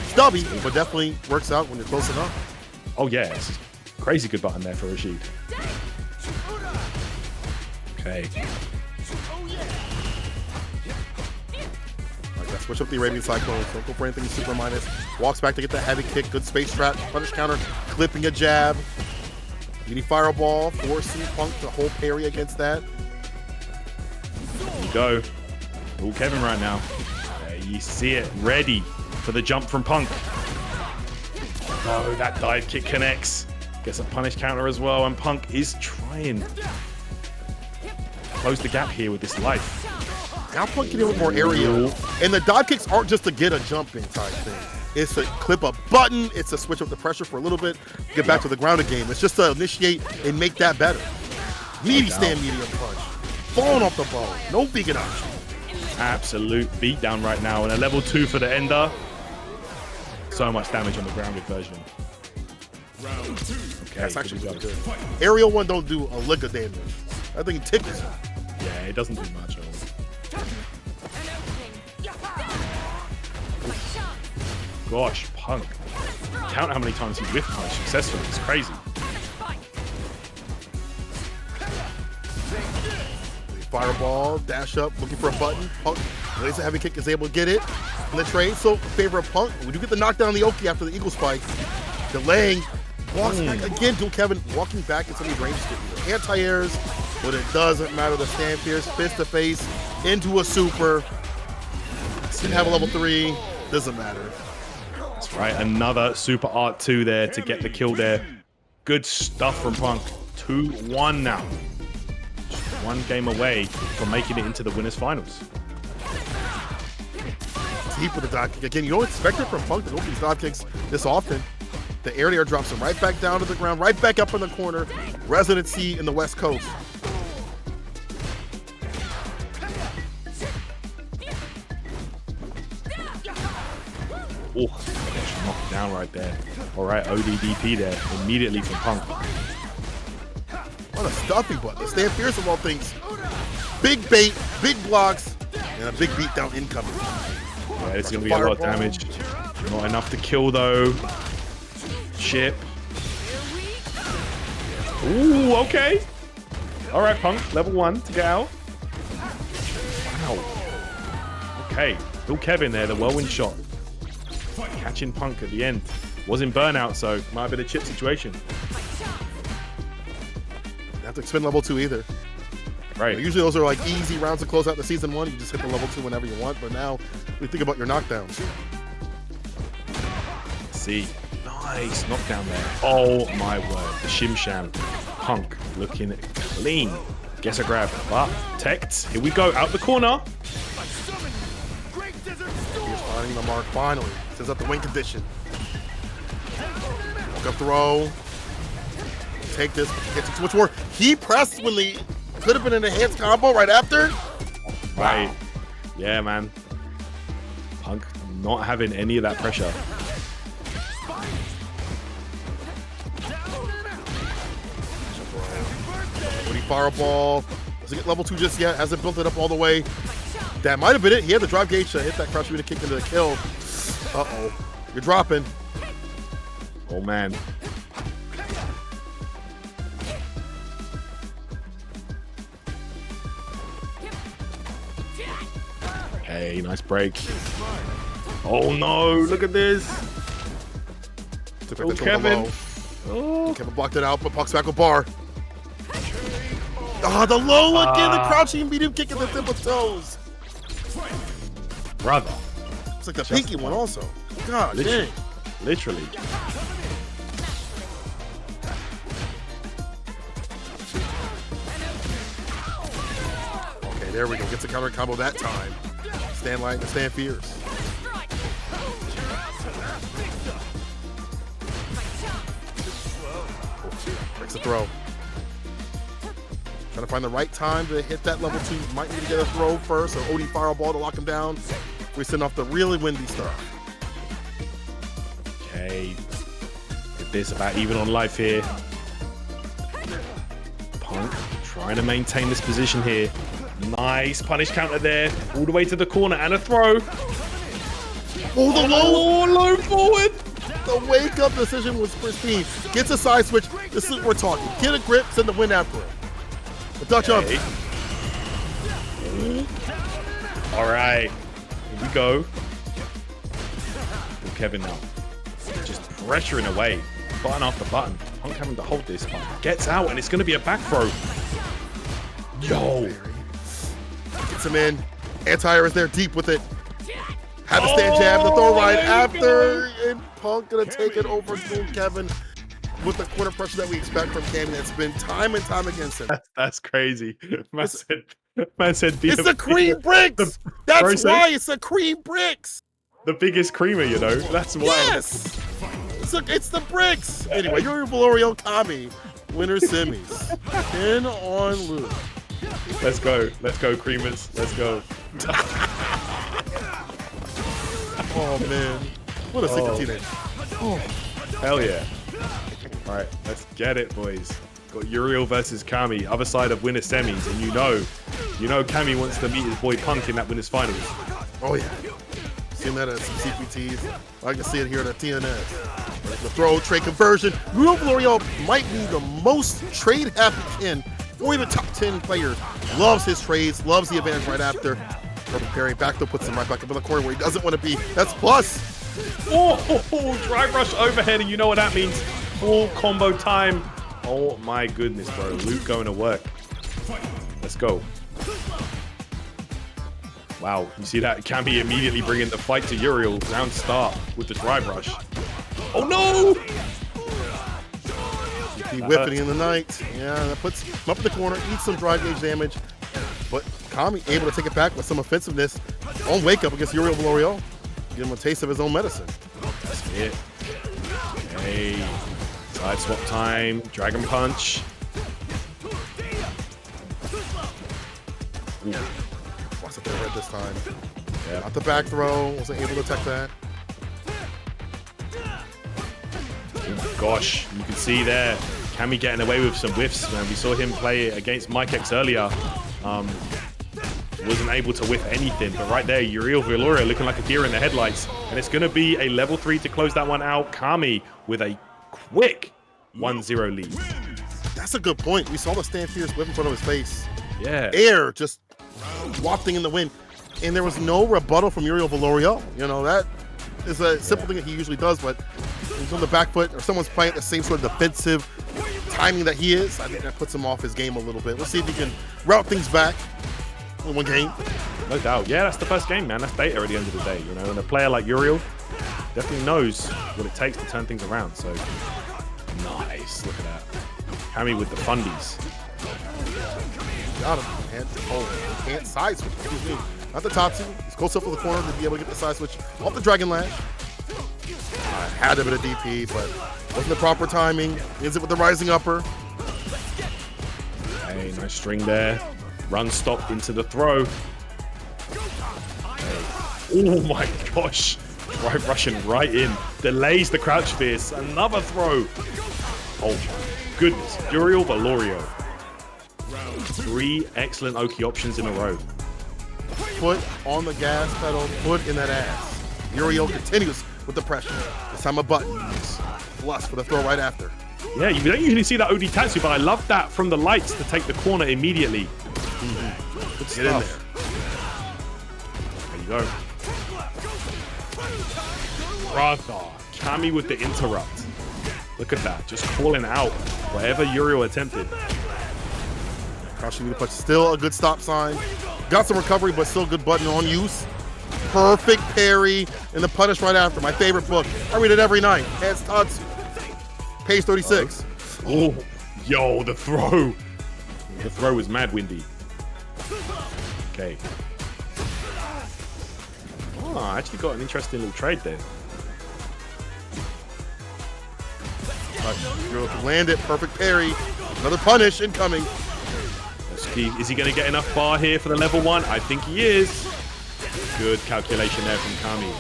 Stubby, but definitely works out when you're close enough. Oh, yeah. It's crazy good button there for Rashid. Okay. Like that. Switch up the Arabian Cyclone. Don't go for anything super minus. Walks back to get that heavy kick. Good space trap. Punish counter. Clipping a jab. Mini fireball. Forcing Punk to hold parry against that. There you go. Dual Kevin right now. There you see it. Ready for the jump from Punk. No, that dive kick connects. Gets a punish counter as well, and Punk is trying to close the gap here with this life. Now Punk can deal with more aerial. And the dive kicks aren't just to get a jump in type thing. It's to clip a button. It's to switch up the pressure for a little bit, get back to the grounded game. It's just to initiate and make that better. Meaty stand medium punch. Falling off the ball. No vegan option. Absolute beatdown right now. And a level 2 for the ender. So much damage on the grounded version. Okay, that's actually really good. Aerial one don't do a lick of damage. I think it tickles him. Yeah, it doesn't do much at all. Gosh, Punk. Count how many times he whiff punched successfully. It's crazy. Fireball, dash up, looking for a button. Punk, lays a heavy kick, is able to get it in the trade. So, in favor of Punk. We do get the knockdown on the Oki after the Eagle Spike. Delaying. Walks back again. Dual Kevin walking back into these ranges. Anti-airs, but it doesn't matter. The stand fierce, fist to face, into a super. Didn't have a level 3. Doesn't matter. That's right. Another super art 2 there to get the kill there. Good stuff from Punk. 2-1 now. Just 1 game away from making it into the winners finals. Deep with the dive kick. Again, you don't expect it from Punk to go for these dive kicks this often. The air drops him right back down to the ground, right back up in the corner. Residency in the West Coast. Oh, knocked down right there. All right, ODDP there immediately from Punk. What a stuffy butt. The stand fierce of all things. Big bait, big blocks, and a big beatdown incoming. Yeah, it's going to be a lot of damage. Not enough to kill though. Chip. Ooh, okay. All right, Punk, level 1 to get out. Wow. Okay, Bill Kevin there, the whirlwind shot. Catching Punk at the end. Was in burnout, so might have been a chip situation. You have to spin level 2 either. Right. Usually those are like easy rounds to close out the season 1. You just hit the level 2 whenever you want, but now we think about your knockdowns. Let's see. Nice knockdown there. Oh my word. The Shim Sham. Punk looking clean. Guess a grab. But protect. Here we go. Out the corner. He's finding the mark finally. Sets up the win condition. Walk up throw. Take this. Gets too much more. He pressed when the could have been an enhanced combo right after. Right. Yeah, man. Punk not having any of that pressure. Fireball. Doesn't get level 2 just yet. Hasn't built it up all the way. That might have been it. He had the drive gauge to hit that crouch to kick into the kill. Uh-oh. You're dropping. Oh, man. Hey, nice break. Oh, no. Look at this. Oh, Kevin. Oh. Kevin blocked it out, but Puck's back with bar. Ah, the low again, the crouching medium kick at the tip of toes. Brother. It's like the pinky one also. God dang. Literally. Okay, there we go. Gets a counter combo that time. Stand light and stand fierce. Breaks the throw. Trying to find the right time to hit that level 2. Might need to get a throw first, or OD fireball to lock him down. We send off the really windy stuff. Okay. Get this about even on life here. Punk trying to maintain this position here. Nice punish counter there. All the way to the corner and a throw. Oh, the low forward. The wake up decision was pristine. Gets a side switch. This is what we're talking. Get a grip, send the win after it. The Dutch up. All right. Here we go. Kevin now. Just pressuring away. Button after button. Punk having to hold this. Punk gets out and it's going to be a back throw. Yo. Gets him in. Anti-air is there deep with it. Have a stand jab, the throw right after. And Punk gonna take it over Cool Kevin with the corner pressure that we expect from Cammy. That's been time and time against him. That's crazy. Man said it's the cream bricks. That's why it's the cream bricks. The biggest creamer, you know. That's why. Yes. It's the bricks. Anyway, Uriel Velorio Cammy, winner semis. 10 on Luke. Let's go, creamers. Let's go. Oh man, what a secret teenager. Oh, hell yeah. All right, let's get it, boys. Got Uriel versus Cammy, other side of winner semis, and you know Cammy wants to meet his boy Punk in that winners finals. Oh yeah. Seen that at some CPTs. I can see it here at TNS. The throw trade conversion. Uriel Velorio might be the most trade happy kin, or even top 10 player. Loves his trades, loves the advantage right after. Perfect parry, back to puts him right back up in the corner where he doesn't want to be. That's plus. Oh, drive rush overhead, and you know what that means. Full combo time. Oh my goodness, bro. Luke going to work. Let's go. Wow, you see that? Cammy immediately bringing the fight to Uriel. Round start with the drive rush. Oh no! He whipping in the night. Yeah, that puts him up in the corner, eats some drive gauge damage. But Cammy able to take it back with some offensiveness on wake up against Uriel Velorio. Give him a taste of his own medicine. That's it. Hey, side swap time, dragon punch. Ooh. Watch the red this time. Yeah. Not the back throw, wasn't able to attack that. Oh my gosh, you can see there, Cammy getting away with some whiffs, man. We saw him play against Mikex earlier. Wasn't able to whiff anything, but right there, Uriel Velorio looking like a deer in the headlights. And it's going to be a level 3 to close that one out. Cammy with a quick 1-0 lead. That's a good point. We saw the stand fierce whip in front of his face. Yeah. Air just wafting in the wind. And there was no rebuttal from Uriel Velorio. You know, that is a simple thing that he usually does, but he's on the back foot or someone's playing the same sort of defensive timing that he is. I think that puts him off his game a little bit. Let's see if he can route things back in one game. No doubt. Yeah, that's the first game, man. That's data at the end of the day, you know. And a player like Uriel definitely knows what it takes to turn things around. So nice. Look at that. Cammy with the fundies. Got him. Can't side switch. Excuse me. Not the top two. He's close up to the corner to be able to get the side switch off the Dragon Lash. Had a bit of DP, but wasn't the proper timing. Ends it with the rising upper. Hey, nice string there. Run stop into the throw. Oh my gosh. Drive rushing right in. Delays the crouch fierce. Another throw. Oh my goodness. Uriel Velorio. 3 excellent Oki options in a row. Foot on the gas pedal, foot in that ass. Uriel continues with the pressure. This time a button. Plus for the throw right after. Yeah, you don't usually see that OD Tatsu, but I love that from the lights to take the corner immediately. Good stuff. Get in there. There you go. Brother. Cammy with the interrupt. Look at that. Just calling out whatever Uriel attempted. Caution punch. Still a good stop sign. Got some recovery, but still good button on use. Perfect parry and the punish right after. My favorite book. I read it every night. Heads Tatsu. Page 36. Oh, yo, the throw. The throw was mad windy. Okay. Oh, I actually got an interesting little trade there. Uriel can land it. Perfect parry. Another punish incoming. Is he going to get enough bar here for the level 1? I think he is. Good calculation there from Cammy.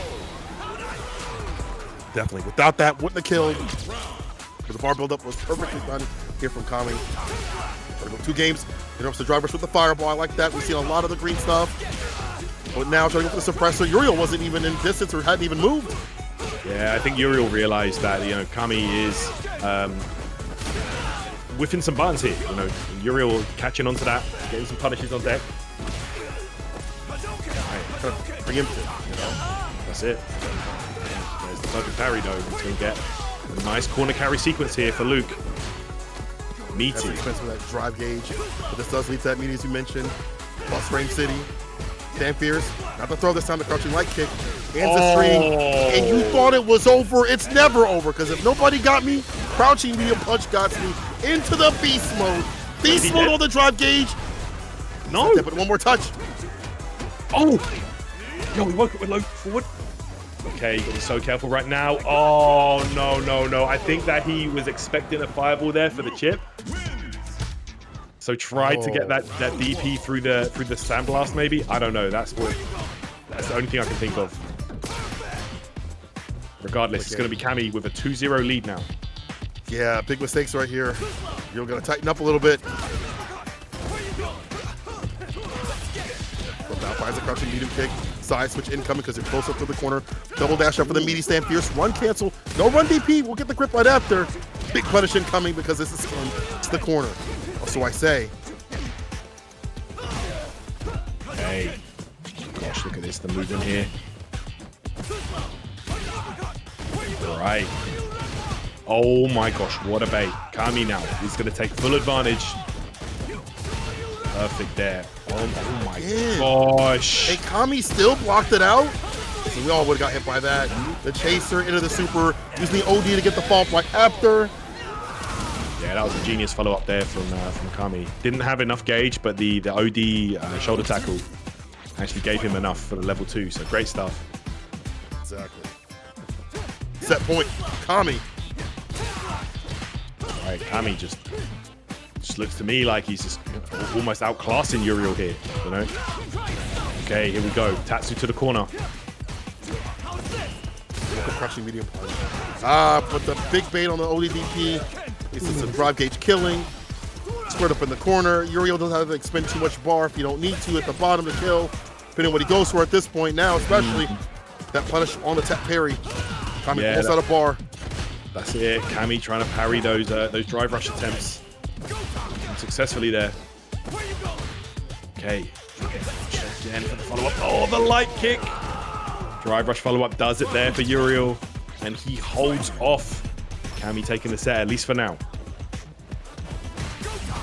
Definitely. Without that, wouldn't have killed. But the bar buildup was perfectly done here from Cammy. 2 games. Interrupts the drive rush with the fireball. I like that. We've seen a lot of the green stuff. But now trying to go for the suppressor. Uriel wasn't even in distance or hadn't even moved. Yeah, I think Uriel realized that, you know, Cammy is whiffing some buttons here. You know, Uriel catching onto that, getting some punishes on deck. Right, preemptive, you know? That's it. There's the perfect parry though. He's going to get a nice corner carry sequence here for Luke. Meaty. That's expensive with that drive gauge. But this does lead to that meeting as you mentioned. Plus Frame City. Stand fierce. Not the throw this time, the crouching light kick. Hands a string, and you thought it was over. It's never over, because if nobody got me, crouching medium punch got me into the beast mode. Beast mode on the drive gauge. No. But one more touch. Oh! Yo, he woke up with low forward. Okay, he's so careful right now. Oh, no. I think that he was expecting a fireball there for the chip. So tried to get that DP through the sandblast, maybe. I don't know. That's the only thing I can think of. Regardless, it's going to be Cammy with a 2-0 lead now. Yeah, big mistakes right here. You're going to tighten up a little bit. Now finds a crouching medium kick. Side switch incoming because they're close up to the corner. Double dash up for the meaty stand fierce. Run cancel. No run DP. We'll get the grip right after. Big punish incoming because this is to the corner. So I say. Hey. Gosh, look at this. The movement here. All right. Oh my gosh, what a bait. Cammy now. He's going to take full advantage. Perfect there. Oh my gosh. Hey, Cammy still blocked it out. So we all would have got hit by that. The chaser into the super. Using the OD to get the fall right after. Yeah, that was a genius follow-up there from Cammy. Didn't have enough gauge, but the OD shoulder tackle actually gave him enough for the level 2. So great stuff. Exactly. Set point. Cammy. All right, Cammy just looks to me like he's just almost outclassing Uriel here, you know? Okay, here we go. Tatsu to the corner. Crushing medium punch. But the big bait on the ODDP. This is some drive gauge killing. Squared up in the corner. Uriel doesn't have to expend too much bar if you don't need to at the bottom to kill. Depending on what he goes for at this point now, especially that punish on the tap parry. Cammy almost out of bar. That's it. Cammy trying to parry those drive rush attempts. Successfully there. Okay. Again for the follow-up. Oh, the light kick. Drive rush follow-up does it there for Uriel. And he holds off. Cammy taking the set, at least for now.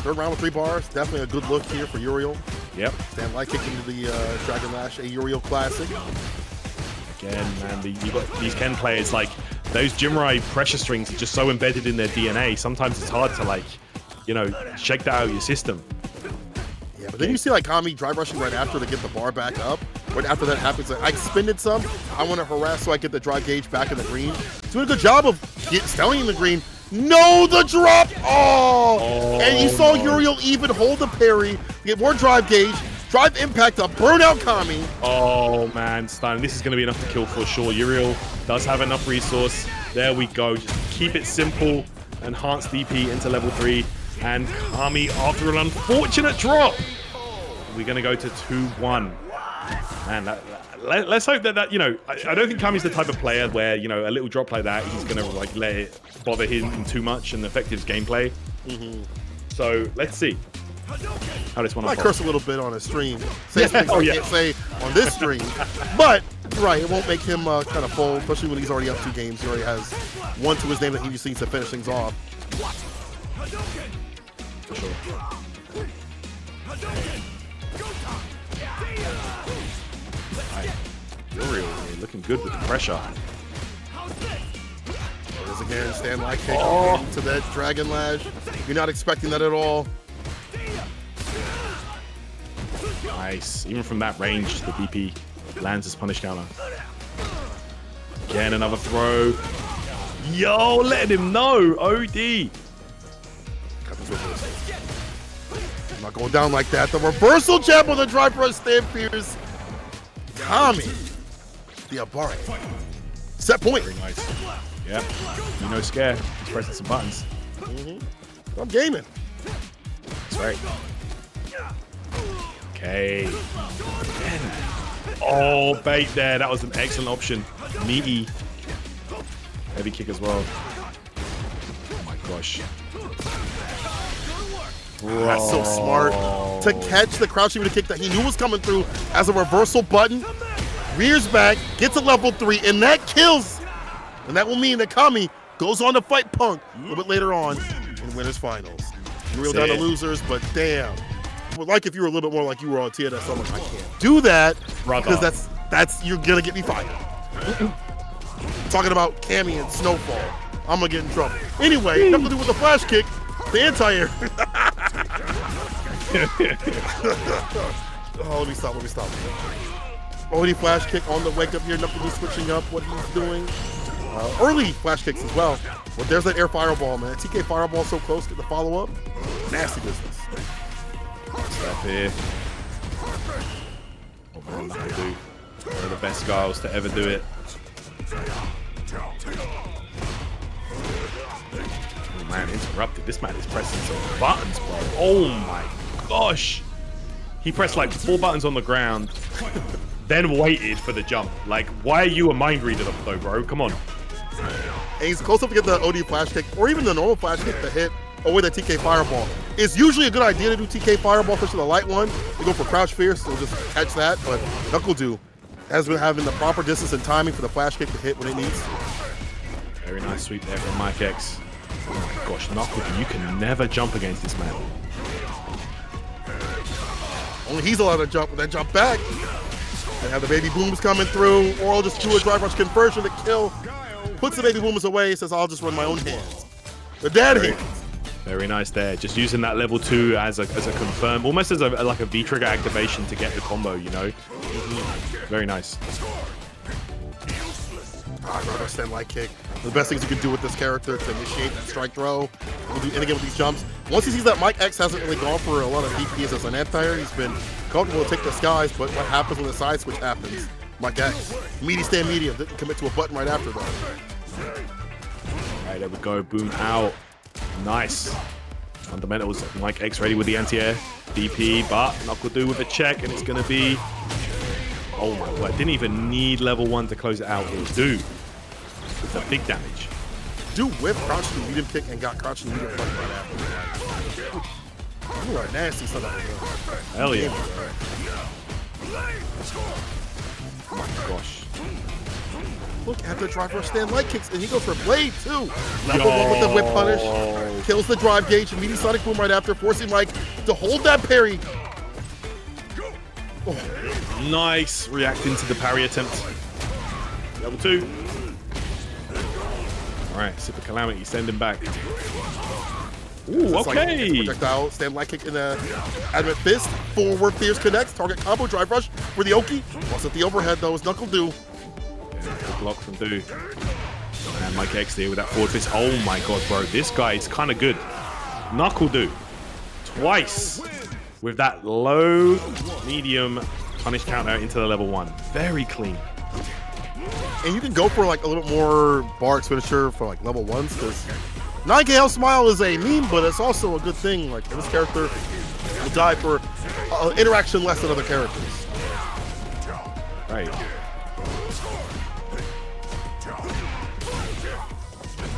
Third round with 3 bars. Definitely a good look here for Uriel. Yep. Stand light kick into the Dragon Lash, a Uriel classic. Again, man, you got these Ken players, like, those Jimrai pressure strings are just so embedded in their DNA. Sometimes it's hard to, like, you know, shake that out of your system. Yeah, but then you see like Cammy drive rushing right after to get the bar back up. Right after that happens, like, I expended some. I want to harass so I get the drive gauge back in the green. He's doing a good job of staying in the green. No, the drop! Oh! And you saw Uriel even hold the parry, get more drive gauge, drive impact up, burn out Cammy. Oh man, Stein, this is going to be enough to kill for sure. Uriel does have enough resource. There we go. Just keep it simple. Enhance DP into level 3. And Cammy, after an unfortunate drop, we're going to go to 2-1. Man, let's hope that, you know, I don't think Cammy's the type of player where, you know, a little drop like that, he's going to, like, let it bother him too much and affect his gameplay. So, let's see how this one unfolds. I curse a little bit on a stream. Say things I can't say on this stream. But, right, it won't make him kind of fold, especially when he's already up 2 games. He already has 1 to his name that he just needs to finish things off. For sure. Uriel looking good with the pressure. There's again, stand like kick to that Dragon Lash. You're not expecting that at all. Nice. Even from that range, the DP lands his punish counter. Again, another throw. Yo, letting him know. OD. I'm not going down like that. The reversal jab on the drive rush stand fierce. Cammy. The Abare. Set point. Very nice. Yep. You know, scare. He's pressing some buttons. I'm gaming. That's right. Okay. Again. Oh, bait there. That was an excellent option. Meaty. Heavy kick as well. Oh my gosh. Bro. That's so smart. To catch the crouching with a kick that he knew was coming through as a reversal button. Rears back, gets a level 3, and that kills. And that will mean that Cammy goes on to fight Punk a little bit later on in winners finals. Real down to losers, but damn. Would like if you were a little bit more like you were on TNS. I'm like, I can't do that because that's you're gonna get me fired. Talking about Cammy and Snowfall. I'm gonna get in trouble. Anyway, NuckleDu with the flash kick. The anti-air. Oh, let me stop. Oh, he flash kick on the wake up here. NuckleDu switching up what he's doing. Early flash kicks as well. Well, there's that air fireball, man. TK fireball so close to the follow-up. Nasty business. Step here. Oh, man, NuckleDu. One of the best guys to ever do it. Oh, man, interrupted. This man is pressing some buttons, bro. Oh, my gosh. He pressed like 4 buttons on the ground, then waited for the jump. Like, why are you a mind reader though, bro? Come on. And he's close enough to get the OD flash kick, or even the normal flash kick to hit away the TK fireball. It's usually a good idea to do TK fireball, especially the light one. You go for crouch fierce, so just catch that. But NuckleDu has been having the proper distance and timing for the flash kick to hit when it needs. Very nice sweep there from Mikex. Oh my gosh, NuckleDu, you can never jump against this man. Only he's allowed to jump, but then jump back. They have the baby booms coming through. Uriel just do a drive rush conversion to kill. Puts the baby boomers away, says, I'll just run my own hands. The dad hands. Very nice there. Just using that level 2 as a confirm, almost as like a V-trigger activation to get the combo, you know? Very nice. I'd rather stand light kick. The best things you can do with this character to initiate that strike throw. We'll do again with these jumps. Once he sees that Mikex hasn't really gone for a lot of DPs as an anti-air, he's been comfortable to take the skies, but what happens when the side switch happens? Mikex, meaty stand medium, didn't commit to a button right after that. All right, there we go. Boom out. Nice. Fundamentals. Mikex ready with the anti-air. DP, but NuckleDu with a check, and it's going to be... Oh my word. Didn't even need level 1 to close it out. It was Do with the big damage. Do whip, crouching medium kick, and got crouching medium punch right after. You are nasty son of a... Hell yeah. Oh my gosh. Look at the drive rush stand light kicks, and he goes for blade too. Level 1 with the whip punish. Kills the drive gauge, immediate sonic boom right after, forcing Mike to hold that parry. Oh. Nice. Reacting to the parry attempt. Level 2. All right, Super Calamity, send him back. Ooh, okay. Like projectile, stand light kick in the adamant fist. Forward fierce connects, target combo, drive rush for the Oki. Once at the overhead though is NuckleDu. Good block from Do. And Mikex there with that forward fist. Oh my god, bro. This guy is kind of good. NuckleDu. Twice. With that low, medium punish counter into the level 1. Very clean. And you can go for like a little more bar expenditure for like level 1s because 9K health smile is a meme, but it's also a good thing. Like this character will die for interaction less than other characters. Right.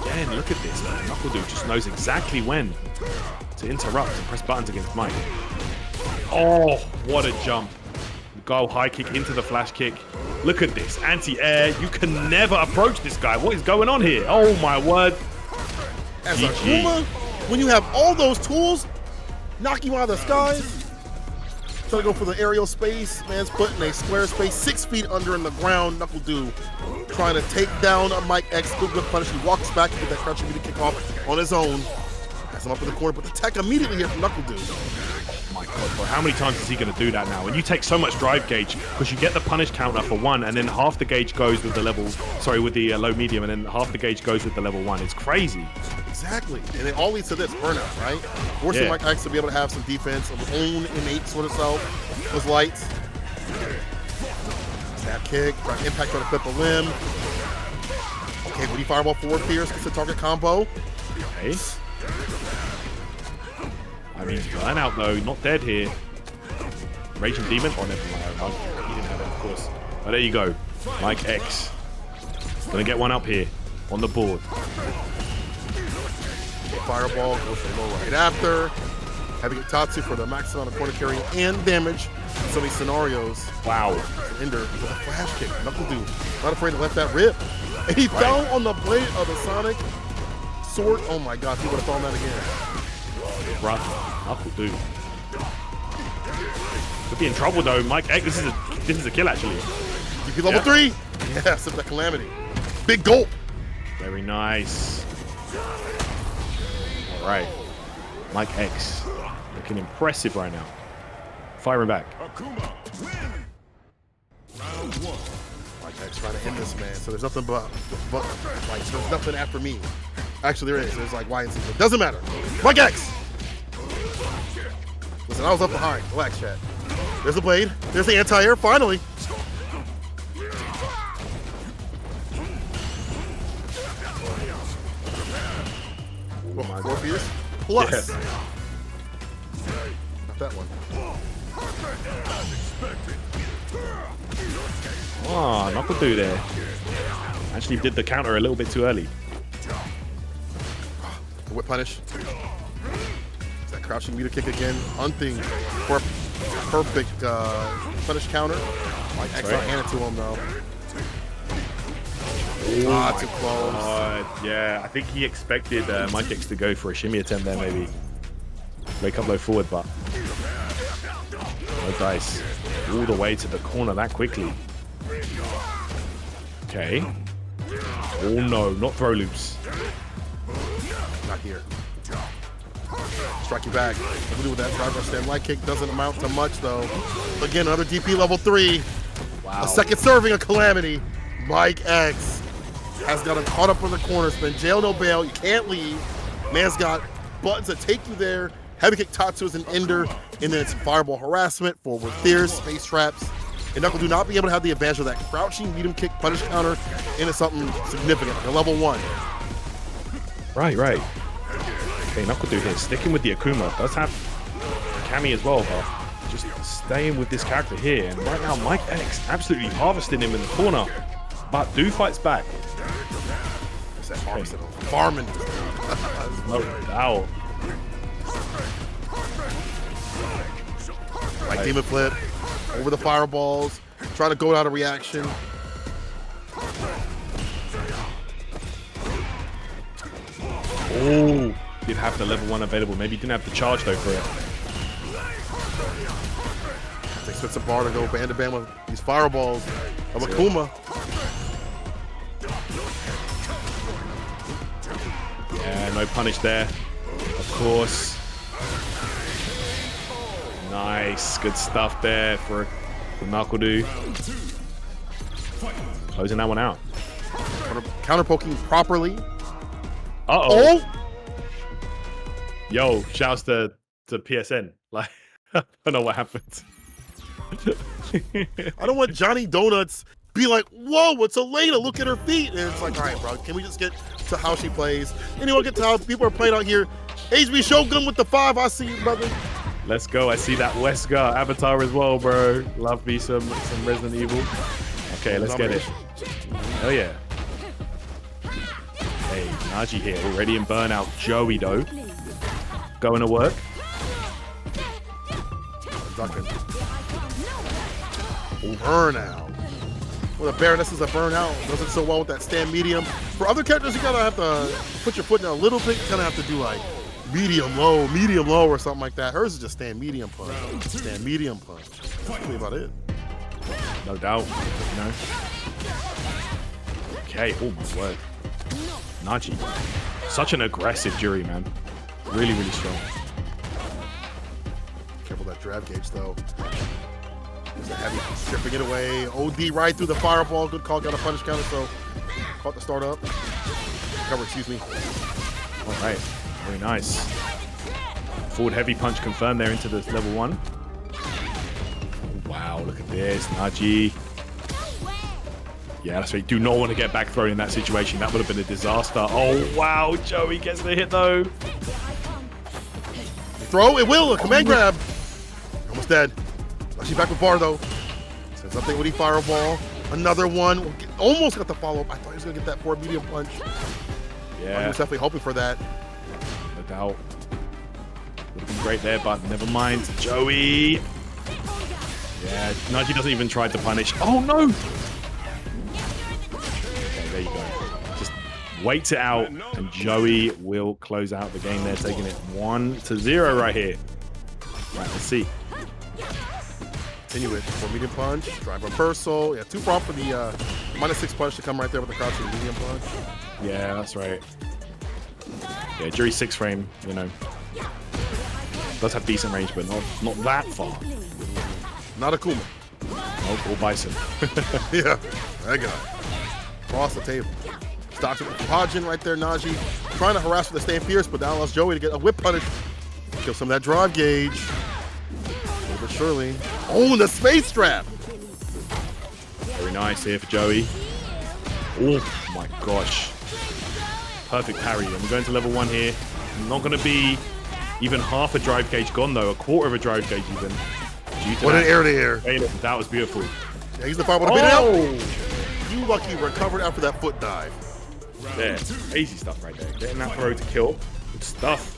Again, look at this, man. NuckleDu just knows exactly when to interrupt and press buttons against Mike. Oh, what a jump. Guile high kick into the flash kick. Look at this. Anti-air. You can never approach this guy. What is going on here? Oh, my word. As Akuma, when you have all those tools, knock you out of the skies. Trying to go for the aerial space. Man's put in a square space, 6 feet under in the ground. NuckleDu trying to take down a Mikex. Good whip punish. He walks back to get that crouching to kick off on his own. Has him up in the corner, but the tech immediately here from NuckleDu. Oh my god, bro. How many times is he going to do that now? And you take so much drive gauge because you get the punish counter for 1, and then half the gauge goes with the level, sorry, with the low medium, and then half the gauge goes with the level 1. It's crazy. Exactly. And it all leads to this burnout, right? Forcing Mikex to be able to have some defense of his own innate sort of self. Those lights. Snap kick, right impact trying to clip a limb. Okay, Woody fireball forward fierce gets the target combo. Okay. I mean, burnout though, not dead here. Raging Demon? Oh, never mind. He didn't have it, of course. But there you go. Mikex. Gonna get one up here on the board. Fireball goes for low right after. Having Tatsu for the max amount of corner carry and damage in some of these scenarios. Wow. Ender with a flash kick. NuckleDu not afraid to let that rip. And he fell on the blade of the Sonic sword. Oh my god, he would have thrown that again. Bruh, NuckleDu. Could be in trouble though. Mikex, this is a kill actually. DP level 3. Yeah, sip that calamity. Big gulp. Very nice. All right. Mikex looking impressive right now. Firing back. Akuma, win. Round 1. Mikex trying to end this, man. So there's nothing but like, there's nothing after me. Actually, there is. There's like Y and Z. It doesn't matter. Mikex. Listen, I was up behind. Relax, chat. There's the blade. There's the anti-air. Finally. Oh, 4 fears? Plus. Yeah. Not that one. Oh, NuckleDu there. Actually did the counter a little bit too early. The whip punish. Is that crouching meter kick again? Hunting for a perfect punish counter. Like X Right. hand it to him though. Oh Too close. Yeah, I think he expected Mikex to go for a shimmy attempt there, maybe. Wake up low forward, but no dice. All the way to the corner that quickly. Okay. Oh no, not throw loops. Not here. Strike you back. What with that driver stand light kick doesn't amount to much though. Again, another DP level 3. Wow. A second serving of calamity. Mikex has got him caught up in the corner spin. Jail no bail. You can't leave. Man's got buttons that take you there. Heavy kick Tatsu is an ender, and then it's fireball harassment, forward fears, space traps. And NuckleDu not be able to have the advantage of that crouching medium kick punish counter into something significant, like a level 1. Right. Okay, NuckleDu here, sticking with the Akuma. Does have Cammy as well, but just staying with this character here. And right now, Mikex absolutely harvesting him in the corner. But Du fights back. It's that harvesting. Farming. No doubt. Like demon flip, over the fireballs, try to go out of reaction. Oh, did have the level 1 available. Maybe didn't have the charge though for it. They spits a bar to go band to band with these fireballs of Akuma. Yeah, no punish there. Of course. Nice, good stuff there for NuckleDu. Closing that one out. Counter poking properly. Uh-oh. Oh! Yo, shouts to PSN. Like, I don't know what happened. I don't want Johnny Donuts be like, whoa, it's Elena, look at her feet. And it's like, all right, bro, can we just get to how she plays? Anyone get to how people are playing out here? HB Shogun with the 5, I see you, brother. Let's go. I see that Wesker avatar as well, bro. Love me some Resident Evil. Okay, let's get it. Oh yeah. Hey, Naji here, already in burnout. Joey though, going to work. Ducking. Burnout. Well, the Baroness is a burnout. Does it so well with that stand medium. For other characters, you gotta have to put your foot down a little bit. You kind of have to do like medium low, or something like that. Hers is just stand medium punch. Stand medium punch. That's really about it. No doubt, you know. Okay, oh my word. Naji. Such an aggressive Juri, man. Really, really strong. Careful that grab gauge though. There's a heavy stripping it away. OD right through the fireball. Good call, got a punish counter, so caught the start up. Cover, excuse me. All right, very nice. Forward heavy punch confirmed there into this level 1. Oh, wow, look at this, Naji. Yeah, that's right. Do not want to get back thrown in that situation. That would have been a disaster. Oh, wow, Joey gets the hit though. Throw, it will, a command grab. Almost dead. She's back with bar though. Says something with the fireball. Another one. Almost got the follow-up. I thought he was gonna get that forward medium punch. Yeah. I was definitely hoping for that. No doubt. Would have been great there, but never mind. Joey. Yeah, Naji doesn't even try to punish. Oh no! Okay, there you go. Just waits it out, and Joey will close out the game there, taking it 1-0 right here. Right, let's see. Continue it for medium punch. Drive reversal. Yeah, too far for the -6 punch to come right there with the crouching medium punch. Yeah, that's right. Yeah, Juri 6 frame, you know, does have decent range, but not that far. Not Akuma. Nope, or Bison. Yeah, that guy. Across the table. Stops it with Hajin right there, Naji. Trying to harass with the Staying Fierce, but that allows Joey to get a whip punish. Kill some of that drive gauge. Little bit surely. Oh, the space trap! Very nice here for Joey. Oh my gosh. Perfect parry. And we're going to level 1 here. Not going to be even half a drive gauge gone though. A quarter of a drive gauge even. What an air to air. That was beautiful. Yeah, he's the power to beat it out. You lucky recovered after that foot dive. There. Easy stuff right there. Getting that throw to kill. Good stuff.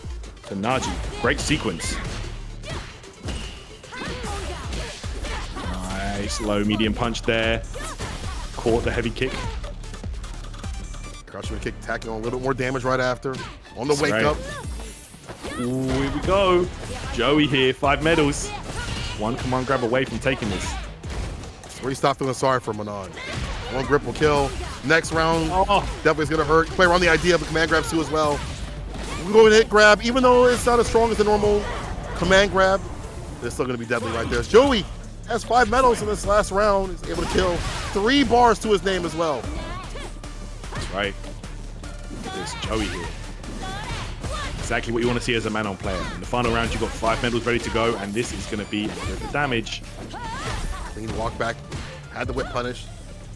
To Naji. Great sequence. Nice low medium punch there. Caught the heavy kick. Crouching kick, tacking on a little bit more damage right after. On the That's wake right. up. Ooh, here we go. Joey here, 5 medals. One command grab away from taking this. That's where you stop feeling sorry for Manon. One grip will kill. Next round, Oh. definitely is going to hurt. Play around the idea of the command grabs too as well. We're going to hit grab, even though it's not as strong as the normal command grab. It's still going to be deadly right there. Joey has 5 medals in this last round. He's able to kill 3 bars to his name as well. That's right. There's Joey here. Exactly what you want to see as a Manon player. In the final round, you've got 5 medals ready to go, and this is going to be a bit of damage. Clean walk back, had the whip punish,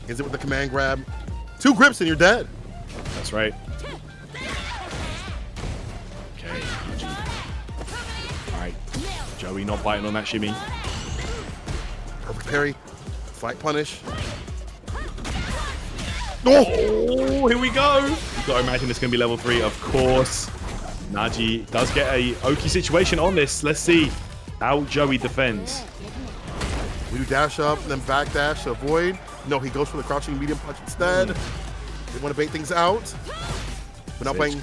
hits it with the command grab. 2 grips and you're dead. That's right. Okay, GG. All right, Joey not biting on that shimmy. Perfect parry, fight punish. Oh, here we go. You've got to imagine it's going to be level 3, of course. Naji does get a Oki situation on this. Let's see how Joey defends. We do dash up, then back dash to avoid. No, he goes for the crouching medium punch instead. They want to bait things out. But now playing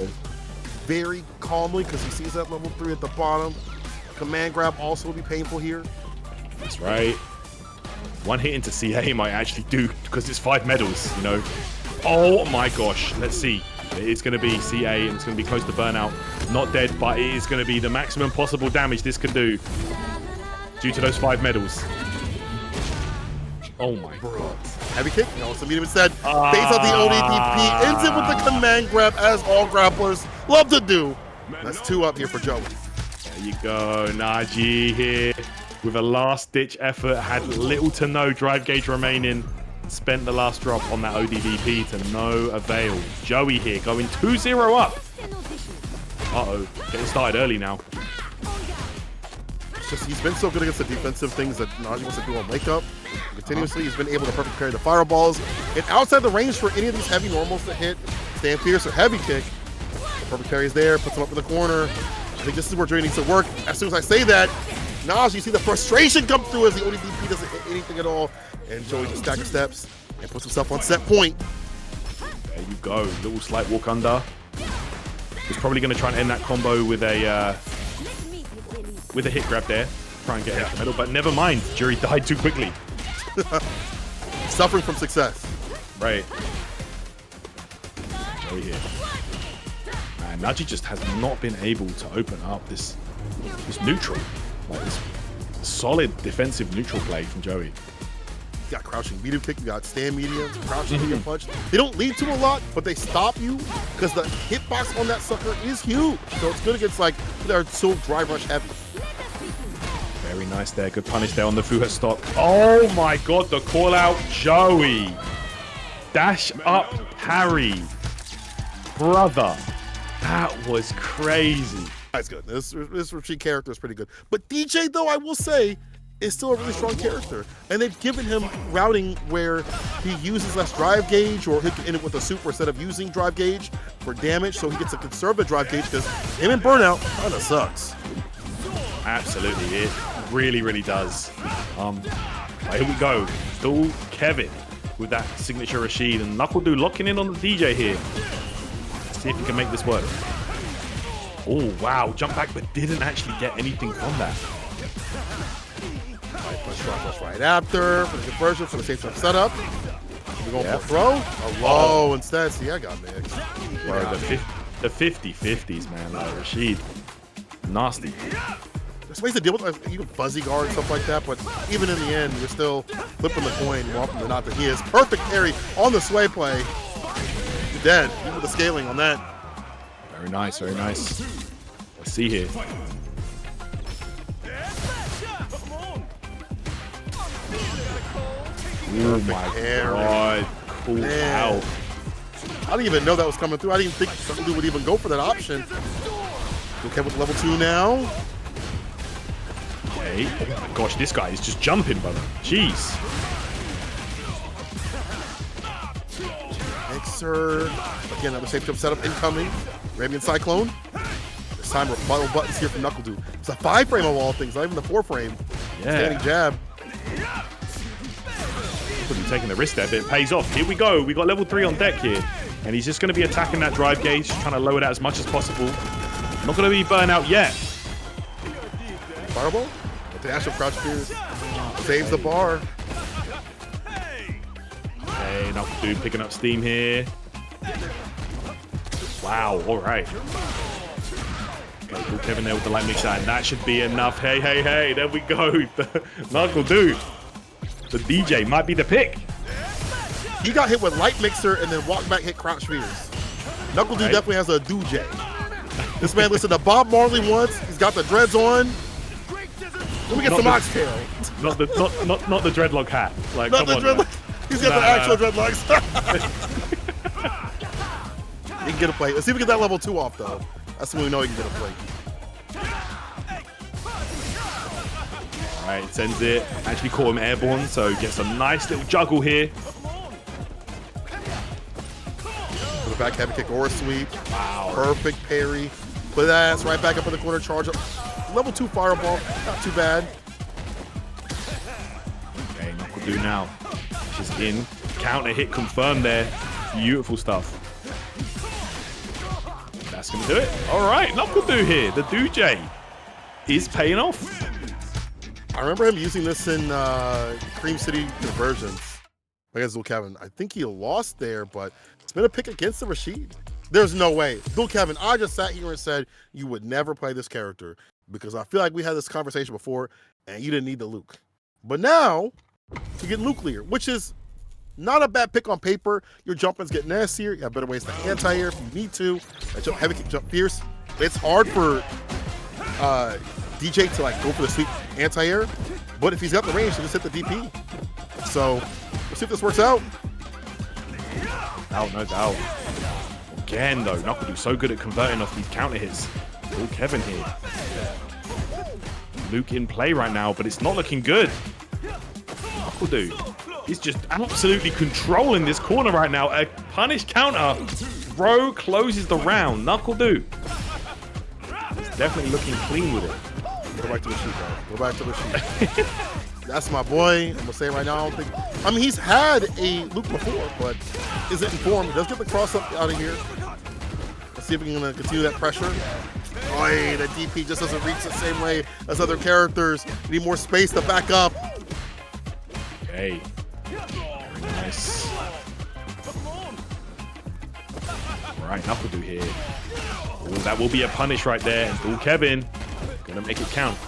very calmly because he sees that level 3 at the bottom. Command grab also will be painful here. That's right. One hit into CA might actually do, because it's 5 medals, you know. Oh my gosh. Let's see. It's going to be CA and it's going to be close to burnout. Not dead, but it is going to be the maximum possible damage this can do due to those 5 medals. Oh my god. Heavy kick. No, it's a medium instead. Baits out the ODDP. Ends it with the command grab, as all grapplers love to do. That's 2 up here for Joey. There you go. Naji here with a last-ditch effort. Had little to no drive gauge remaining. Spent the last drop on that ODVP to no avail. Joey here going 2-0 up. Uh-oh. Getting started early now. It's just he's been so good against the defensive things that Naji wants to do on wake up. Continuously, he's been able to perfect parry the fireballs. And outside the range for any of these heavy normals to hit, Stand Fierce or heavy kick, the perfect parry is there, puts him up in the corner. I think this is where Joey needs to work. As soon as I say that, Naji, you see the frustration come through as the ODDP doesn't hit anything at all. And Joey just stacks steps and puts himself on set point. There you go. Little slight walk under. He's probably going to try and end that combo with a hit grab there. Try and get an extra medal, but never mind. Juri died too quickly. Suffering from success. Right. Joey here. Man, Naji just has not been able to open up this neutral. Like this solid defensive neutral play from Joey. You got crouching medium kick, you got stand medium, crouching medium punch. They don't lead to a lot, but they stop you because the hitbox on that sucker is huge. So it's good against like, they're so drive rush heavy. Very nice there. Good punish there on the Fuha stock. Oh my god, the call out. Joey. Dash up parry. Brother. That was crazy. That's good. This Rashid character is pretty good. But DJ, though, I will say, is still a really strong character. And they've given him routing where he uses less drive gauge, or he can end it with a super instead of using drive gauge for damage. So he gets a conservative drive gauge because him and burnout kind of sucks. Absolutely. It really, really does. Here we go. Still Kevin with that signature Rashid, and NuckleDu locking in on the DJ here. Let's see if he can make this work. Oh, wow. Jump back, but didn't actually get anything from that. Let's drop us right after for the conversion for the safe jump setup. We're going for a throw. A low instead. See, I got mixed. Bro, the 50-50s, man. Like Rashid, nasty. There's ways to deal with like, even fuzzy guard and stuff like that, but even in the end, you're still flipping the coin more often than not that he is. Perfect parry on the sway play. You're dead. Even with the scaling on that. Very nice, very nice. Let's see here. Oh my god. Cool out. I didn't even know that was coming through. I didn't think somebody would even go for that option. Okay, with level 2 now. Okay. Oh my gosh, this guy is just jumping, brother. Jeez. Mixer. Again, another safe jump setup incoming. Radiant Cyclone. This time rebuttal buttons here from NuckleDu. It's a 5-frame of all things, not even the 4-frame. Yeah. Standing jab. Taking the risk there, but it pays off. Here we go. We got level 3 on deck here. And he's just going to be attacking that drive gauge, trying to lower that as much as possible. Not going to be burnt out yet. Fireball? With the actual crouch spears. Saves the bar. Okay, NuckleDu picking up steam here. Wow, all right. Okay, cool Kevin there with the light mixer, and that should be enough. Hey, hey, hey, there we go. NuckleDu. The DJ might be the pick. He got hit with light mixer and then walked back, hit crouch spears. NuckleDu definitely has a DJ. This man listened to Bob Marley once. He's got the dreads on. Let me get some oxtail. Not the dreadlock hat. Like, not come the on. dreadlock. He's got the actual dreadlocks. He can get a play. Let's see if we get that level 2 off though. That's when we know he can get a play. All right, sends it. Actually caught him airborne, so gets a nice little juggle here. For the back heavy kick or a sweep. Wow. Perfect parry. Put that ass right back up in the corner, charge up. Level 2 fireball, not too bad. Okay, NuckleDu now. She's in. Counter hit confirmed there. Beautiful stuff. That's gonna do it. All right, NuckleDu here. The DJ is paying off. I remember him using this in Cream City conversions against Dual Kevin. I think he lost there, but it's been a pick against the Rashid. There's no way. Dual Kevin, I just sat here and said you would never play this character because I feel like we had this conversation before and you didn't need the Luke. But now you get nuclear, which is not a bad pick on paper. Your jumpings get nastier. You have better ways to anti-air if you need to. Jump heavy kick, jump fierce. It's hard for DJ to like go for the sweep anti-air, but if he's got the range, he'll just hit the DP. So let's see if this works out. No doubt. Again though, NuckleDu so good at converting off these counter hits. Dual Kevin here. Luke in play right now, but it's not looking good. NuckleDu, he's just absolutely controlling this corner right now. A punish counter. Bro closes the round. NuckleDu. He's definitely looking clean with it. Go back to Rashid, bro. Go back to Rashid. That's my boy. I'm gonna say right now, I mean, he's had a Luke before, but isn't in form. He does get the cross up out of here. Let's see if we can continue that pressure. Boy, the DP just doesn't reach the same way as other characters. We need more space to back up. Okay. Very nice. All right, NuckleDu here. Ooh, that will be a punish right there. And Dual Kevin gonna make it count.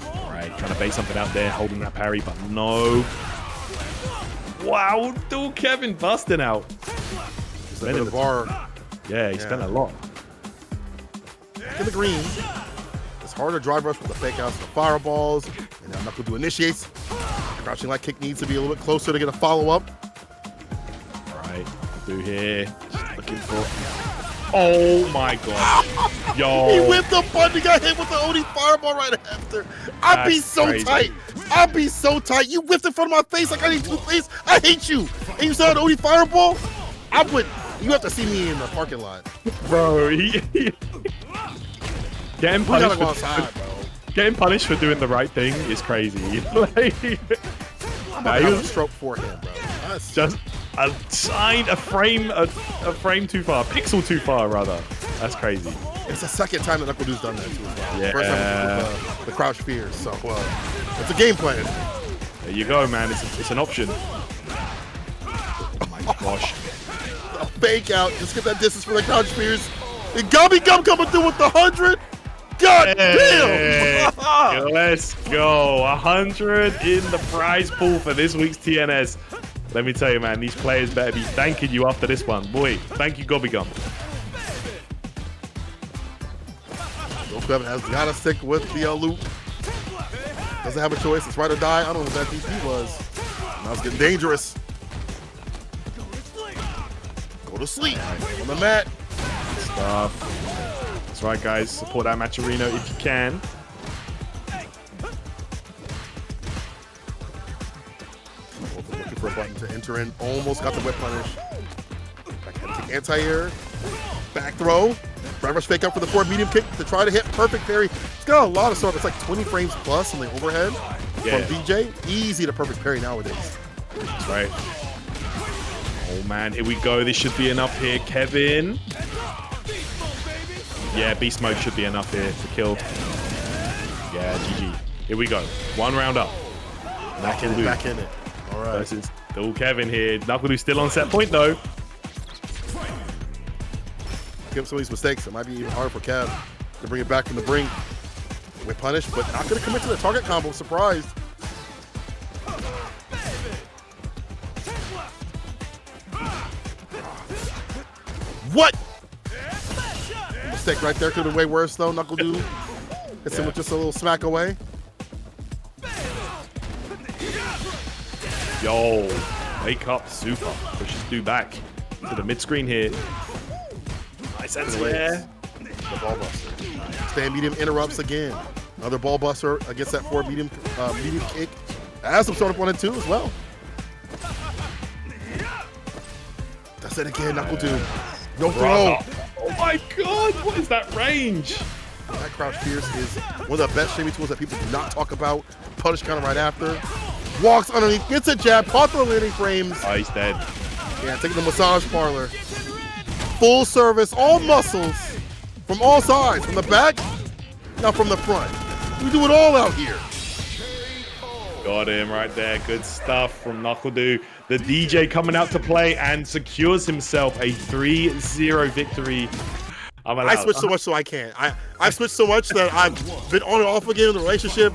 All right, trying to bait something out there, holding that parry, but no. Wow, Dual Kevin busting out. Spending the bar. Yeah, he spent a lot. In the green. It's hard to drive rush with the fake outs and the fireballs. And now NuckleDu initiates. Crouching light kick needs to be a little bit closer to get a follow-up. All right, NuckleDu here. Just looking for... Oh my god. Yo. He whipped the button. He got hit with the OD fireball right after. I'd be so crazy. tight. I'd be so tight. You whipped in front of my face like I need 2 face. I hate you. And you saw an OD fireball? I would. You have to see me in the parking lot. Bro, getting We gotta punished, go outside, bro. getting punished for doing the right thing is crazy. Like, I'm gonna have a stroke for him, bro. That's just a frame too far, pixel too far rather. That's crazy. It's the second time that NuckleDu's done that too as well. Yeah. First time with the crouch fear. So it's a game plan. There you go, man. It's an option. Oh my gosh. A fake out. Just get that distance for the crouch fears. And Gummy Gum coming through with the 100. God damn! Let's go. 100 in the prize pool for this week's TNS. Let me tell you, man, these players better be thanking you after this one. Boy, thank you, Gobby-Gum. Kevin has got to stick with the loop. Doesn't have a choice. It's ride or die. I don't know what that DP was. Now it's getting dangerous. Go to sleep on the mat. Stuff. That's right, guys. Support that Matcherino if you can. Looking for a button to enter in. Almost got the whip punish. Back anti-air. Back throw. Drive rush fake up for the forward medium kick to try to hit perfect parry. It's got a lot of stuff. It's like 20 frames plus on the overhead from DJ. Easy to perfect parry nowadays. That's right. Oh man, here we go. This should be enough here, Kevin. Yeah, beast mode should be enough here to kill. Yeah, GG. Here we go. One round up. Back in it. All right. Versus still Kevin here. NuckleDu still on set point though. Give some of these mistakes. It might be even harder for Kev to bring it back from the brink. With punish, but not going to commit to the target combo. Surprised. What? Mistake right there. Could have been way worse though. NuckleDu hits him with just a little smack away. Yo, wake up, super. Pushes Du back to the mid screen here. Nice answer there. The ball buster. Stand medium interrupts again. Another ball buster against that forward medium kick. Has some sort of 1 and 2 as well. That's it again, NuckleDu. No throw. Oh my god, what is that range? That crouch fierce is one of the best shaming tools that people do not talk about. Punish counter right after. Walks underneath, gets a jab, caught the landing frames. Oh, he's dead. Yeah, taking the massage parlor. Full service, all muscles from all sides, from the back, now from the front. We do it all out here. Got him right there. Good stuff from NuckleDu. The DJ coming out to play and secures himself a 3-0 victory. I switched so much so I can't. I switched so much that I've been on and off again in the relationship.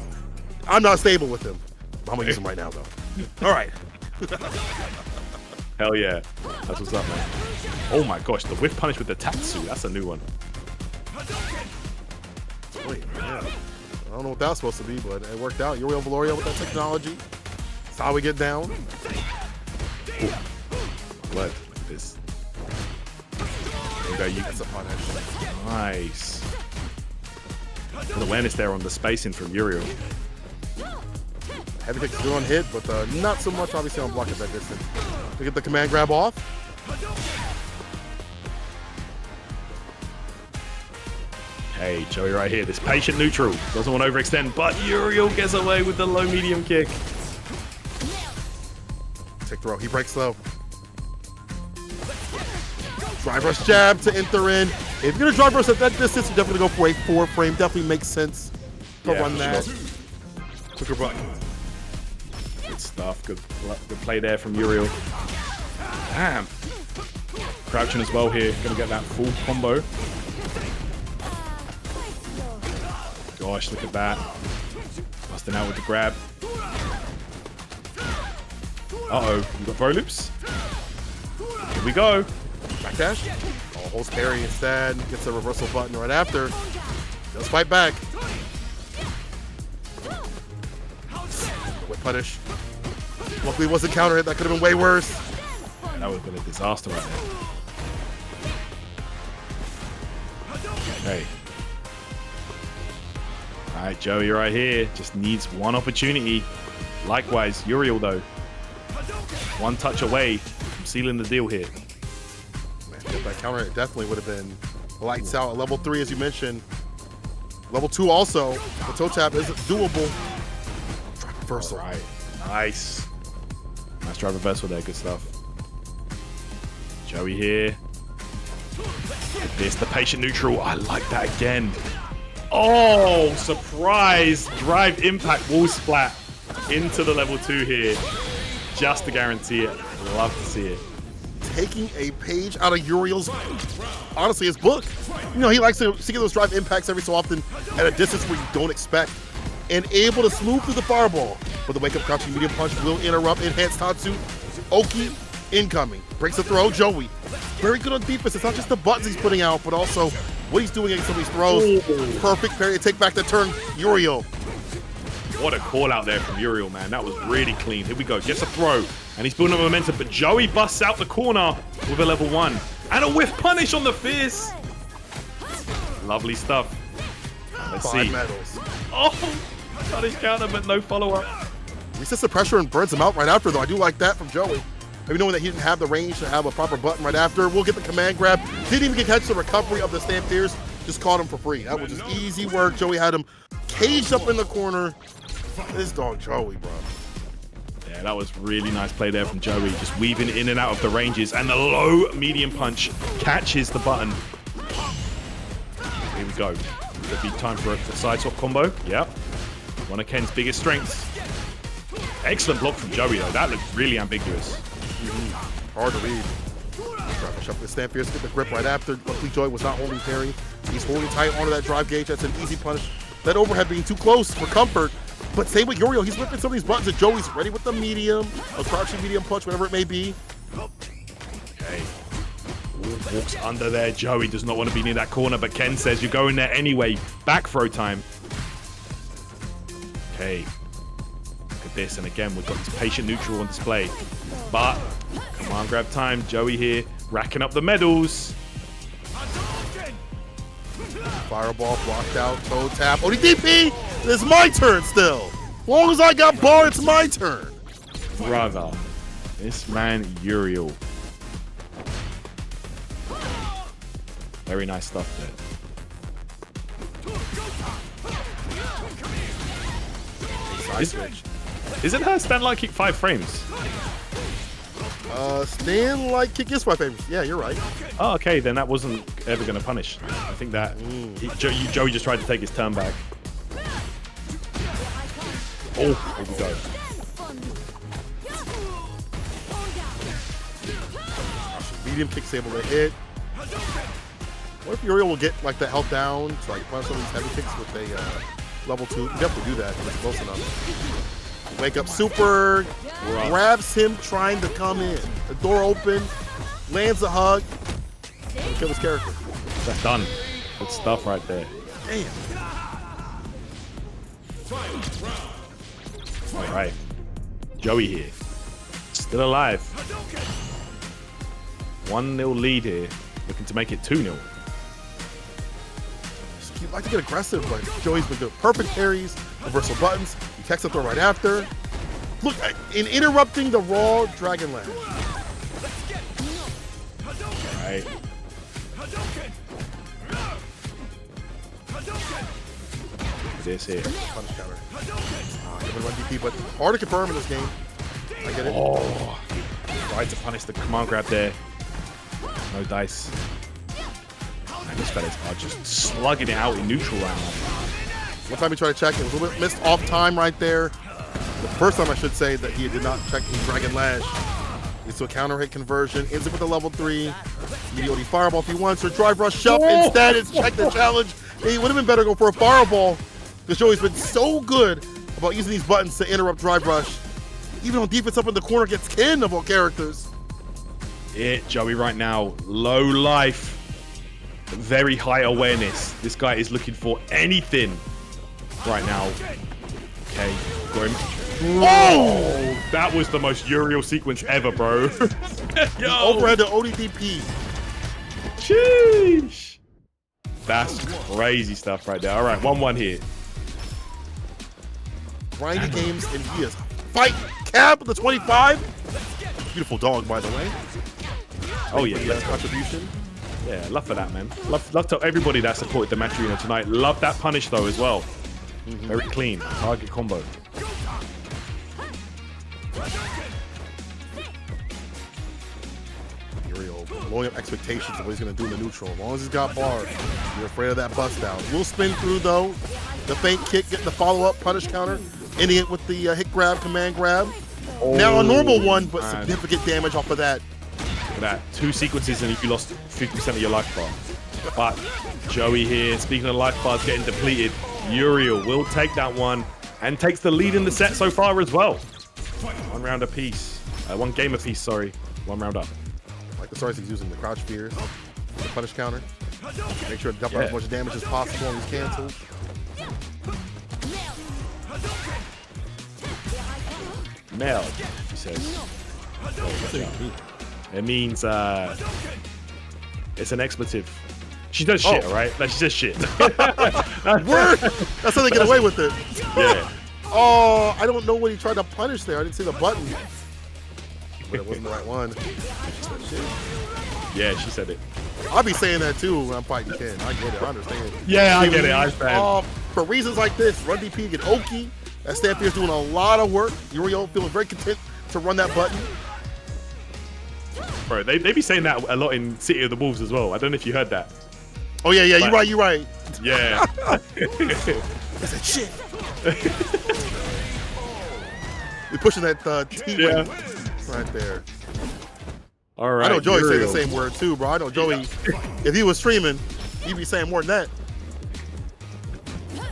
I'm not stable with him. I'm gonna use him right now though. All right. Hell yeah. That's what's up, man. Oh my gosh, the whiff punish with the Tatsu. That's a new one. Wait, yeah. I don't know what that was supposed to be, but it worked out. Uriel Velorio with that technology. That's how we get down. Ooh. What is this? There you go. That's a punish. Nice. Good awareness there on the spacing from Uriel. Heavy kick is good on hit, but not so much obviously on block at that distance. To get the command grab off. Hey, Joey right here. This patient neutral. Doesn't want to overextend, but Uriel gets away with the low medium kick. Take throw. He breaks low. Drive rush jab to enter in. If you're going to drive rush at that distance, you definitely go for a 4-frame. Definitely makes sense to run that. Quicker button. Good stuff. Good play there from Uriel. Damn. Crouching as well here. Gonna get that full combo. Gosh, look at that. Busting out with the grab. Uh-oh. You got throw loops? Here we go. Back dash. Oh, holds parry instead. Gets a reversal button right after. Does fight back. With punish. Luckily it wasn't counter hit. That could have been way worse. Yeah, that would have been a disaster right there. Okay. All right, Joey right here. Just needs one opportunity. Likewise, Uriel though. One touch away from sealing the deal here. Man, if that counter hit definitely would have been lights out. At level 3, as you mentioned. Level 2 also. The toe tap is doable. Drop reversal. All right. Nice. Nice drive reversal there. Good stuff. Joey here. This, the patient neutral. I like that again. Oh, surprise. Drive impact wall splat into the level 2 here. Just to guarantee it. Love to see it. Taking a page out of Uriel's, honestly, his book. You know, he likes to see those drive impacts every so often at a distance where you don't expect. And able to smooth through the fireball. But the wake-up crouching medium punch will interrupt. Enhanced Tatsu. Oki incoming. Breaks the throw. Joey. Very good on defense. It's not just the buttons he's putting out, but also what he's doing against some of these throws. Perfect parry to take back the turn. Uriel. What a call out there from Uriel, man. That was really clean. Here we go. Gets a throw. And he's building up momentum. But Joey busts out the corner with a level 1. And a whiff punish on the fierce. Lovely stuff. Let's 5 see. medals. Oh, punish counter, but no follow-up. Resets the pressure and burns him out right after, though. I do like that from Joey. Maybe knowing that he didn't have the range to have a proper button right after. We'll get the command grab. Didn't even get catch the recovery of the stand fierce. Just caught him for free. That was just easy work. Joey had him caged up in the corner. This dog Joey, bro. Yeah, that was really nice play there from Joey. Just weaving in and out of the ranges. And the low medium punch catches the button. Here we go. Could be time for a side swap combo. Yep. One of Ken's biggest strengths. Excellent block from Joey, though. That looked really ambiguous. Hard to read. Shuffle the stand fierce, get the grip right after. Luckily, Joey was not holding parry. He's holding tight onto that drive gauge. That's an easy punish. That overhead being too close for comfort. But same with Uriel. He's whipping some of these buttons, and Joey's ready with the medium, a crouching medium punch, whatever it may be. Okay. Walks under there. Joey does not want to be near that corner, but Ken says you're going there anyway. Back throw time. Okay. Look at this, and again, we've got this patient neutral on display. But, command grab time. Joey here, racking up the medals. Fireball blocked out, toe tap. ODDP! It's my turn still. As long as I got bar, it's my turn. Brother, this man Uriel. Very nice stuff there. Side switch. Isn't her stand like kick 5 frames? Stand like kick is my favorite. Yeah, you're right. Oh, okay, then that wasn't ever going to punish. I think that Joey just tried to take his turn back. Oh, here we go. Medium kick's able to hit. What if Uriel will get like the health down to like punish some of these heavy kicks with a level 2? You definitely do that if it's close enough. Wake up super, grabs him trying to come in. The door open, lands a hug, and kill his character. That's done. Good stuff right there. Damn. All right. Joey here. Still alive. 1-0 lead here. Looking to make it 2-0. You'd like to get aggressive, but Joey's been good. Perfect parries, reversal buttons. He techs up throw right after. Look, in interrupting the raw Dragon Lash. All right. This here. Punish counter. Run DP, but hard to confirm in this game. I get it. Oh. Tried to punish the command grab there. No dice. Man, these fellas are just slugging it out in neutral round. One time he tried to check, it was a little bit missed off time right there. The first time I should say that he did not check his Dragon Lash. Leads to a counter hit conversion, ends it with a level 3. Immediately fireball if he wants, or drive rush shove. Instead, it's check the challenge. It would have been better to go for a fireball, because Joey's been so good about using these buttons to interrupt drive rush. Even on defense up in the corner gets kin of all characters. Joey right now, low life, very high awareness. This guy is looking for anything right now. Okay, got him. Oh, that was the most Uriel sequence ever, bro. Yo, Overhead to ODDP. Sheesh. That's crazy stuff right there. All right, 1-1 here. Grindy games, and he is fight Cab with the 25. Beautiful dog, by the way. Oh yeah, Best contribution. Yeah, love for that, man. Love to everybody that supported the match arena tonight. Love that punish though as well. Very clean target combo. Uriel blowing up expectations of what he's going to do in the neutral. As long as he's got bars, you're afraid of that bust down. Will spin through, though. The feint kick, getting the follow-up punish counter. Ending it with the hit grab, command grab. Oh, now a normal one, but man. significant damage off of that. Look at that. 2 sequences and you lost 50% of your life bar. But Joey here, speaking of life bars getting depleted, Uriel will take that one and takes the lead in the set so far as well. 1 round apiece. 1 game apiece, sorry. 1 round up. Like the stars he's using the crouch fears, the punish counter. Make sure to dump out as much damage as possible on these cancels. Mel, he says. It means it's an expletive. She does shit, right? Like, she says shit. Word! That's how they get away with it. Yeah. Oh, I don't know what he tried to punish there. I didn't see the button. But it wasn't the right one. Yeah, she said it. I'll be saying that too when I'm fighting Ken. I get it. I understand. Yeah, I get it. I understand. For reasons like this, run DP, get Oki. That stand is doing a lot of work. Uriel feeling very content to run that button. Bro, they be saying that a lot in City of the Wolves as well. I don't know if you heard that. Oh, yeah, you're right, you're right. Yeah. I said, shit. We're pushing that T right there. All right. I know Joey say the same word too, bro. I know Joey, if he was streaming, he'd be saying more than that.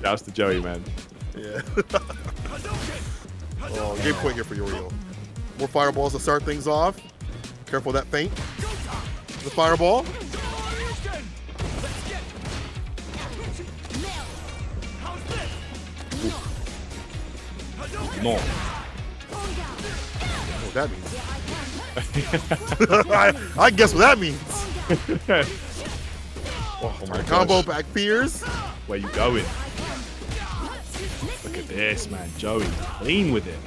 Shouts to Joey, man. Yeah. Oh, game point here for Uriel. More fireballs to start things off. Careful of that feint. The fireball. No. What that means. I guess what that means. Oh my Combo gosh. back fears. Where you going? Look at this, man. Joey, clean with it.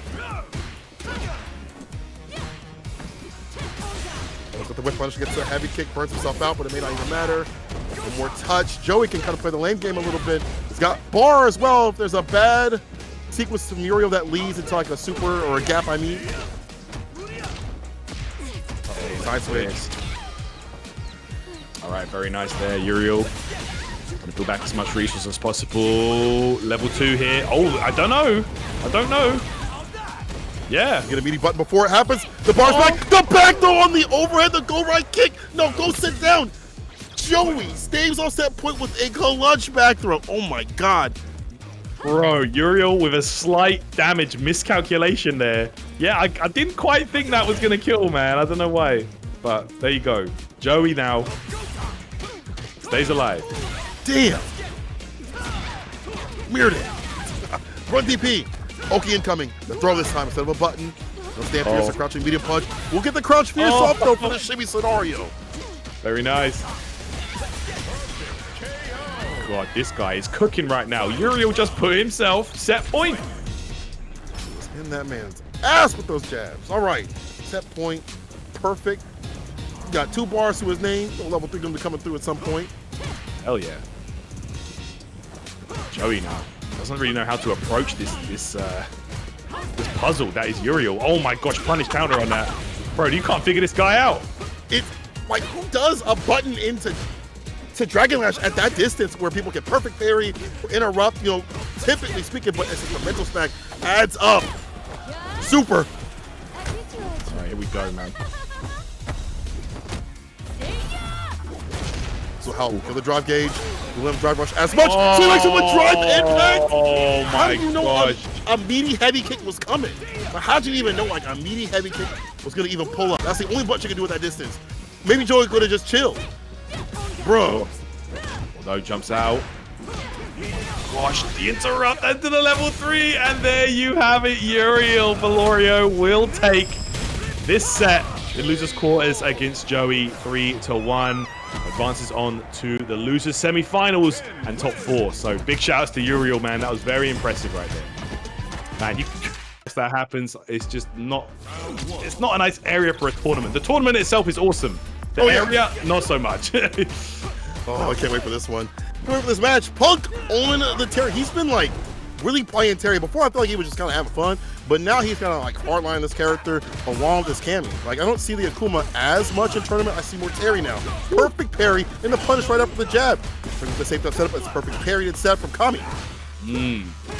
With the whip punish, gets a heavy kick, burns himself out, but it may not even matter. One more touch. Joey can kind of play the lane game a little bit. He's got bar as well. If there's a bad sequence from Uriel that leads into like a super or a gap, I mean. Side switch. All right, very nice there, Uriel. Gonna pull back as much resources as possible. Level 2 here. Oh, I don't know. Yeah. Get a meaty button before it happens. The bar's back. The back though on the overhead, the go right kick. No, go sit down. Joey stays on set point with a clutch back throw. Oh my God. Bro, Uriel with a slight damage miscalculation there. Yeah, I didn't quite think that was going to kill, man. I don't know why. But there you go. Joey now stays alive. Damn. Weird it. Run DP. Oki incoming. The throw this time instead of a button. No stand fierce, a crouching medium punch. We'll get the crouch fierce off though for the shimmy scenario. Very nice. God, this guy is cooking right now. Uriel just put himself set point. In that man's ass with those jabs. All right. Set point. Perfect. Got 2 bars to his name. So level 3 going to be coming through at some point. Hell yeah. Joey now doesn't really know how to approach this puzzle that is Uriel. Oh my gosh, punish counter on that. Bro, you can't figure this guy out. It's like, who does a button into Dragon Lash at that distance where people get perfect parry or interrupt, you know, typically speaking, but it's just the mental stack adds up. Super. All right, here we go, man. So how kill the drive gauge, you let him drive rush as much, so he likes him with drive impact. Oh How my did you know gosh. a meaty heavy kick was coming? But how'd you even know like a meaty heavy kick was gonna even pull up? That's the only button you can do at that distance. Maybe Joey could have just chilled. Bro. Although jumps out. Gosh, the interrupt into the level 3, and there you have it. Uriel Velorio will take this set in losers quarters against Joey 3-1. Advances on to the losers semifinals and top 4. So big shout outs to Uriel, man. That was very impressive right there. Man, if that happens, it's just not a nice area for a tournament. The tournament itself is awesome. The area, not so much. Oh, I can't wait for this one. Can't wait for this match. Punk on the tear. He's been like really playing Terry. Before I felt like he was just kind of having fun, but now he's kind of like hardline this character along with his Cammy. Like I don't see the Akuma as much in tournament. I see more Terry now. Perfect parry and the punish right after the jab. Brings the safe up setup. It's a perfect parry and set from Cammy.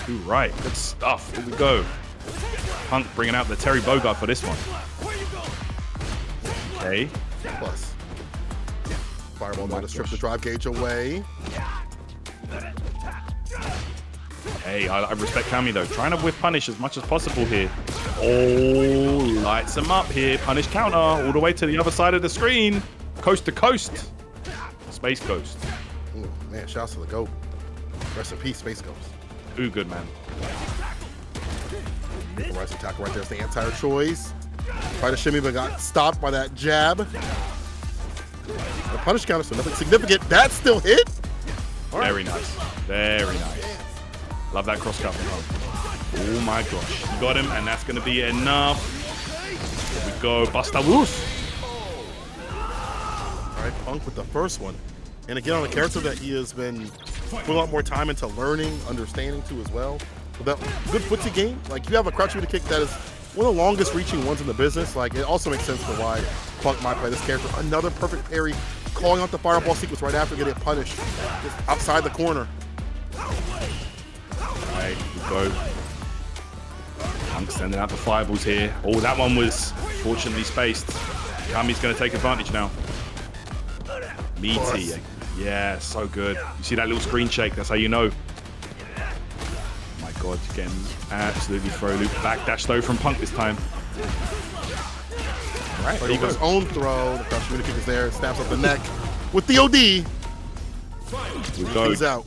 Too right. Good stuff. Here we go. Punk bringing out the Terry Bogard for this one. Okay. Plus. Fireball going to strip the drive gauge away. Hey, I respect Cammy though. Trying to whiff punish as much as possible here. Oh, lights him up here. Punish counter all the way to the other side of the screen. Coast to coast. Space Ghost. Ooh, man, shouts to the GOAT. Rest in peace, Space Ghost. Ooh, good man. Rising tackle right there is the anti choice. Tried to shimmy, but got stopped by that jab. The punish counter, so nothing significant. That still hit. Right. Very nice. Very nice. Love that cross cut from home. Oh my gosh. You got him, and that's going to be enough. Here we go. Busta Woos. All right, Punk with the first one. And again, on a character that he has been putting a lot more time into learning, understanding too as well. With that good footsie game, like you have a crouch kick that is one of the longest reaching ones in the business. Like it also makes sense for why Punk might play this character. Another perfect parry, calling out the fireball sequence right after getting punished. Just outside the corner. Alright, we go. Punk sending out the fireballs here. Oh, that one was fortunately spaced. Kami's going to take advantage now. Meaty. Yeah, so good. You see that little screen shake? That's how you know. My God, getting absolutely throw loop. Backdash though from Punk this time. All right, there you go. His own throw. The crouch kick is there. Snaps up the neck with the OD. We go. He's out.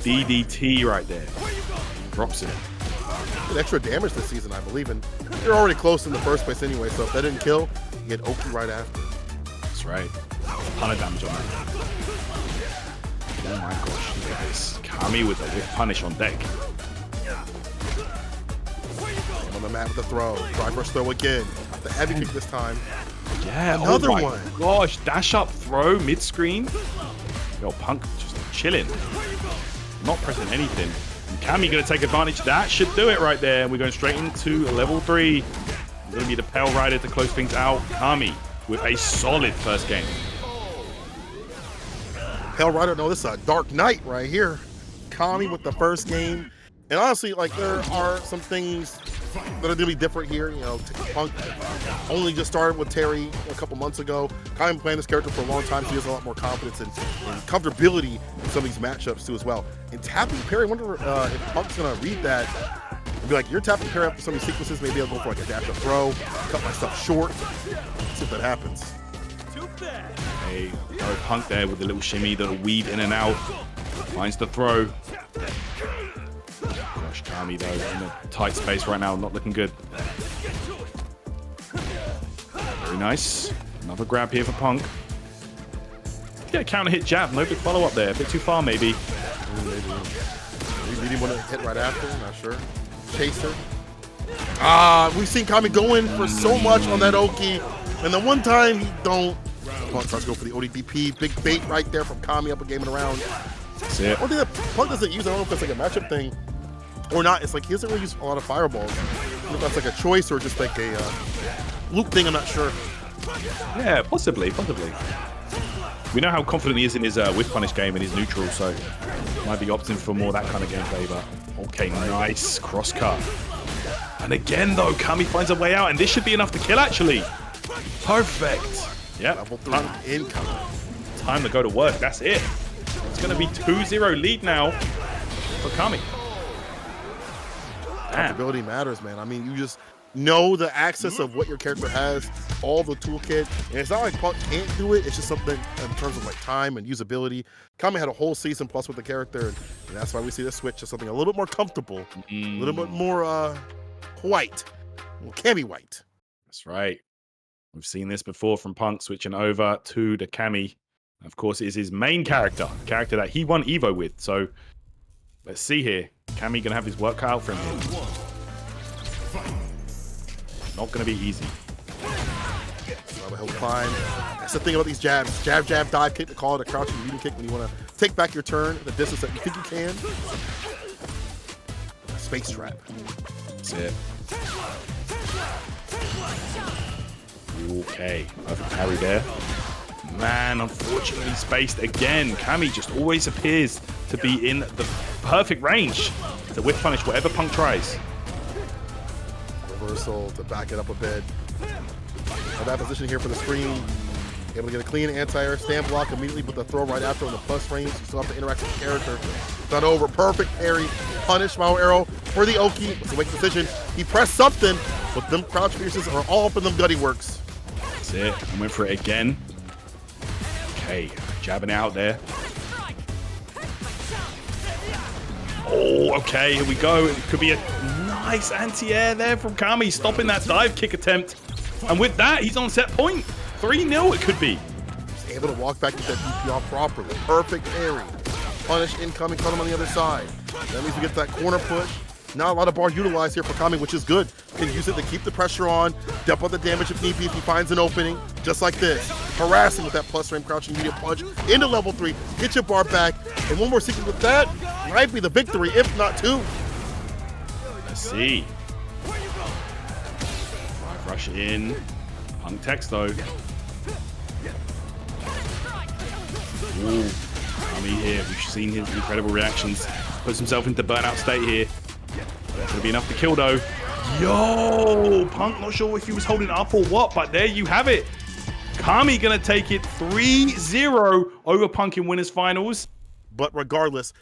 DDT right there. Drops it. Did extra damage this season, I believe. And you're already close in the first place anyway, so if that didn't kill, you get Oki right after. That's right. A ton of damage on that. Oh my gosh, look at this. Cammy with a whiff punish on deck. On the mat with the throw. Drive rush throw again. The heavy kick this time. Yeah, another oh my one. Gosh, dash up throw mid screen. Yo, Punk just chilling. Not pressing anything. And Cammy gonna take advantage. That should do it right there. We're going straight into level 3. It's gonna be the Pale Rider to close things out. Cammy with a solid first game. Pale Rider, no, this is a Dark Knight right here. Cammy with the first game. And honestly, like, there are some things that are going to be different here. You know, Punk only just started with Terry a couple months ago. Cammy been playing this character for a long time, so he has a lot more confidence and comfortability in some of these matchups too as well. And tapping parry, I wonder if Punk's going to read that and be like, you're tapping parry after some of these sequences. Maybe I'll go for like a dash up throw, cut myself short. Let's see if that happens. Hey, no Punk there with the little shimmy, the weave in and out. Finds the throw. Gosh, Cammy though, in a tight space right now, not looking good. Very nice. Another grab here for Punk. Yeah, counter hit jab, no big follow up there. A bit too far maybe. Maybe he want to hit right after, not sure. Chaser. We've seen Cammy going for so much on that Oki. And the one time he don't. Punk tries to go for the ODDP. Big bait right there from Cammy up a game and around. That's it. One thing that Punk doesn't use, I don't know if that's like a matchup thing or not. It's like he doesn't really use a lot of fireballs. I don't know if that's like a choice or just like a loop thing, I'm not sure. Yeah, possibly. We know how confident he is in his whiff punish game and his neutral, so might be opting for more that kind of gameplay, but okay, nice cross cut. And again though, Cammy finds a way out, and this should be enough to kill actually. Perfect. Yep. Level 3 incoming. Time to go to work. That's it. It's going to be 2-0 lead now for Cammy. Comfortability matters, man. I mean, you just know the access of what your character has, all the toolkit, and it's not like Punk can't do it. It's just something in terms of like time and usability. Cammy had a whole season plus with the character, and that's why we see the switch to something a little bit more comfortable, a little bit more white, Cammy white. That's right. We've seen this before from Punk switching over to the Cammy. Of course, it is his main character, the character that he won Evo with. So let's see here. Cammy gonna have his work cut out for him here. Not gonna be easy. He'll climb. That's the thing about these jabs. Jab, jab, dive kick, to call it a crouching leading kick when you want to take back your turn, the distance that you think you can. space trap. That's it. Okay, perfect parry there. Man, unfortunately spaced again. Cammy just always appears to be in the perfect range to whip punish whatever Punk tries. Reversal to back it up a bit. A bad position here for the screen. Able to get a clean anti-air stand block immediately, but the throw right after in the plus range. You still have to interact with the character. It's not over. Perfect parry. Punish. Smile arrow for the Oki. It's a wake decision. He pressed something, but them crouch pierces are all up in them gutty works. That's it. I went for it again. Okay, jabbing out there. Oh, okay, here we go. It could be a nice anti-air there from Cammy, stopping that dive kick attempt. And with that, he's on set point. 3-0 it could be. He's able to walk back with that DPR properly. Perfect parry. Punish incoming, cut him on the other side. That means we get that corner push. Not a lot of bar utilized here for Cammy, which is good. Can use it to keep the pressure on, dump out the damage if need be if he finds an opening, just like this. Harassing with that plus frame crouching medium punch into level 3. Get your bar back. And one more sequence with that might be the victory, if not 2. Let's see. Drive rush in. Punk text though. Ooh. Cammy here. We've seen his incredible reactions. Puts himself into burnout state here. That's going to be enough to kill though. Yo! Punk not sure if he was holding up or what, but there you have it. Cammy going to take it 3-0 over Punk in winners finals. But regardless,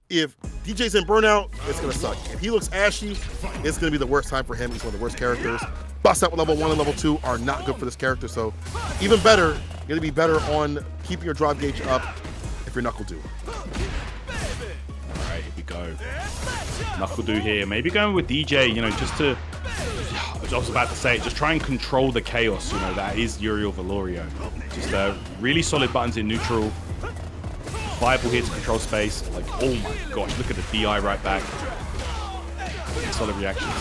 if DJ's in burnout, it's going to suck. If he looks ashy, it's going to be the worst time for him. He's one of the worst characters. Bust out with level 1 and level 2 are not good for this character. So even better, you're going to be better on keeping your drive gauge up if you're NuckleDu. All right, here we go. NuckleDu here. Maybe going with DJ, you know, just to... I was about to say it, just try and control the chaos, you know, that is Uriel Velorio. Just really solid buttons in neutral. Viable here to control space. Like, oh my gosh, look at the DI right back. Solid reactions.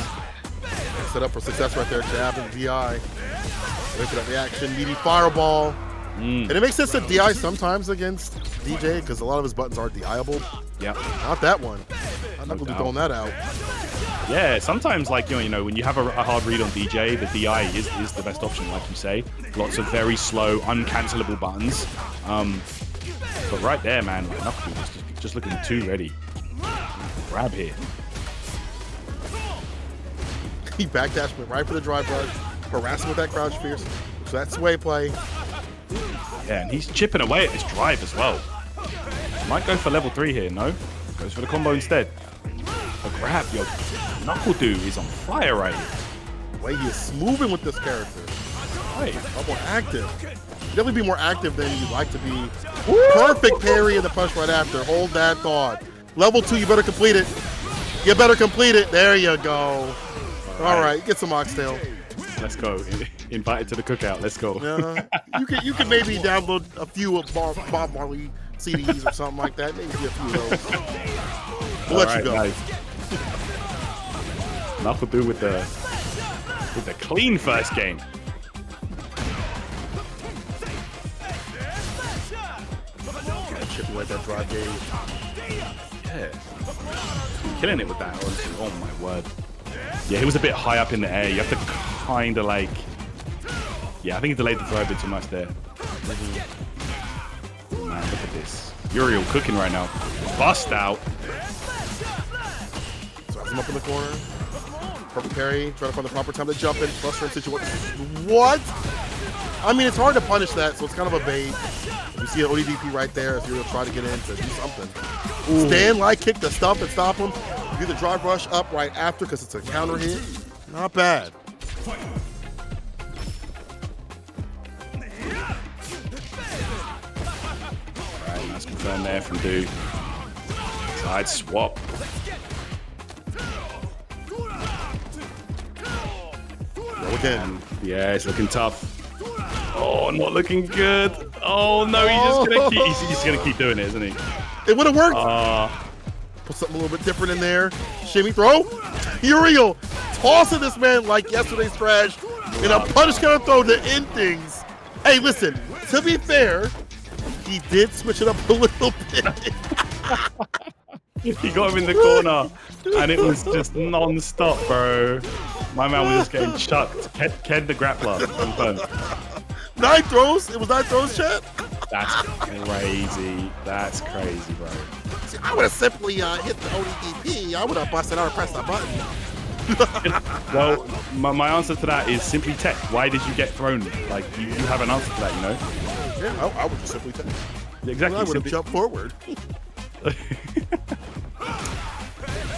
Set up for success right there. Jab and DI. Wait for that reaction. Meaty fireball. And it makes sense to DI sometimes against DJ because a lot of his buttons are DI-able. Yeah. Not that one. I'm not going to be throwing that out. Yeah, sometimes, like, you know, when you have a hard read on DJ, the DI is the best option, like you say. Lots of very slow, uncancelable buttons. But right there, man, like, NuckleDu just looking too ready. Grab here. He backdashed, went right for the drive rush, harassing with that crouch pierce. So that's sway play. Yeah, and he's chipping away at his drive as well. Might go for level 3 here, no? Goes for the combo instead. A grab, yo. NuckleDu is on fire right here. The way he is moving with this character. Right. A lot more active. Definitely be more active than you'd like to be. Perfect parry in the punch right after. Hold that thought. Level 2, you better complete it. You better complete it. There you go. All right, get some oxtail. Let's go. Invited to the cookout. Let's go. You can maybe download a few of Bob Marley CDs or something like that. Maybe a few of those. We'll let you go. Nice. NuckleDu with the clean first game. Chip away that drive gauge. Yeah. Killing it with that. Oh my word. Yeah, he was a bit high up in the air. You have to kind of like... Yeah, I think he delayed the throw a bit too much there. Oh, man, look at this. Uriel cooking right now. Bust out. Swats him up in the corner. Perfect parry. Trying to find the proper time to jump in. Buster in situation. What? I mean, it's hard to punish that, so it's kind of a bait. You see an ODDP right there as Uriel try to get in to do something. Ooh. Stand light kick to stump and stop him. Do the drive rush up right after because it's a counter hit. Not bad. Alright, nice confirm there from Du. Side swap. Go again. Yeah, it's looking tough. Oh, not looking good. Oh no, he's gonna keep doing it, isn't he? It would have worked. Put something a little bit different in there. Shimmy throw. Uriel tossing this man like yesterday's trash in a punish counter throw to end things. Hey, listen, to be fair, he did switch it up a little bit. He got him in the corner, and it was just non-stop, bro. My man was just getting chucked. Ked the grappler. Confirmed. 9 throws? It was 9 throws, chat? That's crazy. That's crazy, bro. See, I would have simply hit the ODDP. I would have busted out and pressed that button. Well, my answer to that is simply tech. Why did you get thrown? Like, you have an answer to that, you know? Yeah, I would just simply tech. Exactly. I would have jumped forward.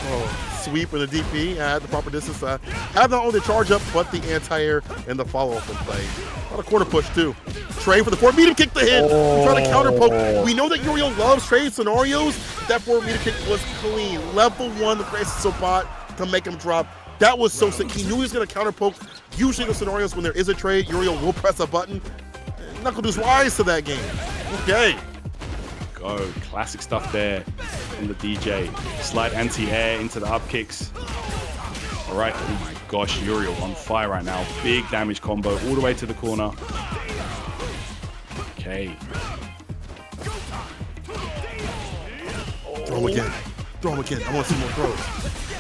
Oh, sweep in the DP at the proper distance. Have not only the charge up, but the anti-air and the follow-up in play. On a quarter push, too. Trade for the forward meter kick to hit. Trying to counter poke. We know that Uriel loves trade scenarios. That forward meter kick was clean. Level 1, the Grace Sobot to make him drop. That was so sick. He knew he was going to counter poke. Usually the scenarios when there is a trade, Uriel will press a button. NuckleDu's wise to that game. Okay. Go. Classic stuff there from the DJ. Slide anti-air into the up kicks. All right. Oh my gosh, Uriel on fire right now. Big damage combo all the way to the corner. Okay. Throw him again. Throw him again. I want to see more throws.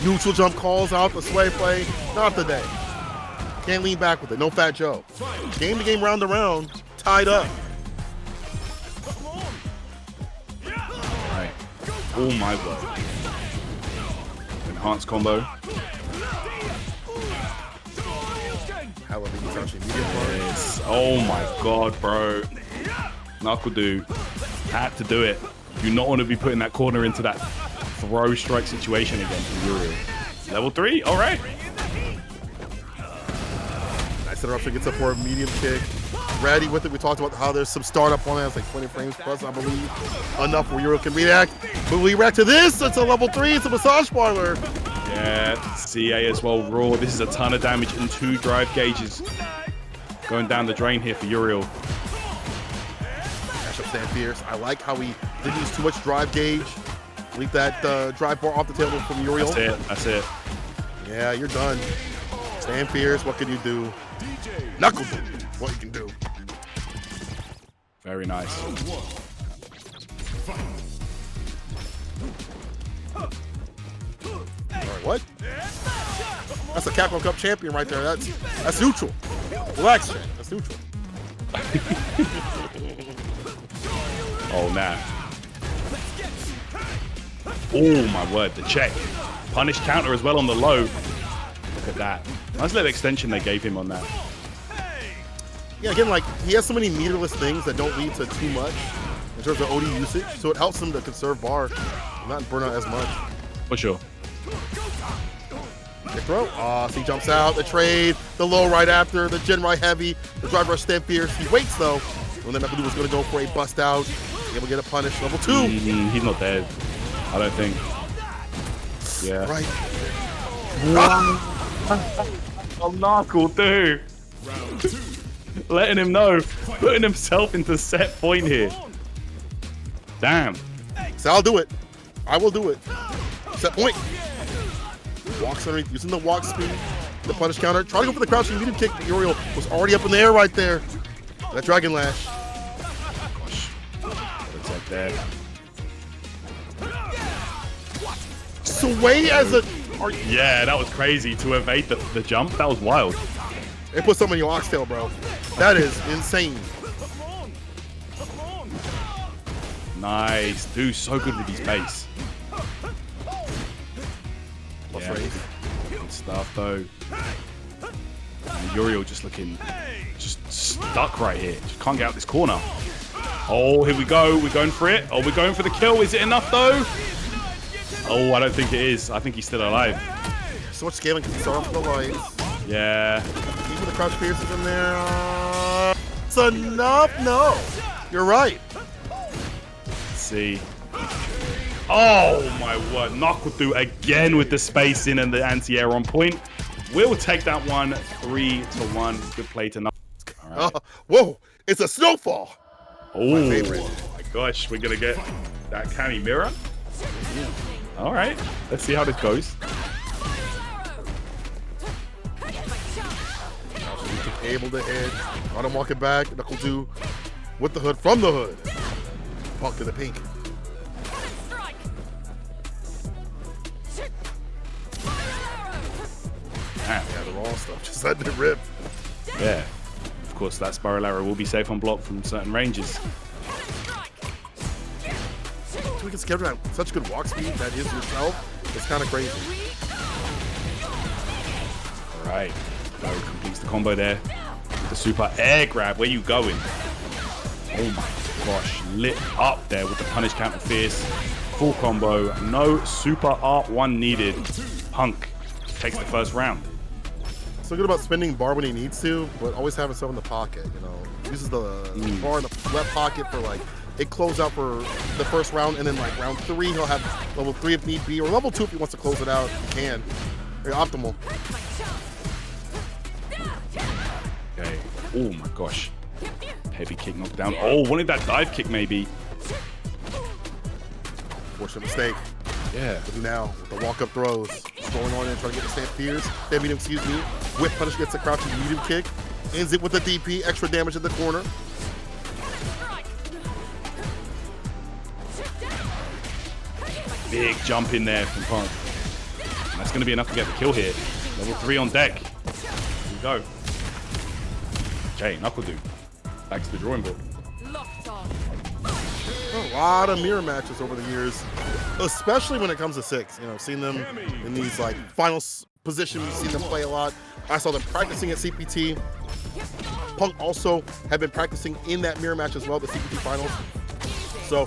Neutral jump calls out the sway play. Not today. Can't lean back with it. No Fat Joe. Game to game, round to round. Tied up. Alright. Oh my word. Enhanced combo. However, he's actually medium bar. Yes. Oh my god, bro. NuckleDu had to do it. Do not want to be putting that corner into that throw strike situation again from Uriel. Level 3, alright. Nice interruption, gets up for a medium kick. Ready with it. We talked about how there's some startup on it. It's like 20 frames plus, I believe. Enough where Uriel can react. But we react to this. It's a level 3. It's a massage parlor. Yeah, CA as well, raw. This is a ton of damage and 2 drive gauges going down the drain here for Uriel. Dash up Stand Fierce. I like how he didn't use too much drive gauge. Leave that drive bar off the table from Uriel. That's it. That's it. Yeah, you're done. Stand Fierce. What can you do? NuckleDu. What you can do. Very nice. Alright, what? That's a Capcom Cup champion right there. That's neutral. Relax, chat. That's neutral. Oh, nah. Oh, my word. The check. Punish counter as well on the low. Look at that. Nice little extension they gave him on that. Yeah, again, like, he has so many meterless things that don't lead to too much in terms of OD usage, so it helps him to conserve bar, not burn out as much. For sure. Kick throw. So he jumps out, the trade, the low right after, the gen right heavy, the drive rush Stand Fierce. He waits, though, when the NuckleDu was going to go for a bust out. Able to get a punish. Level 2. He's not dead. I don't think. Yeah. Right. Oh, NuckleDu. Letting him know. Putting himself into set point here. Damn. So I'll do it. I will do it. Set point. Walks underneath, using the walk speed, the punish counter. Try to go for the crouching medium kick, but Uriel was already up in the air right there. That Dragon Lash. Gosh. Looks like that. Sway as a... Yeah, that was crazy. To evade the jump, that was wild. They put something in your oxtail, bro. That is insane. Nice. Dude, so good with his base. Yeah, good stuff, though. And Uriel just looking just stuck right here. Just can't get out this corner. Oh, here we go. We're going for it. Oh, we're going for the kill. Is it enough, though? Oh, I don't think it is. I think he's still alive. So much scaling because he's starting for the lights. Yeah. Even the crouch pierces in there. It's enough. No. You're right. Let's see. Oh my word. NuckleDu again with the spacing and the anti-air on point. We'll take that one 3-1. Good play to NuckleDu. Right. Whoa. It's a snowfall. Oh my gosh. We're going to get that Cammy mirror. All right. Let's see how this goes. Able to hit. Try to walk it back. NuckleDu with the hood from the hood. Punk to the pink. raw stuff. Just letting it rip. Yeah. Of course, that spiral arrow will be safe on block from certain ranges. We can schedule out such good walk speed that is yourself. It's kind of crazy. All right. Velorio completes the combo there. With the super air grab. Where you going? Oh my gosh. Lit up there with the punish counter fierce. Full combo. No super R1 needed. Punk takes the first round. So good about spending bar when he needs to, but always having stuff in the pocket, you know. Uses the bar in the left pocket for like it close out for the first round, and then like round 3 he'll have level 3 if need be, or level 2 if he wants to close it out. He can. Very optimal. Okay. Oh my gosh. Heavy kick knocked down. Oh, wanted that dive kick maybe. Fortunate mistake. Yeah. What do now with the walk-up throws? Just going on and trying to get the stand medium, excuse me. Whip punish gets the crouching medium kick. Ends it with the DP, extra damage in the corner. Big jump in there from Punk. And that's going to be enough to get the kill here. Level 3 on deck. Here we go. Okay, NuckleDu. Back to the drawing board. A lot of mirror matches over the years, especially when it comes to 6. You know, seen them in these like final positions, seen them play a lot. I saw them practicing at CPT. Punk also had been practicing in that mirror match as well, the CPT finals. So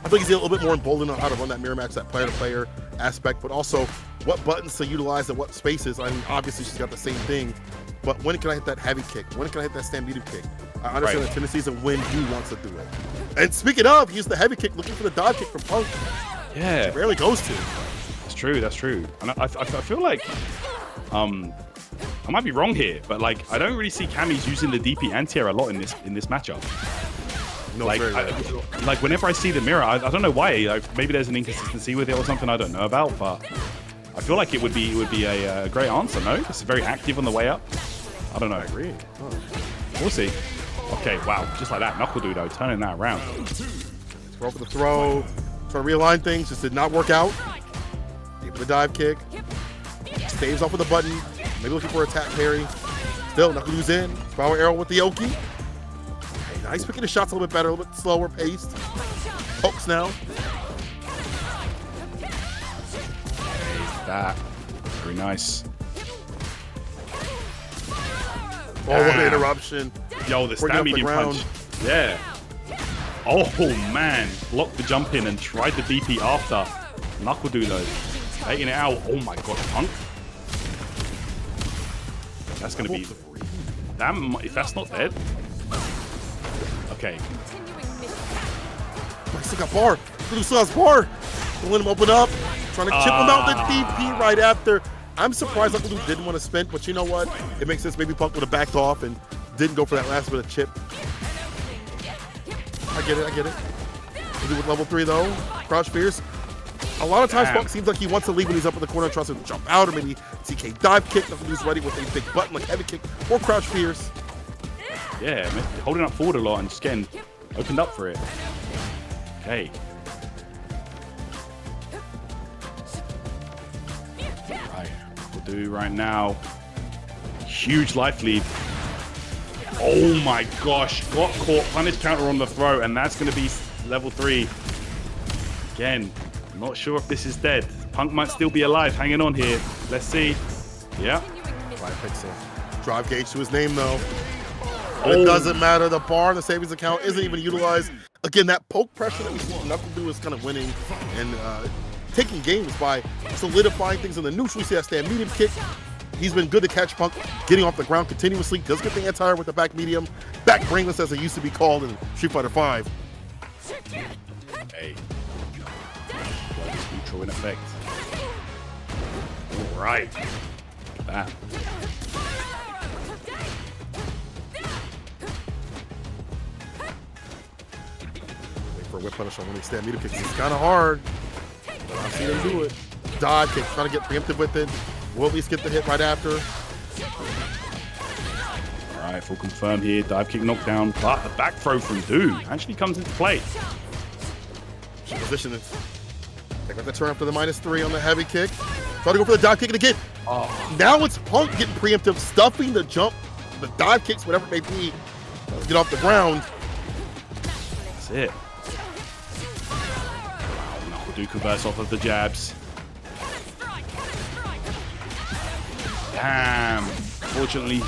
I think he's a little bit more emboldened on how to run that mirror match, that player-to-player aspect, but also what buttons to utilize and what spaces. I mean, obviously she's got the same thing, but when can I hit that heavy kick? When can I hit that stampede kick? I understand the tendencies of when you wants to do it. And speaking of, he used the heavy kick, looking for the dive kick from Punk. Yeah. It rarely goes to. That's true, that's true. And I feel like, I might be wrong here, but like, I don't really see Cammy's using the DP anti-air a lot in this matchup. No, like whenever I see the mirror, I don't know why. Like, maybe there's an inconsistency with it or something I don't know about, but I feel like it would be a great answer. No, it's very active on the way up. I don't know. I agree. Oh. We'll see. Okay, wow, just like that, NuckleDu though, turning that around. Throw for the throw, trying to realign things, just did not work out. Gave the dive kick, staves off with a button, maybe looking for a tap parry. Still, NuckleDu's in, power arrow with the Oki. Okay, nice picking the shots a little bit better, a little bit slower paced. Pokes now. That, very nice. Oh, what an interruption. Yo, the stab medium punch. Yeah. Oh, man. Blocked the jump in and tried the DP after. NuckleDu, though. Taking it out. Oh, my God. Punk. That's going to be... Damn, if that's not dead. Okay. I still got bar. NuckleDu still has bar. Letting him open up. Trying to chip him out the DP right after. I'm surprised NuckleDu didn't want to spin, but you know what? It makes sense. Maybe Punk would have backed off and didn't go for that last bit of chip. I get it. Maybe with level 3 though, crouch fierce. A lot of times Punk seems like he wants to leave when he's up in the corner, tries to jump out, or maybe TK dive kick. NuckleDu's ready with a big button like heavy kick or crouch fierce. Yeah, holding up forward a lot and just getting opened up for it. Okay. NuckleDu right now. Huge life lead. Oh my gosh. Got caught. Punish counter on the throw, and that's going to be level 3. Again, not sure if this is dead. Punk might still be alive. Hanging on here. Let's see. Yeah. Right picks him. Drive gauge to his name, though. But it doesn't matter. The bar in the savings account isn't even utilized. Again, that poke pressure that we see NuckleDu is kind of winning and taking games by solidifying things in the neutral. We see that stand medium kick. He's been good to catch Punk, getting off the ground continuously. Does get the anti-air with the back medium. Back brainless, as it used to be called in Street Fighter V. Hey. Neutral in effect. All right. That. Wait for a whip punish on when he stand medium kicks. It's kind of hard, but I've seen him do it. Dive kick, trying to get preemptive with it. We'll at least get the hit right after. All right, full confirm here. Dive kick knockdown, but the back throw from Du actually comes into play. Position it. Take out the turn after the -3 on the heavy kick. Try to go for the dive kick and again. Oh, Now it's Punk getting preemptive, stuffing the jump, the dive kicks, whatever it may be, to get off the ground. that's it. NuckleDu converts off of the jabs. Damn. Fortunately,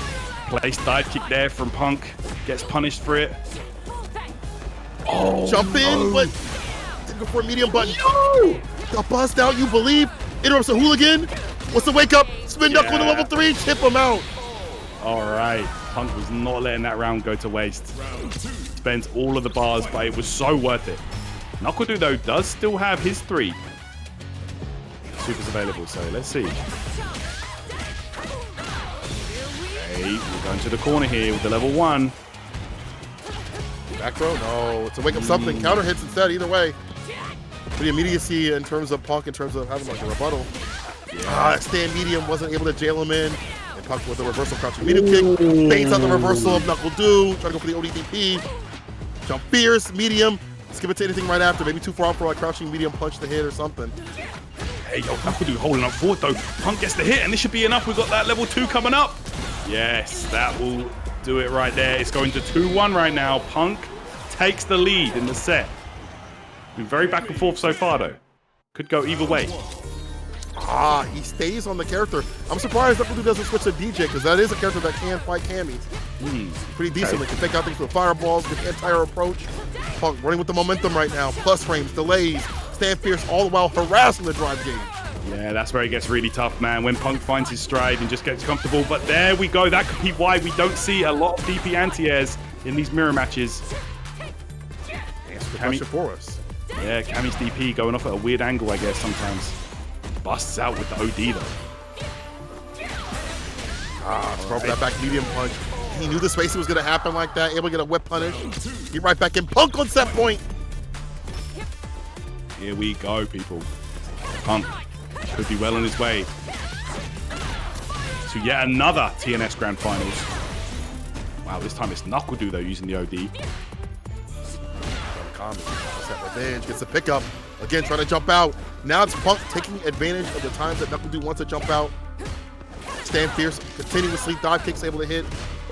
placed dive kick there from Punk. Gets punished for it. Oh, Jump in, but didn't go for a medium button. No! The bust out, you believe? Interrupts the hooligan. What's the wake up? Spin knuckle to level 3, chip him out. all right. Punk was not letting that round go to waste. Spends all of the bars, but it was so worth it. NuckleDu, though, does still have his 3 supers available, so let's see. Okay, we're going to the corner here with the level 1. Back throw? No, it's a wake up something. Counter hits instead, either way. The immediacy in terms of Punk, in terms of having like a rebuttal. Yeah. Stand medium, wasn't able to jail him in. And Punk with a reversal crouching medium kick. Baits out the reversal of NuckleDu. Try to go for the ODDP. Jump fierce, medium. Skip it to anything right after. Maybe too far out for a crouching medium punch to hit or something. Hey, yo, NuckleDu holding up forward, though. Punk gets the hit, and this should be enough. We've got that level 2 coming up. Yes, that will do it right there. It's going to 2-1 right now. Punk takes the lead in the set. Been very back and forth so far, though. Could go either way. He stays on the character. I'm surprised NuckleDu doesn't switch to DJ, because that is a character that can fight Cammy pretty decently. Can take out things with fireballs, with anti-air approach. Punk running with the momentum right now. Plus frames, delays, stand fierce, all the while harassing the drive gauge. Yeah, that's where it gets really tough, man. When Punk finds his stride and just gets comfortable. But there we go. That could be why we don't see a lot of DP anti-airs in these mirror matches. Cammy for us. Yeah, Cammy's DP going off at a weird angle, I guess, sometimes. Busts out with the OD, though. Throw that back medium punch. He knew the spacing was going to happen like that. Able to get a whip punish. Get right back in. Punk on set point. Here we go, people. Punk could be well on his way to yet another TNS Grand Finals. Wow, this time it's NuckleDu, though, using the OD. Set revenge, gets a pickup. Again, trying to jump out. Now it's Punk taking advantage of the times that NuckleDu wants to jump out. Stand fierce, continuously dive kicks, able to hit.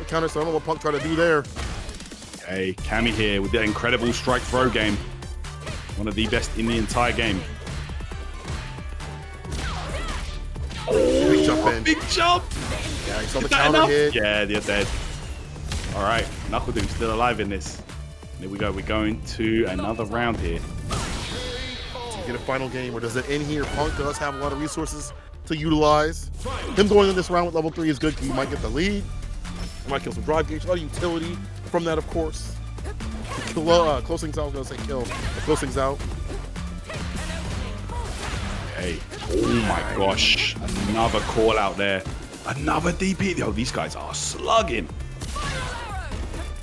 Counter, so I don't know what Punk tried to do there. Hey, Cammy here with the incredible strike throw game. One of the best in the entire game. Big jump in. Big jump! Yeah, you saw the Is that counter enough? hit. Yeah, they're dead. All right, NuckleDu still alive in this. There we go. We're going to another round here. So you get a final game, or does it end here? Punk does have a lot of resources to utilize. Him going in this round with level 3 is good because you might get the lead. You might kill some drive gauge, a lot of utility from that, of course. Close things out, I was going to say kill. Close things out. Hey, oh my gosh. Another call out there. Another DP. Yo, these guys are slugging.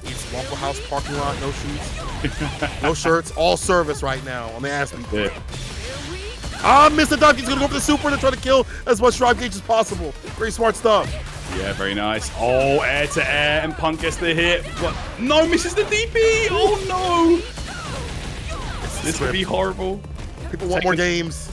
East Waffle House parking lot, no shoes, no shirts, all service right now on the ass beat. Yeah. Missed the dive. He's gonna go for the super to try to kill as much drive gauge as possible. Very smart stuff. Yeah, very nice. Oh, air to air, and Punk gets the hit. But no, misses the DP. Oh no. This could be horrible. People want more games.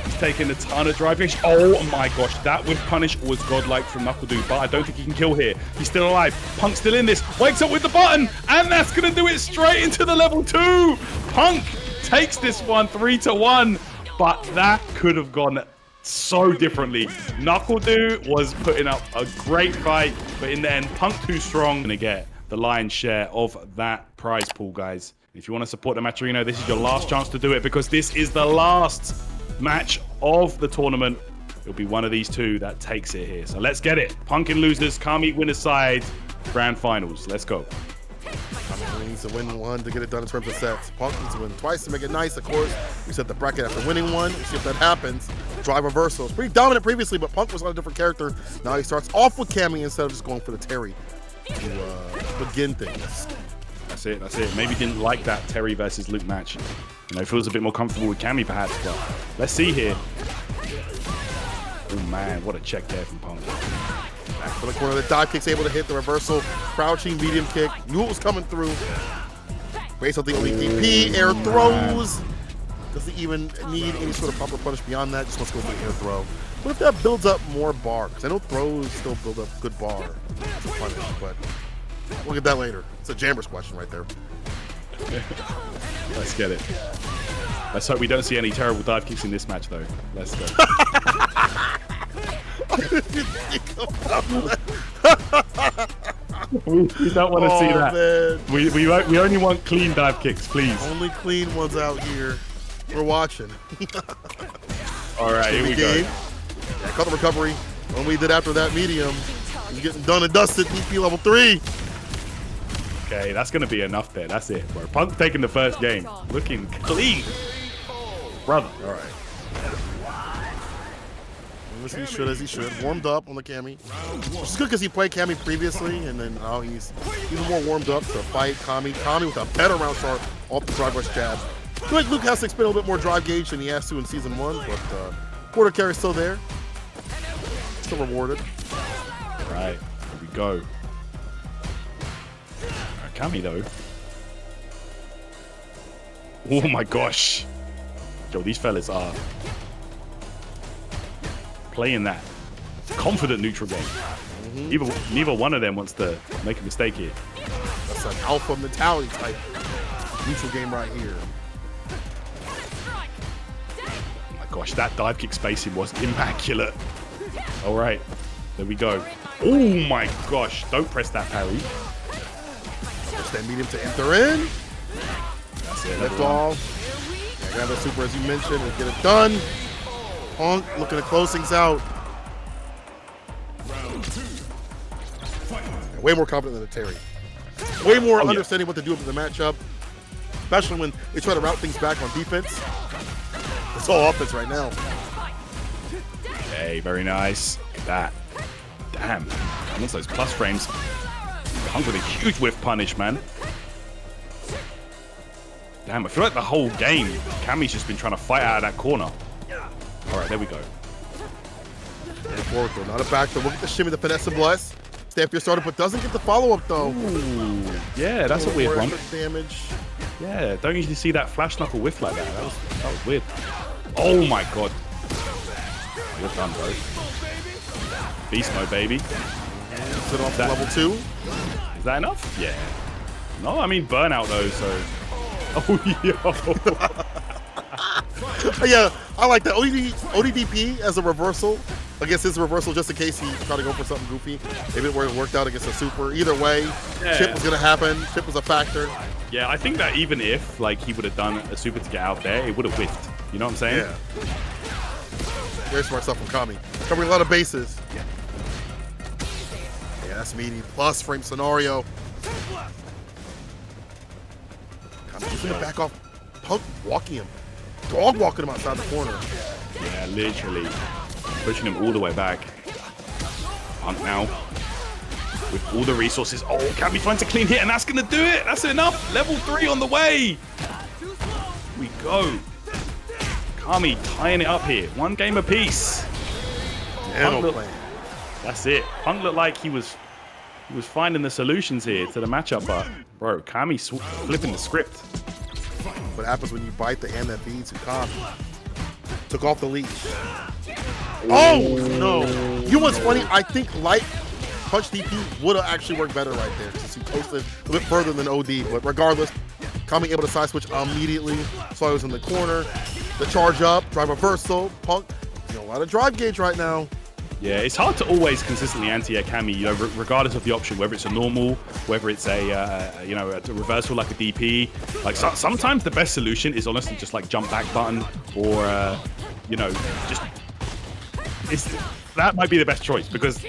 He's taking a ton of drive range. Oh my gosh, that with punish was godlike from NuckleDu, but I don't think he can kill here. He's still alive. Punk's still in this. Wakes up with the button, and that's gonna do it straight into the level 2. Punk takes this one 3-1, but that could have gone so differently. NuckleDu was putting up a great fight, but in the end, Punk too strong. Gonna get the lion's share of that prize pool, guys. If you want to support the Matcherino, this is your last chance to do it because this is the last match of the tournament. It'll be one of these two that takes it here. So let's get it. Punk in losers, Cammy winners side, grand finals. Let's go. Cammy needs to win one to get it done in terms of sets. Punk needs to win twice to make it nice, of course. We set the bracket after winning one. We'll see if that happens. Drive reversal. It's pretty dominant previously, but Punk was on a different character. Now he starts off with Cammy instead of just going for the Terry to begin things. That's it, that's it. Maybe didn't like that Terry versus Luke match. You know, feels a bit more comfortable with Cammy perhaps, but let's see here. Oh man, what a check there from Punk. Back for the corner, the dive kick's able to hit the reversal. Crouching medium kick. Knew it was coming through. Base of the DP, air throws. Doesn't even need any sort of proper punish beyond that. Just wants to go for the air throw. What if that builds up more bar? Because I know throws still build up good bar to punish, but we'll get that later. It's a Jammers question right there. Let's get it. Let's hope we don't see any terrible dive kicks in this match, though. Let's go. We don't want to see that. Man. We only want clean dive kicks, please. Only clean ones out here. We're watching. All right, here we go. Yeah, cut the recovery. When we did after that medium, he's getting done and dusted. DP level 3. Okay, that's going to be enough there. That's it, bro. Punk taking the first game. Looking clean. Brother. All right. As he should. Warmed up on the Cammy. Which is good because he played Cammy previously, and then now he's even more warmed up to fight Cammy. Cammy with a better round start off the drive rush jab. I feel like Luke has to expend a little bit more drive gauge than he has to in Season 1, but quarter carry's still there. Still rewarded. All right, here we go. Cammy, though. Oh, my gosh. Yo, these fellas are playing that confident neutral game. Neither one of them wants to make a mistake here. That's an alpha mentality type neutral game right here. Oh my gosh, that dive kick spacing was immaculate. All right, there we go. Oh my gosh, don't press that parry. Push that medium to enter in. That's it. Lift off. Yeah, grab the super as you mentioned and get it done. Punk looking to close things out. Yeah, way more confident than the Terry. Way more understanding what to do with the matchup, especially when they try to route things back on defense. It's all offense right now. Okay, very nice. Look at that. Damn. What's those plus frames? Punk with a huge whiff punish, man. Damn, I feel like the whole game, Cammy's just been trying to fight out of that corner. All right, there we go. And forward throw, not a back throw. We'll get the shimmy, the finesse and bless. Stay up your starter, but doesn't get the follow-up, though. Ooh, yeah, that's a weird one. Damage. Yeah, don't usually see that flash knuckle whiff like that. That was weird. Oh my god. You're done, bro. Beast mode, baby. Sit off to level 2. Is that enough? Yeah. No, I mean burnout though, so. Oh, yo. Yeah, I like that. ODDP as a reversal against his reversal, just in case he tried to go for something goofy. Maybe it worked out against a super. Either way, yeah. Chip was going to happen. Chip was a factor. Yeah, I think that even if like he would have done a super to get out there, it would have whiffed. You know what I'm saying? Yeah. Very smart stuff from Cammy. Covering a lot of bases. Yeah, that's meaty. Plus frame scenario. Cammy's going to back off. Punk walking him. Dog walking him outside the corner. Yeah, literally. Pushing him all the way back. Punk now. With all the resources. Oh, Cammy finds a clean hit, and that's going to do it. That's enough. Level 3 on the way. Here we go. Cammy tying it up here. One game apiece. Yeah, no plan. That's it. Punk looked like he was finding the solutions here to the matchup, but bro, Cammy flipping the script. What happens when you bite the hand that feeds you? Cammy took off the leash. Oh no! You know what's funny? I think light punch DP would have actually worked better right there since he posted a bit further than OD. But regardless, Cammy able to side switch immediately. So I was in the corner. The charge up, drive reversal, Punk. You know, a lot of drive gauge right now. Yeah, it's hard to always consistently anti a Cammy, you know, regardless of the option, whether it's a normal, whether it's a, you know, a reversal like a DP. Like sometimes the best solution is honestly just like jump back button or, you know, just that might be the best choice because,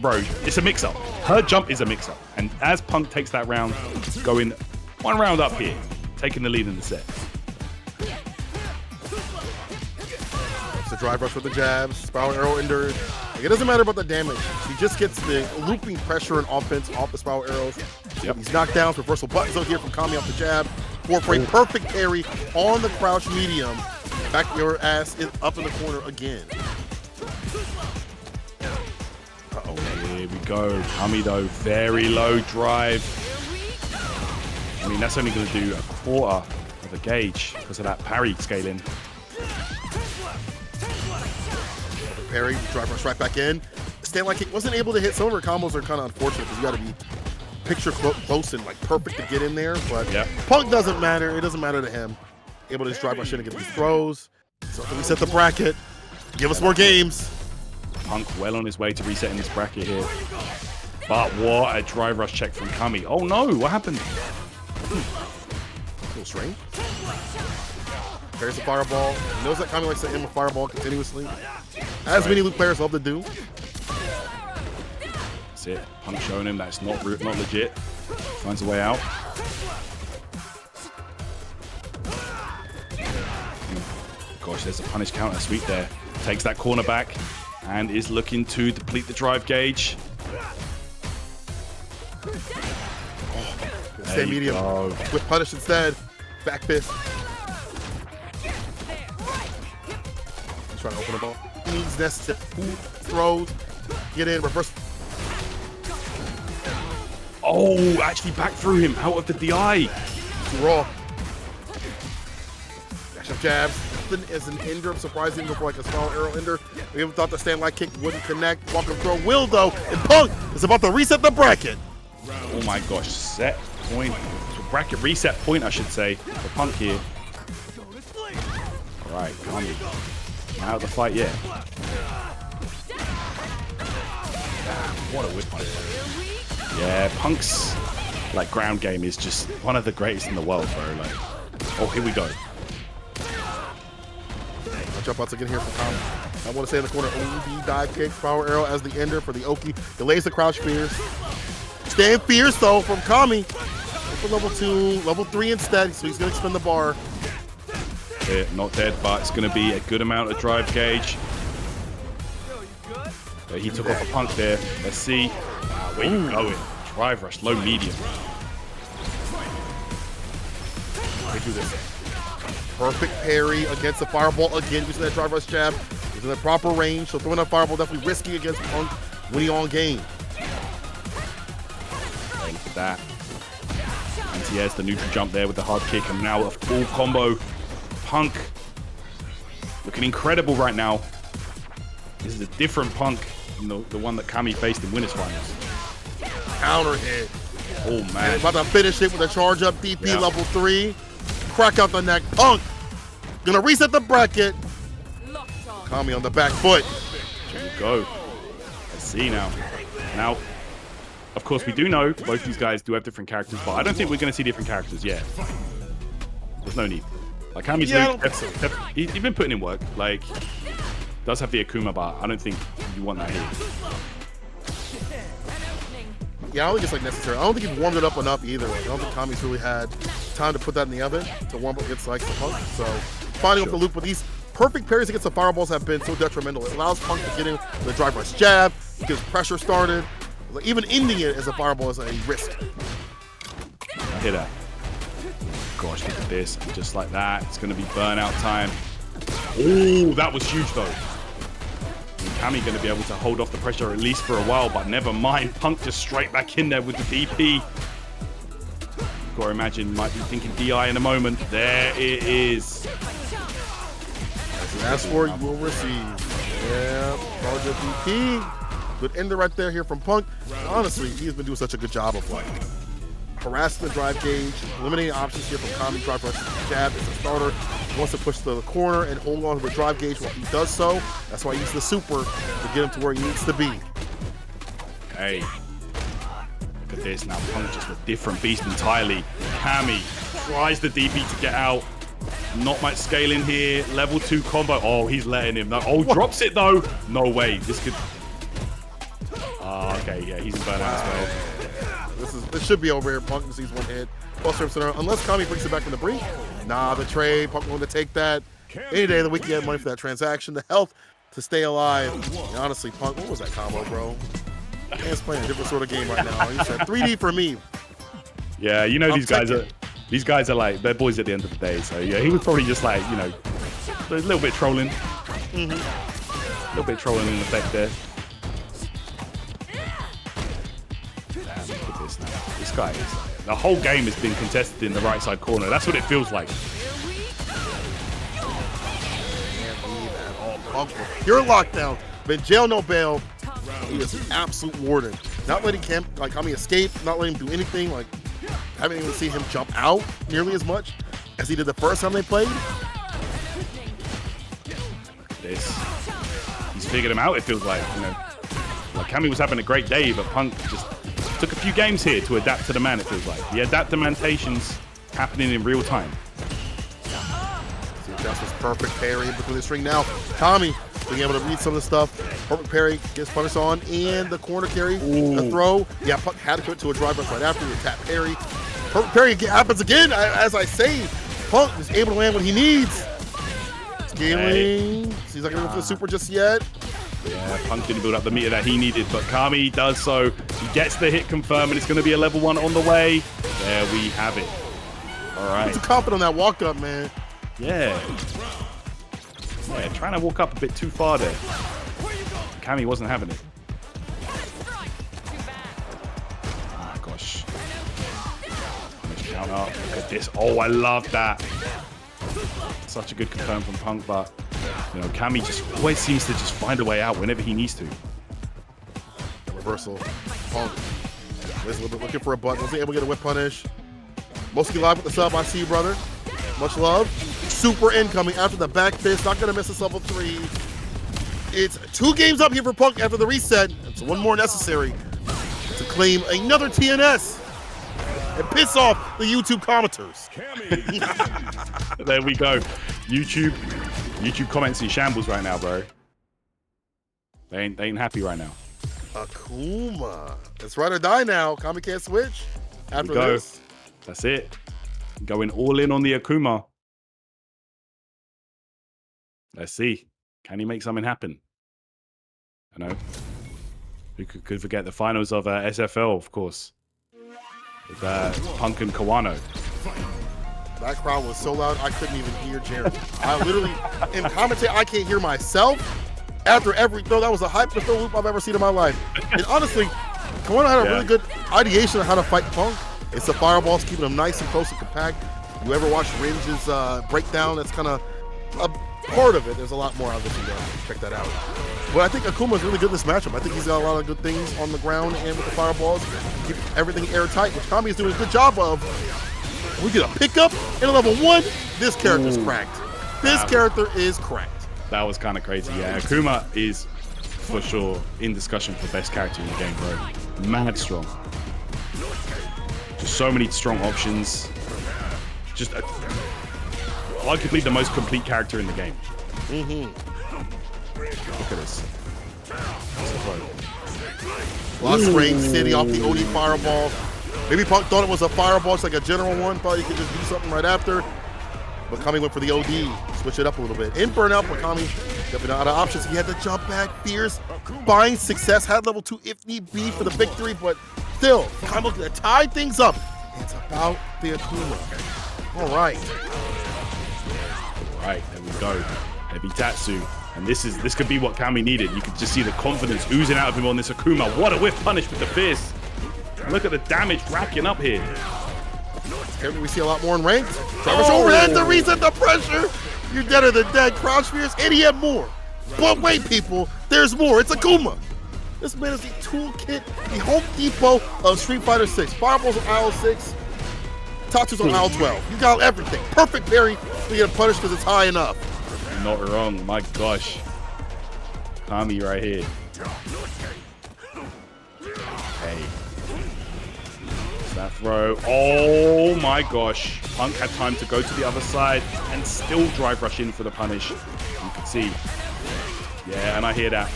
bro, it's a mix-up. Her jump is a mix-up, and as Punk takes that round, going one round up here, taking the lead in the set. It's a drive rush with the jabs, spiral arrow endured. Like, it doesn't matter about the damage. He just gets the looping pressure and offense off the spiral arrows. Yep. These knockdowns, reversal buttons out here from Cammy off the jab. 4-frame perfect parry on the crouch medium. Back your ass up in the corner again. Uh-oh, here we go. Cammy though, very low drive. I mean, that's only going to do a quarter of a gauge because of that parry scaling. Perfect parry, drive rush right back in. Stand like kick wasn't able to hit. Some of her combos are kind of unfortunate because you got to be picture close and like perfect to get in there. But yeah. Punk doesn't matter. It doesn't matter to him. Able to just drive rush in and get these throws. So we reset the bracket. Give us more games. Punk well on his way to resetting this bracket here. But what a drive rush check from Cammy. Oh no, what happened? A little strange. Parries the fireball. He knows that Cammy likes to aim a fireball continuously. As many Luke players love to do. That's it. Punk showing him that it's not legit. Finds a way out. Gosh, there's a punish counter sweep there. Takes that corner back and is looking to deplete the drive gauge. Stay medium with punish instead. Back fist. He's trying to open the ball. Needs nest to throws. Get in, reverse. Oh, actually back through him out of the DI. Too raw. Dash up jabs. As an ender, surprising before like a small arrow ender. We even thought the stand like kick wouldn't connect. Walk and throw will though, and Punk is about to reset the bracket. Oh my gosh, set point. Bracket reset point, I should say, for Punk here. All right, Cammy. Out of the fight yet. Damn, what a whip by him. Yeah, Punk's like ground game is just one of the greatest in the world, bro. Like, oh, here we go. Watch out once again here for Cammy. I want to say in the corner, OD dive kick, power arrow as the ender for the Oki. Delays the crouch fierce. Stand fierce though from Cammy. For level 2, level 3 instead, so he's going to expend the bar. Yeah, not dead, but it's going to be a good amount of drive gauge. But he took off a Punk there. Let's see. Where you going? Drive rush, low medium. They do this. Perfect parry against the fireball again, using that drive rush jab. He's in the proper range, so throwing that fireball definitely risky against Punk when he's on game. Look at that. Anti-airs the neutral jump there with the hard kick, and now a full combo. Punk looking incredible right now. This is a different Punk than the one that Cammy faced in winners finals. Counter hit. Oh man. And about to finish it with a charge up DP level 3. Crack out the neck. Punk gonna reset the bracket. Cammy on the back foot. Here we go. Let's see now. Now, of course, we do know both these guys do have different characters, but I don't think we're going to see different characters yet. There's no need. Like, Cammy's he's been putting in work. Like, does have the Akuma, but I don't think you want that here. Yeah, I don't think it's like necessary. I don't think he's warmed it up enough either. Like, I don't think Cammy's really had time to put that in the oven to warm up against like the Punk. So finding up the loop with these perfect parries against the fireballs have been so detrimental. It allows Punk to get in the drive rush jab, gets pressure started. Like, even ending it as a fireball is a risk. I hear that. Gosh, look at this. Just like that. It's going to be burnout time. Oh, that was huge though. Cammy going to be able to hold off the pressure at least for a while, but never mind. Punk just straight back in there with the DP. Got to imagine, might be thinking DI in a moment. There it is. As for you will receive. Yeah, charge of DP. Good ender right there here from Punk. Honestly, he has been doing such a good job of like harassing the drive gauge, eliminating options here from Cammy. Drive rush jab is a starter. He wants to push to the corner and hold on to the drive gauge while he does so. That's why he uses the super to get him to where he needs to be. Hey, look at this now. Punk just a different beast entirely. Cammy tries the DP to get out. Not much scaling here. Level 2 combo. Oh, he's letting him. No. Oh, drops it though. No way. This could. Okay, yeah, he's in burnout as well. This should be over here. Punk sees one hit. Unless Cammy brings it back in the brink. Nah, the trade. Punk going to take that. Any day of the week, you have money for that transaction. The health to stay alive. And honestly, Punk, what was that combo, bro? Man's playing a different sort of game right now. He said 3D for me. Yeah, you know, these guys are like, they're boys at the end of the day. So yeah, he was probably just like, you know, a little bit trolling. A little bit trolling in effect there. Damn, look at this now. This guy is like, the whole game has been contested in the right side corner. That's what it feels like. Can't believe that. Oh, Punk, pure lockdown. Been jail, no bail. He is an absolute warden. Not letting Cammy escape, not letting him do anything. Like, I haven't even seen him jump out nearly as much as he did the first time they played. He's figured him out, it feels like. You know, like Cammy was having a great day, but Punk just took a few games here to adapt to the man, it feels like. The adaptamentation's happening in real time. See, Justice perfect parry in between the string now. Cammy being able to read some of the stuff. Perfect parry, gets punished on, and the corner carry, the throw. Yeah, Punk had to commit to a drive rush right after the tap parry. Perfect parry happens again, as I say. Punk is able to land what he needs. Scaling. He's not going to go for the super just yet. Yeah, Punk didn't build up the meter that he needed, but Cammy does so. He gets the hit confirmed, and it's going to be a level 1 on the way. There we have it. All right. Too confident on that walk up, man. Yeah. Yeah, trying to walk up a bit too far there. Cammy wasn't having it. Oh, gosh. Count up. Look at this. Oh, I love that. Such a good confirm from Punk, but you know, Cammy just always seems to just find a way out whenever he needs to. Reversal. Punk was a little bit looking for a button. Wasn't able to get a whip punish. Mostly live with the sub. I see you, brother. Much love. Super incoming after the back fist. Not going to miss this level 3. It's 2 games up here for Punk after the reset. It's 1 more necessary to claim another TNS and piss off the YouTube commenters. There we go. YouTube comments in shambles right now, bro. They ain't happy right now. Akuma. It's ride or die now. Cammy can't switch after this. That's it. Going all in on the Akuma. Let's see. Can he make something happen? I know. Who could forget the finals of SFL, of course. With Punk and Kawano. That crowd was so loud, I couldn't even hear Jerry. I literally, in commentate, I can't hear myself. After every throw, that was the hypest throw loop I've ever seen in my life. And honestly, Kawano had a really good ideation on how to fight Punk. It's the fireballs, keeping them nice and close and compact. You ever watch Ringe's breakdown? That's kind of a part of it. There's a lot more obviously there. Check that out. But I think Akuma's really good in this matchup. I think he's got a lot of good things on the ground and with the fireballs. Keep everything airtight, which Cammy is doing a good job of. We get a pickup in a level 1. This character's cracked. This character is cracked. That was kind of crazy. Yeah, Akuma is for sure in discussion for best character in the game, bro. Mad strong. Just so many strong options. Just arguably the most complete character in the game. Look at this. Lost range city off the OD fireball. Maybe Punk thought it was a fireball, it's like a general one. Thought he could just do something right after. But Cammy went for the OD, switch it up a little bit. In burnout, but Cammy definitely out of options. He had to jump back, fierce, find success, had level 2 if need be for the victory, but still, Cammy looking to tie things up. It's about the Akuma. All right. All right, there we go. Heavy Tatsu. And this could be what Cammy needed. You could just see the confidence oozing out of him on this Akuma. What a whiff punish with the fist. Look at the damage racking up here. Apparently we see a lot more in ranked. Travis overhead to reset the pressure. You're deader than dead. Crouch fears, and he had more. But wait, people, there's more. It's Akuma. This man is the toolkit, the Home Depot of Street Fighter 6. Fireballs on aisle 6, Tatsu's on aisle 12. You got everything. Perfect parry. We get punished because it's high enough. Not wrong. My gosh. Cammy right here. Hey. That throw. Oh my gosh. Punk had time to go to the other side and still drive rush in for the punish. You can see. Yeah, and I hear that.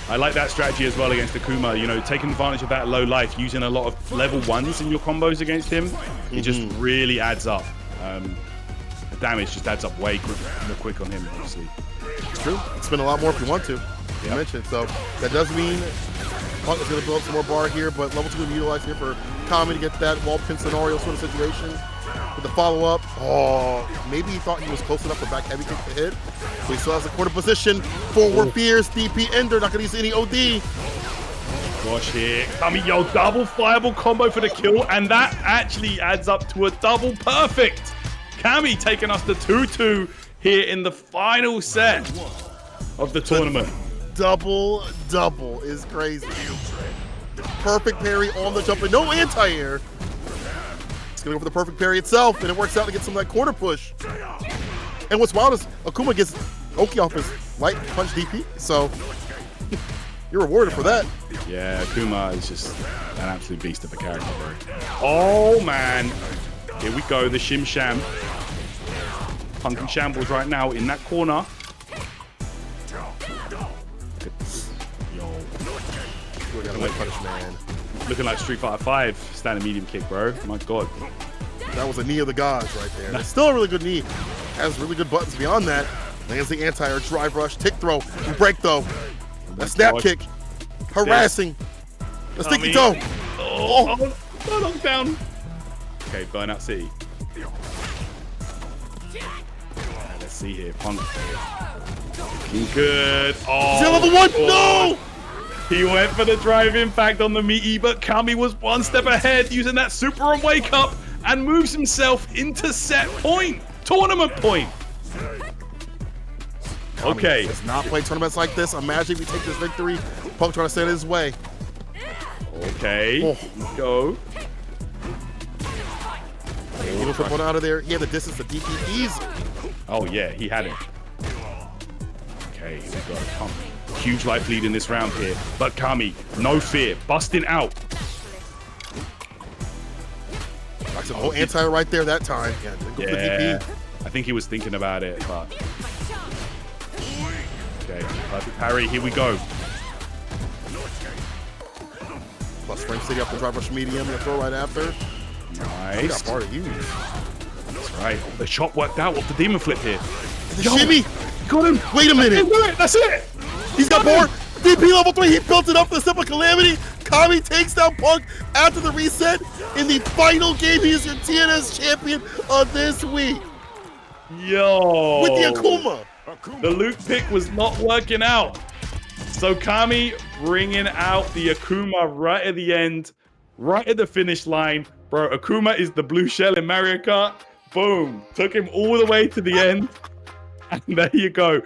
I like that strategy as well against Akuma. You know, taking advantage of that low life, using a lot of level 1s in your combos against him. It just really adds up. The damage just adds up way more quick on him, obviously. It's true. Spend a lot more if you want to. You mentioned. So that does mean Punk is going to build up some more bar here, but level 2 will be utilized here for Cammy to get that wall pin scenario sort of situation. With the follow-up, maybe he thought he was close enough for back heavy kick to hit. So he still has the corner position. Forward fierce, DP ender, not going to use any OD. Gosh, here. Cammy, yo, double fireball combo for the kill, and that actually adds up to a double perfect. Cammy taking us to 2-2 here in the final set of the tournament. double is crazy. Perfect parry on the jump and no anti-air. It's gonna go for the perfect parry itself, and it works out to get some of that corner push. And what's wild is Akuma gets Oki off his light punch DP, so you're rewarded for that. Yeah, Akuma is just an absolute beast of a character, bro. Oh, man. Here we go, the Shim Sham. Punking shambles right now in that corner. Yo. We got a light punch, man. Looking like Street Fighter 5 standing medium kick, bro. My God. That was a knee of the gods right there. That's still a really good knee. Has really good buttons beyond that. Lands the anti-air, drive rush, tick throw, break though. That snap kick. Harassing. The sticky toe. Oh, no knockdown. Okay, Burnout City. Let's see here. Punk. Looking good. Oh, Is that level 1? No! He went for the drive impact on the meaty, but Cammy was one step ahead using that super on wake up and moves himself into set point. Tournament point. Okay. Let's not play tournaments like this. Imagine if we take this victory. Punk trying to stand his way. Okay. Let's go. Even for one out of there, he had the distance to DP easily. Oh, yeah, he had it. Okay, here we go. Pump. Huge life lead in this round here. But Cammy, no fear, busting out. Oh, anti right there that time. Yeah, go for the DP. I think he was thinking about it, but... Okay, perfect parry, here we go. Plus frame city up the drive rush medium, the throw right after. Nice. Got bar to use. That's right. Oh, the shot worked out with the demon flip here. The shimmy! Got him! Wait a minute! That's it! He's got more! DP level 3, he built it up for the simple calamity. Cammy takes down Punk after the reset. In the final game, he is your TNS champion of this week. Yo! With the Akuma. The Luke pick was not working out. So Cammy bringing out the Akuma right at the end, right at the finish line. Bro, Akuma is the blue shell in Mario Kart. Boom. Took him all the way to the end. And there you go.